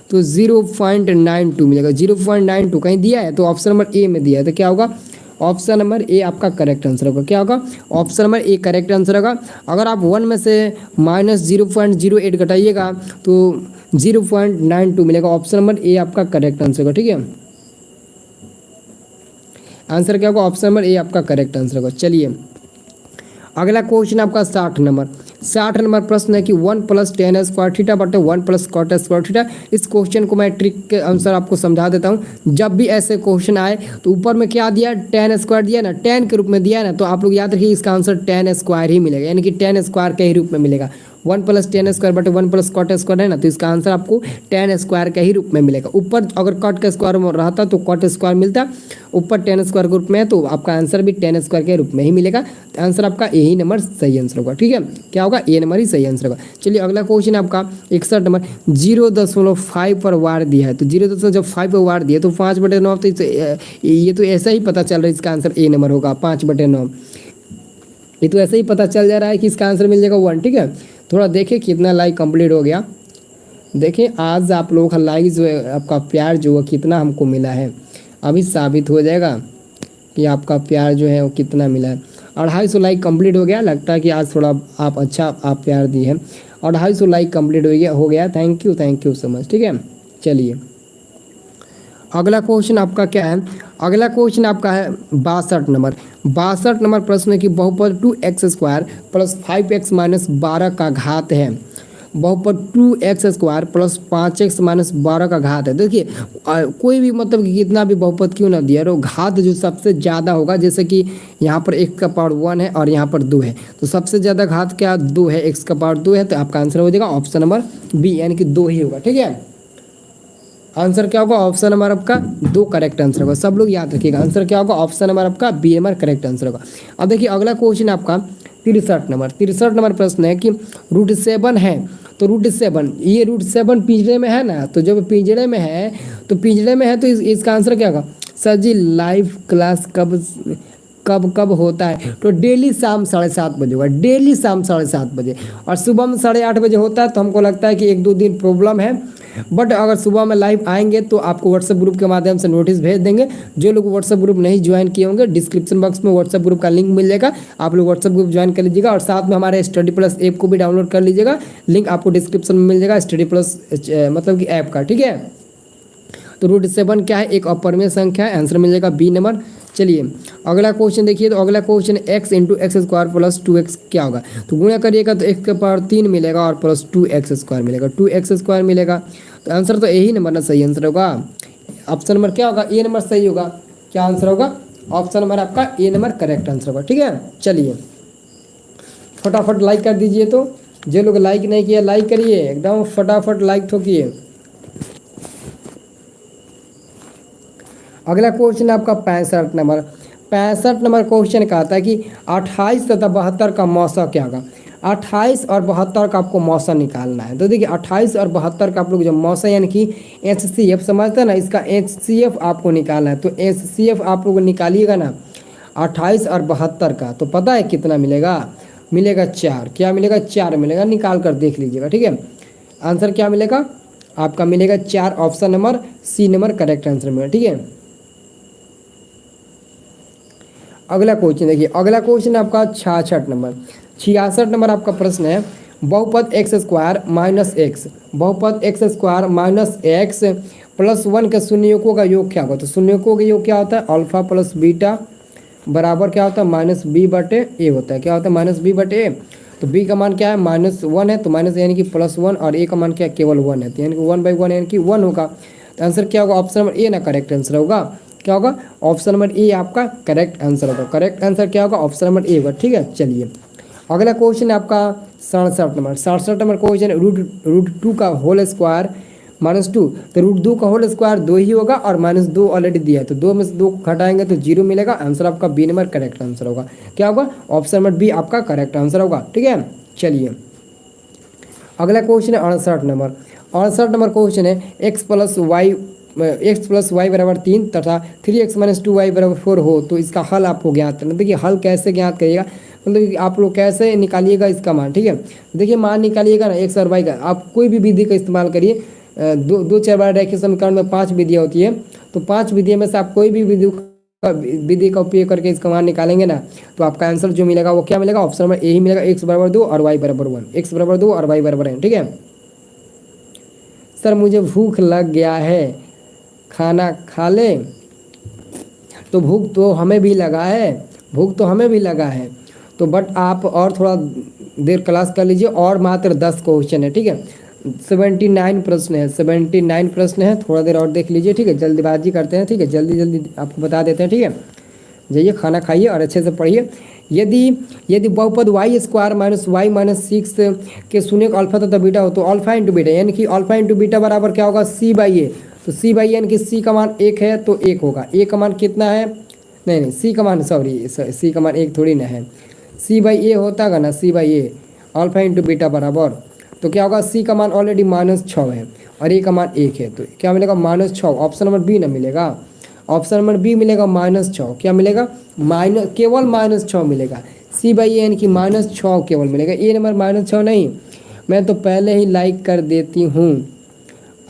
तो 0.92 मिलेगा। 0.92 कहीं दिया है तो ऑप्शन नंबर ए में दिया है, तो क्या होगा, ऑप्शन नंबर ए आपका करेक्ट आंसर होगा। क्या होगा, option number A correct answer होगा। अगर आप 1 में से -0.08 घटाइएगा तो 0.92 मिलेगा, ऑप्शन नंबर ए आपका करेक्ट आंसर होगा, ठीक है। आंसर क्या होगा, ऑप्शन नंबर ए आपका करेक्ट आंसर होगा। चलिए अगला क्वेश्चन आपका 60 नंबर प्रश्न है कि 1 + tan स्क्वायर थीटा बटे 1 + cot स्क्वायर थीटा। इस क्वेश्चन को मैं ट्रिक के अनुसार आपको समझा देता हूँ। जब भी ऐसे क्वेश्चन आए तो ऊपर में क्या दिया, tan स्क्वायर दिया ना, tan के रूप में दिया ना, तो आप लोग याद रखिए इसका आंसर tan स्क्वायर ही मिलेगा, यानी कि tan स्क्वायर के ही रूप में मिलेगा। 1 + tan स्क्वायर बटे 1 + cot स्क्वायर है ना, तो इसका आंसर आपको tan स्क्वायर के ही रूप में मिलेगा। ऊपर अगर cot का स्क्वायर में रहता तो cot स्क्वायर मिलता, ऊपर tan स्क्वायर के रूप में है तो आपका आंसर भी tan स्क्वायर के रूप में ही मिलेगा। तो आंसर आपका ए ही नंबर सही आंसर होगा, ठीक है। क्या होगा, ए नंबर ही सही आंसर होगा। चलिए अगला क्वेश्चन आपका 61 नंबर, 0.5 पर वार दिया है, तो 0.5 पर वार दिया तो 5/9, तो ये तो ऐसा ही पता चल रहा है इसका आंसर ए नंबर होगा, 5/9। ये तो ऐसे ही पता चल जा रहा है कि इसका आंसर मिल जाएगा 1, ठीक है। थोड़ा देखिए कितना लाइक कंप्लीट हो गया, देखिए आज आप लोगों का लाइक जो है, आपका प्यार जो है कितना हमको मिला है, अभी साबित हो जाएगा कि आपका प्यार जो है वो कितना मिला है। 250 लाइक कंप्लीट हो गया, लगता है कि आज थोड़ा आप अच्छा आप प्यार दिए हैं। 250 लाइक कंप्लीट हो गया। Thank you so much. ठीक है, चलिए अगला क्वेश्चन आपका क्या है। अगला क्वेश्चन आपका है 62 नंबर। 62 नंबर प्रश्न है कि बहुपद 2x² प्लस 5x माइनस 12 का घात है। बहुपद 2x² प्लस 5x माइनस 12 का घात है। देखिए कोई भी मतलब कि कितना भी बहुपद क्यों ना दिया रहो, घात जो सबसे ज़्यादा होगा, जैसे कि यहाँ पर x का पावर 1 है और यहाँ पर 2 है, तो सबसे ज़्यादा घात क्या 2 है, x का पावर 2 है, तो आपका आंसर हो जाएगा ऑप्शन नंबर बी, यानी कि 2 ही होगा। ठीक है, आंसर क्या होगा, ऑप्शन नंबर आपका 2 करेक्ट आंसर होगा। सब लोग याद रखिएगा, आंसर क्या होगा, ऑप्शन नंबर आपका बी नंबर करेक्ट आंसर होगा। अब देखिए अगला क्वेश्चन आपका 63 नंबर। 63 नंबर प्रश्न है कि √7 है, तो √7 ये √7 पिंजरे में है ना, तो जब पिंजरे में है तो इसका आंसर क्या होगा। सर जी लाइव क्लास कब होता है, तो डेली शाम 7:30 बजे होगा, डेली शाम 7:30 बजे, और सुबह में 8:30 बजे होता है। तो हमको लगता है कि 1-2 दिन प्रॉब्लम है, बट अगर सुबह में लाइव आएंगे तो आपको व्हाट्सएप ग्रुप के माध्यम से नोटिस भेज देंगे। जो लोग व्हाट्सएप ग्रुप नहीं ज्वाइन किए होंगे, डिस्क्रिप्शन बॉक्स में व्हाट्सएप ग्रुप का लिंक मिल जाएगा, आप लोग व्हाट्सएप ग्रुप ज्वाइन कर लीजिएगा, और साथ में हमारे स्टडी प्लस ऐप को भी डाउनलोड कर लीजिएगा। लिंक आपको डिस्क्रिप्शन में मिल जाएगा स्टडी प्लस मतलब कि ऐप का। ठीक है, तो √7 क्या है, एक अपरिमेय संख्या है, आंसर मिल जाएगा बी नंबर। चलिए अगला क्वेश्चन देखिए, तो अगला question x × x² plus 2x क्या होगा, तो गुणा करिएगा तो x के पावर 3 मिलेगा और प्लस 2x² मिलेगा, 2x² मिलेगा, तो आंसर तो यही नंबर ना सही आंसर होगा। ऑप्शन नंबर क्या होगा, ए नंबर सही होगा। क्या आंसर होगा, ऑप्शन नंबर आपका ए नंबर करेक्ट आंसर होगा। ठीक है, चलिए फटाफट लाइक कर दीजिए, तो जो लोग लाइक नहीं किया लाइक करिए, एकदम फटाफट लाइक ठोकिए। अगला क्वेश्चन आपका 65 नंबर। 65 नंबर क्वेश्चन कहता है कि 28 तथा 72 का मौसा क्या होगा। 28 और 72 का आपको मौसा निकालना है। तो देखिए 28 और 72 का आप लोग जो मौसा यानी कि HCF समझते हैं ना, इसका HCF आपको निकालना है। तो HCF आप लोग निकालिएगा ना 28 और 72 का, तो पता है कितना मिलेगा, मिलेगा 4। क्या मिलेगा, 4 मिलेगा, निकाल कर देख लीजिएगा। ठीक है, आंसर क्या मिलेगा आपका, मिलेगा 4, option number C number correct answer मिलेगा। ठीक है, अगला क्वेश्चन देखिए, अगला क्वेश्चन आपका 66 नंबर। 66 नंबर आपका प्रश्न है बहुपद x² माइनस x, बहुपद x² माइनस x प्लस 1 के शून्यकों का योग क्या होगा। तो शून्यकों का योग क्या होता है, अल्फा प्लस बीटा बराबर क्या होता है, -b/a होता है। क्या होता है, -b/a। तो b का मान क्या है, -1 है, तो माइनस यानी कि +1, और a का मान क्या है, केवल 1 है, तो यानी कि 1/1 यानी कि 1 होगा। तो आंसर क्या होगा, ऑप्शन नंबर ए ना करेक्ट आंसर होगा। क्या होगा, ऑप्शन नंबर ए आपका करेक्ट आंसर होगा। करेक्ट आंसर क्या होगा, ऑप्शन नंबर ए होगा। ठीक है, चलिए अगला क्वेश्चन आपका 67 नंबर। 67 नंबर क्वेश्चन √2 का होल स्क्वायर -2, तो √2 का होल स्क्वायर 2 ही होगा, और -2 ऑलरेडी दिया है, तो 2 में से 2 घटाएंगे तो 0 मिलेगा। आंसर आपका बी नंबर करेक्ट आंसर होगा। क्या होगा, ऑप्शन नंबर बी आपका करेक्ट आंसर होगा। ठीक है, चलिए अगला क्वेश्चन है 68 नंबर। 68 नंबर क्वेश्चन है x प्लस वाई बराबर 3 तथा 3x - 2y बराबर 4 हो, तो इसका हल आपको ज्ञात करना। देखिए हल कैसे ज्ञात करिएगा, मतलब आप लोग कैसे निकालिएगा इसका मान। ठीक है, देखिए मान निकालिएगा ना x और y का, आप कोई भी विधि का इस्तेमाल करिए। 2 बार रेखीय समीकरण में 5 विधियाँ होती है, तो 5 विधियों में से आप कोई भी विधि का उपयोग करके इसका मान निकालेंगे ना, तो आपका आंसर जो मिलेगा वो क्या मिलेगा, ऑप्शन नंबर ए ही मिलेगा, x बराबर 2 और y बराबर 1, x बराबर 2 और y बराबर 1। ठीक है, सर मुझे भूख लग गया है, खाना खा ले, तो भूख तो हमें भी लगा है, तो बट आप और थोड़ा देर क्लास कर लीजिए, और मात्र 10 क्वेश्चन है। ठीक है, 79 प्रश्न है, 79 प्रश्न है, थोड़ा देर और देख लीजिए। ठीक है, जल्दबाजी करते हैं। ठीक है, जल्दी आपको बता देते हैं। ठीक है, जाइए खाना खाइए और अच्छे से पढ़िए। यदि बहुपद y² - y - 6 के शून्य अल्फा तथा बीटा हो, तो अल्फा इंटू बीटा यानी कि अल्फा इंटू बीटा बराबर क्या होगा, c/a। तो c/a यानी कि c का मान 1 है, तो 1 होगा। a का मान कितना है, नहीं c का मान c का मान 1 थोड़ी ना है, c/a होता है ना, c/a अल्फा इंटू बीटा बराबर, तो क्या होगा, c का मान ऑलरेडी -6 है और a का मान 1 है, तो क्या मिलेगा, -6। ऑप्शन नंबर बी ना मिलेगा, ऑप्शन नंबर बी मिलेगा -6। क्या मिलेगा, केवल -6 मिलेगा। c/a यानी कि -6 केवल मिलेगा, ए नंबर -6 नहीं। मैं तो पहले ही लाइक कर देती हूँ,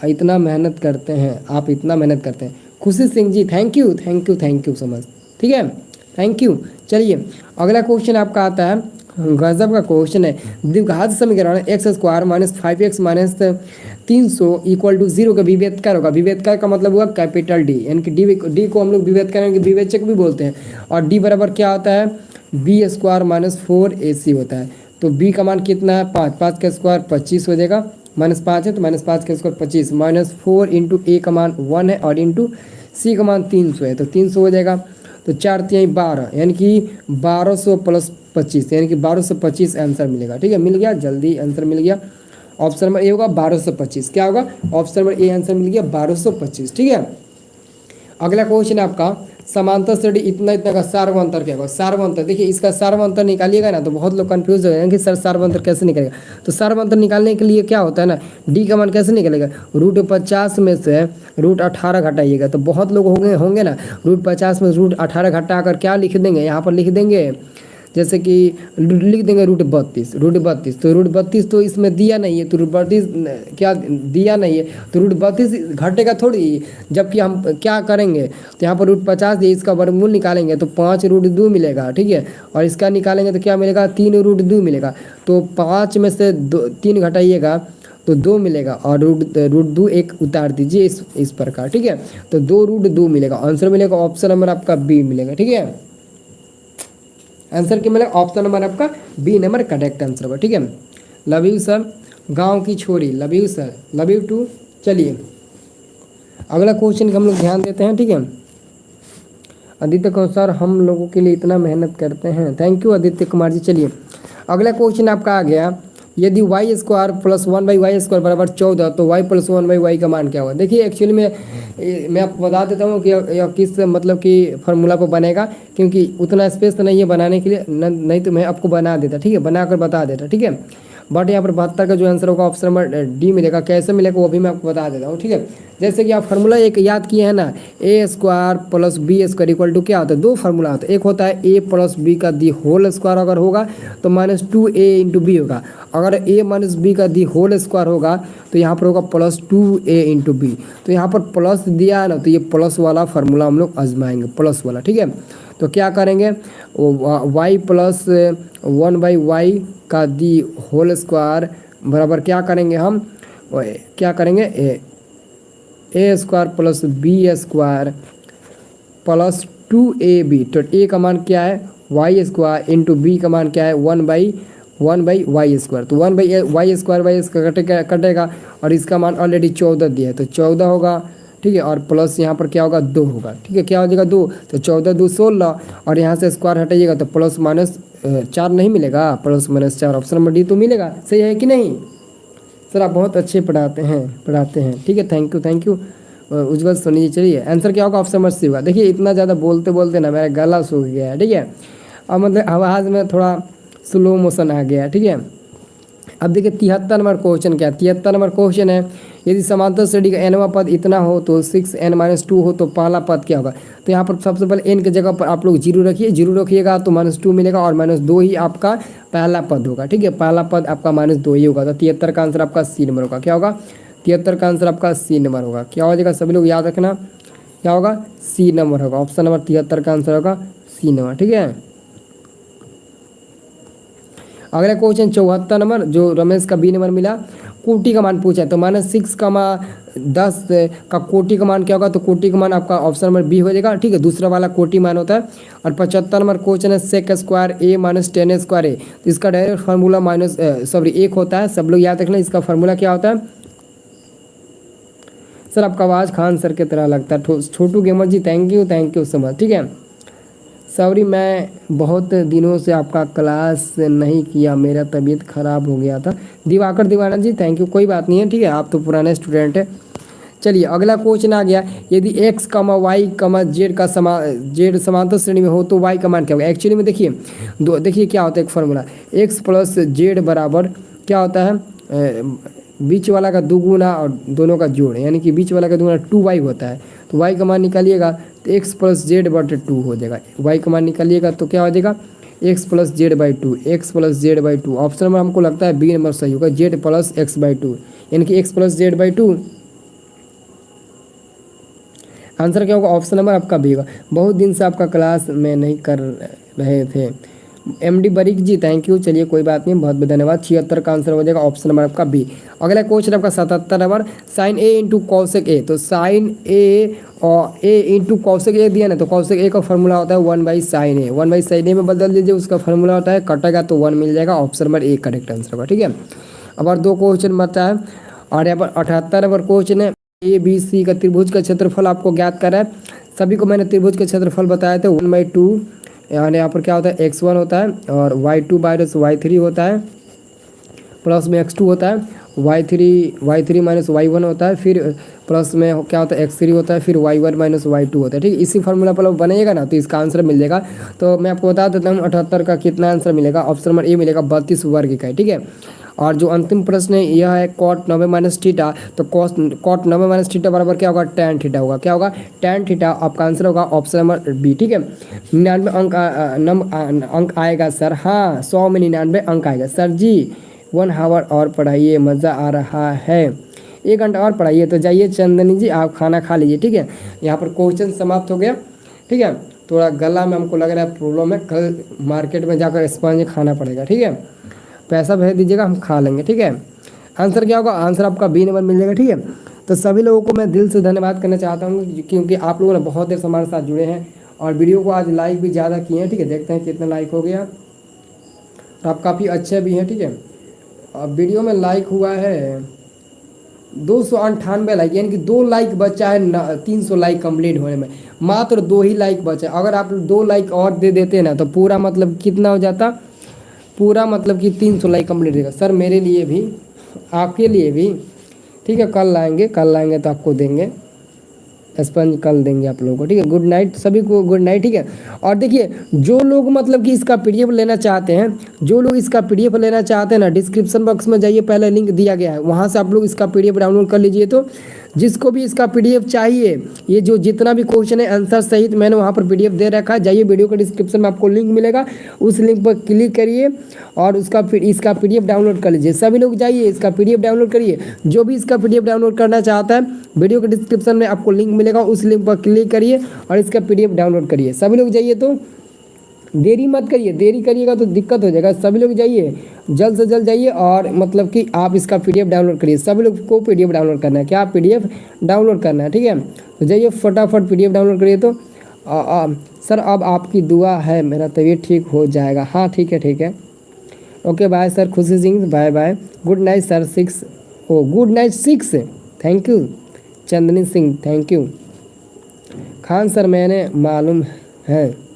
इतना मेहनत करते हैं, आप इतना मेहनत करते हैं। Khushi Singh ji thank you thank you thank you so much, ठीक है, थैंक यू। चलिए अगला क्वेश्चन आपका आता है, गजब का क्वेश्चन है। द्विघात समीकरण X square minus 5x minus 300 equal to 0 का विभेदकर होगा। विभेदकर का मतलब हुआ कैपिटल डी, यानी कि डी को हम लोग विभेदकर विवेचक भी बोलते हैं। और डी बराबर क्या होता है, बी स्क्वायर माइनस 4ac होता है। तो बी का मान कितना है 5, 5 का स्क्वायर 25 हो जाएगा, -5 है तो -5 का स्क्वायर 25, -4 इंटू ए का मान 1 है और इंटू सी का मान 300 है, तो 300 हो जाएगा। तो 4 3 12, यानी कि 1200 प्लस 25, यानी कि 1225 आंसर मिलेगा। ठीक है, मिल गया, जल्दी आंसर मिल गया। ऑप्शन नंबर ए होगा 1225। क्या होगा, ऑप्शन नंबर ए आंसर मिल गया 1225। ठीक है, अगला क्वेश्चन है आपका, समांतर श्रेणी इतना इतना का सार्वंतर क्या होगा। सार्वंतर देखिए, इसका सार्वंतर निकालिएगा ना तो बहुत लोग कंफ्यूज हो जाएंगे कि सर सार्वंतर कैसे निकलेगा। तो सार्वंतर निकालने के लिए क्या होता है ना, डी का मान कैसे निकलेगा, √50 में से √18 घटाइएगा। तो बहुत लोग होंगे ना, √50 में √18 घटा कर क्या लिख देंगे, यहाँ पर लिख देंगे जैसे कि लिख देंगे √32। तो √32 तो इसमें दिया नहीं है, तो √32 क्या दिया नहीं है, तो √32 घटेगा थोड़ी। जबकि हम क्या करेंगे, तो यहाँ पर √50 है, इसका वर्गमूल निकालेंगे तो 5√2 मिलेगा। ठीक है, और इसका निकालेंगे तो क्या मिलेगा, 3√2 मिलेगा। तो 5 में से 3 घटाइएगा तो 2 मिलेगा, और √2 एक उतार दीजिए इस प्रकार। ठीक है, तो 2√2 मिलेगा, आंसर मिलेगा ऑप्शन नंबर आपका बी मिलेगा। ठीक है, आंसर क्या मिलेगा, ऑप्शन नंबर आपका बी नंबर करेक्ट आंसर होगा। ठीक है, लव यू सर, गांव की छोरी, love you sir, love you too. चलिए अगला क्वेश्चन का हम लोग ध्यान देते हैं। ठीक है, आदित्य कुमार सर हम लोगों के लिए इतना मेहनत करते हैं, थैंक यू आदित्य कुमार जी। चलिए अगला क्वेश्चन आपका आ गया, यदि y square plus 1/y square बराबर 14 तो y प्लस 1/y का मान क्या होगा। देखिए एक्चुअली में मैं आपको बता देता हूँ कि यह किस मतलब कि फार्मूला पर बनेगा, क्योंकि उतना स्पेस तो नहीं है बनाने के लिए, नहीं तो मैं आपको बना देता। ठीक है, बनाकर बता देता। ठीक है, बट यहाँ पर 72 का जो आंसर होगा ऑप्शन नंबर डी मिलेगा। कैसे मिलेगा वो भी मैं आपको बता देता हूँ। ठीक है, जैसे कि आप फार्मूला एक याद किए हैं ना, A square plus B square equal to क्या होता है, दो फार्मूला होता है। एक होता है ए प्लस बी का दी होल स्क्वायर अगर होगा तो -2a इंटू बी होगा। अगर ए माइनस बी का दी होल स्क्वायर होगा तो यहाँ पर होगा +2a इंटू बी। तो यहाँ पर प्लस दिया है ना, तो ये प्लस वाला फार्मूला हम लोग आजमाएंगे, प्लस वाला। ठीक है, तो क्या करेंगे, y प्लस 1/y का दी होल स्क्वायर बराबर क्या करेंगे हम, क्या करेंगे, A square plus B square plus 2ab। तो ए का मान क्या है y स्क्वायर इंटू बी का मान क्या है 1/y स्क्वायर। तो 1/y स्क्वायर कटेगा और इसका मान ऑलरेडी 14 दिया है तो 14 होगा। ठीक है, और प्लस यहाँ पर क्या होगा 2 होगा। ठीक है, क्या हो जाएगा 2, तो 14 2 16, और यहाँ से स्क्वायर हटाइएगा तो प्लस माइनस 4 नहीं मिलेगा, plus minus 4 option number D तो मिलेगा। सही है कि नहीं सर, आप बहुत अच्छे पढ़ाते हैं। ठीक है, थैंक यू उज्जवल सोनी जी। चलिए आंसर क्या होगा, ऑप्शन नंबर सी होगा। देखिए इतना ज़्यादा बोलते बोलते ना मेरा गला सूख गया है। ठीक है, अब मतलब आवाज़ में थोड़ा स्लो मोशन आ गया। ठीक है, अब देखिए 73 नंबर क्वेश्चन क्या है। 73 नंबर क्वेश्चन है, यदि समांतर श्रेणी का nवां पद इतना हो तो 6n-2 हो तो पहला पद क्या होगा। तो यहाँ पर सबसे पहले n की जगह पर आप लोग 0 रखिए, 0 रखिएगा तो -2 मिलेगा और -2 ही आपका पहला पद होगा। ठीक है, पहला पद आपका -2 ही होगा। तो 73 का आंसर आपका सी नंबर होगा। क्या होगा, 73 का आंसर आपका सी नंबर होगा। क्या हो जाएगा, सभी लोग याद रखना, क्या होगा, सी नंबर होगा। ऑप्शन नंबर 73 का आंसर होगा सी नंबर। ठीक है, अगला क्वेश्चन 74 नंबर, जो रमेश का बी नंबर मिला, कोटि का मान पूछा है। तो -6,10 का कोटि का मान क्या होगा, तो कोटि का मान आपका ऑप्शन नंबर बी हो जाएगा। ठीक है, दूसरा वाला कोटि मान होता है। और 75 नंबर क्वेश्चन है, सेक स्क्वायर ए माइनस 10 स्क्वायर ए। तो इसका डायरेक्ट फार्मूला एक होता है, सब लोग याद रखना। इसका फार्मूला क्या होता है, सर आपका आवाज़ खान सर की तरह लगता है। Chhotu gamer ji thank you so much. ठीक है, सॉरी मैं बहुत दिनों से आपका क्लास नहीं किया, मेरा तबीयत ख़राब हो गया था। दिवाकर दीवाना जी थैंक यू, कोई बात नहीं है। ठीक है, आप तो पुराने स्टूडेंट हैं। चलिए अगला क्वेश्चन आ गया, यदि x, y, z का z समांतर श्रेणी में हो तो y का मान क्या होगा। एक्चुअली में देखिए क्या होता है एक फार्मूला, x प्लस z बराबर क्या होता है, बीच वाला का दुगुना और दोनों का जोड़, यानी कि बीच वाला का दुगुना 2y होता है। तो y का मान निकालिएगा तो x प्लस जेड बटे 2 हो जाएगा। y का मान निकालिएगा तो क्या हो जाएगा, x plus Z by 2। Option number हमको लगता है बी नंबर सही होगा, z प्लस x बाई 2, यानी कि x plus Z by 2 answer क्या होगा? ऑप्शन नंबर आपका बी होगा। बहुत दिन से आपका क्लास में नहीं कर रहे थे। एमडी बरीक जी थैंक यू। चलिए कोई बात नहीं, बहुत बहुत धन्यवाद। 76 का आंसर हो जाएगा ऑप्शन नंबर आपका बी। अगला क्वेश्चन आपका 77 number, sine A into cosec A. तो साइन ए और ए इंटू कॉसेक ए दिया ना, तो कॉसेक ए का फॉर्मूला होता है 1/sin ए। 1/sin ए में बदल दीजिए, उसका फॉर्मूला होता है, कटेगा तो 1 मिल जाएगा। Option number A correct answer होगा। ठीक है, अब और 2 क्वेश्चन बचा है और यहाँ पर 78 नंबर क्वेश्चन है। ए बी सी का त्रिभुज का क्षेत्रफल आपको ज्ञात करा है। सभी को मैंने त्रिभुज का क्षेत्रफल बताया था 1/2, यानी यहाँ पर क्या होता है x1 होता है और y2 माइनस y3 होता है, प्लस में x2 होता है, y3 माइनस y1 होता है, फिर प्लस में क्या होता है x3 होता है, फिर y1 माइनस y2 होता है। ठीक है, इसी फॉर्मूला पर बनेगा ना, तो इसका आंसर मिल जाएगा। तो मैं आपको बता देता हूँ 78 का कितना आंसर मिलेगा। ऑप्शन नंबर ए मिलेगा 32 वर्ग का। ठीक है, और जो अंतिम प्रश्न है यह है कॉट 90 माइनस थीटा। तो कॉट 90 माइनस थीटा बराबर क्या होगा? tan थीटा होगा। क्या होगा? tan theta. आपका आंसर होगा ऑप्शन नंबर बी। ठीक है, 99 अंक आएगा सर। हाँ, 100 में 99 अंक आएगा सर जी। 1 आवर और पढ़ाइए, मज़ा आ रहा है। 1 घंटा और पढ़ाइए। तो जाइए चंदनी जी, आप खाना खा लीजिए। ठीक है, यहाँ पर क्वेश्चन समाप्त हो गया। ठीक है, थोड़ा गला में हमको लग रहा है प्रॉब्लम है, कल मार्केट में जाकर स्पंज खाना पड़ेगा। ठीक है, पैसा भेज दीजिएगा, हम खा लेंगे। ठीक है, आंसर क्या होगा? आंसर आपका बी नंबर मिल जाएगा। ठीक है, तो सभी लोगों को मैं दिल से धन्यवाद करना चाहता हूँ, क्योंकि आप लोगों ने बहुत देर से हमारे साथ जुड़े हैं और वीडियो को आज लाइक भी ज़्यादा किए हैं। ठीक है, देखते हैं कितना लाइक हो गया। आप काफ़ी अच्छे भी हैं। ठीक है, अब वीडियो में लाइक हुआ है 298 लाइक, यानी कि 2 लाइक बचा है 300 लाइक कंप्लीट होने में। मात्र 2 ही लाइक बचा। अगर आप 2 लाइक और दे देते ना, तो पूरा मतलब कितना हो जाता? पूरा मतलब कि 300 लाइक कंप्लीट रहेगा सर, मेरे लिए भी, आपके लिए भी। ठीक है, कल लाएंगे तो आपको देंगे स्पंज, कल देंगे आप लोगों को। ठीक है, गुड नाइट सभी को, गुड नाइट। ठीक है, और देखिए जो लोग मतलब कि इसका पीडीएफ लेना चाहते हैं, जो लोग इसका पीडीएफ लेना चाहते हैं ना, डिस्क्रिप्शन बॉक्स में जाइए, पहले लिंक दिया गया है, वहाँ से आप लोग इसका पीडीएफ डाउनलोड कर लीजिए। तो जिसको भी इसका पीडीएफ चाहिए, ये जो जितना भी क्वेश्चन है आंसर सहित मैंने वहाँ पर पीडीएफ दे रखा है। जाइए, वीडियो के डिस्क्रिप्शन में आपको लिंक मिलेगा, उस लिंक पर क्लिक करिए और इसका पीडीएफ डाउनलोड कर लीजिए। सभी लोग जाइए, इसका पीडीएफ डाउनलोड करिए। जो भी इसका पीडीएफ डाउनलोड करना चाहता है, वीडियो के डिस्क्रिप्शन में आपको लिंक मिलेगा, उस लिंक पर क्लिक करिए और इसका पीडीएफ डाउनलोड करिए। सभी लोग जाइए, तो देरी मत करिए, देरी करिएगा तो दिक्कत हो जाएगा। सभी लोग जाइए, जल्द से जल्द जाइए और मतलब कि आप इसका पीडीएफ डाउनलोड करिए। सभी लोग को पीडीएफ डाउनलोड करना है। क्या? पीडीएफ डाउनलोड करना है। ठीक है, तो जाइए फटाफट पीडीएफ डाउनलोड करिए। तो सर अब आपकी दुआ है मेरा तबीयत ठीक हो जाएगा। हाँ ठीक है। Okay bye sir, Khushi Singh bye bye. Good night sir 6 good night 6 thank you. Chandni Singh thank you. Khan sir मैंने मालूम है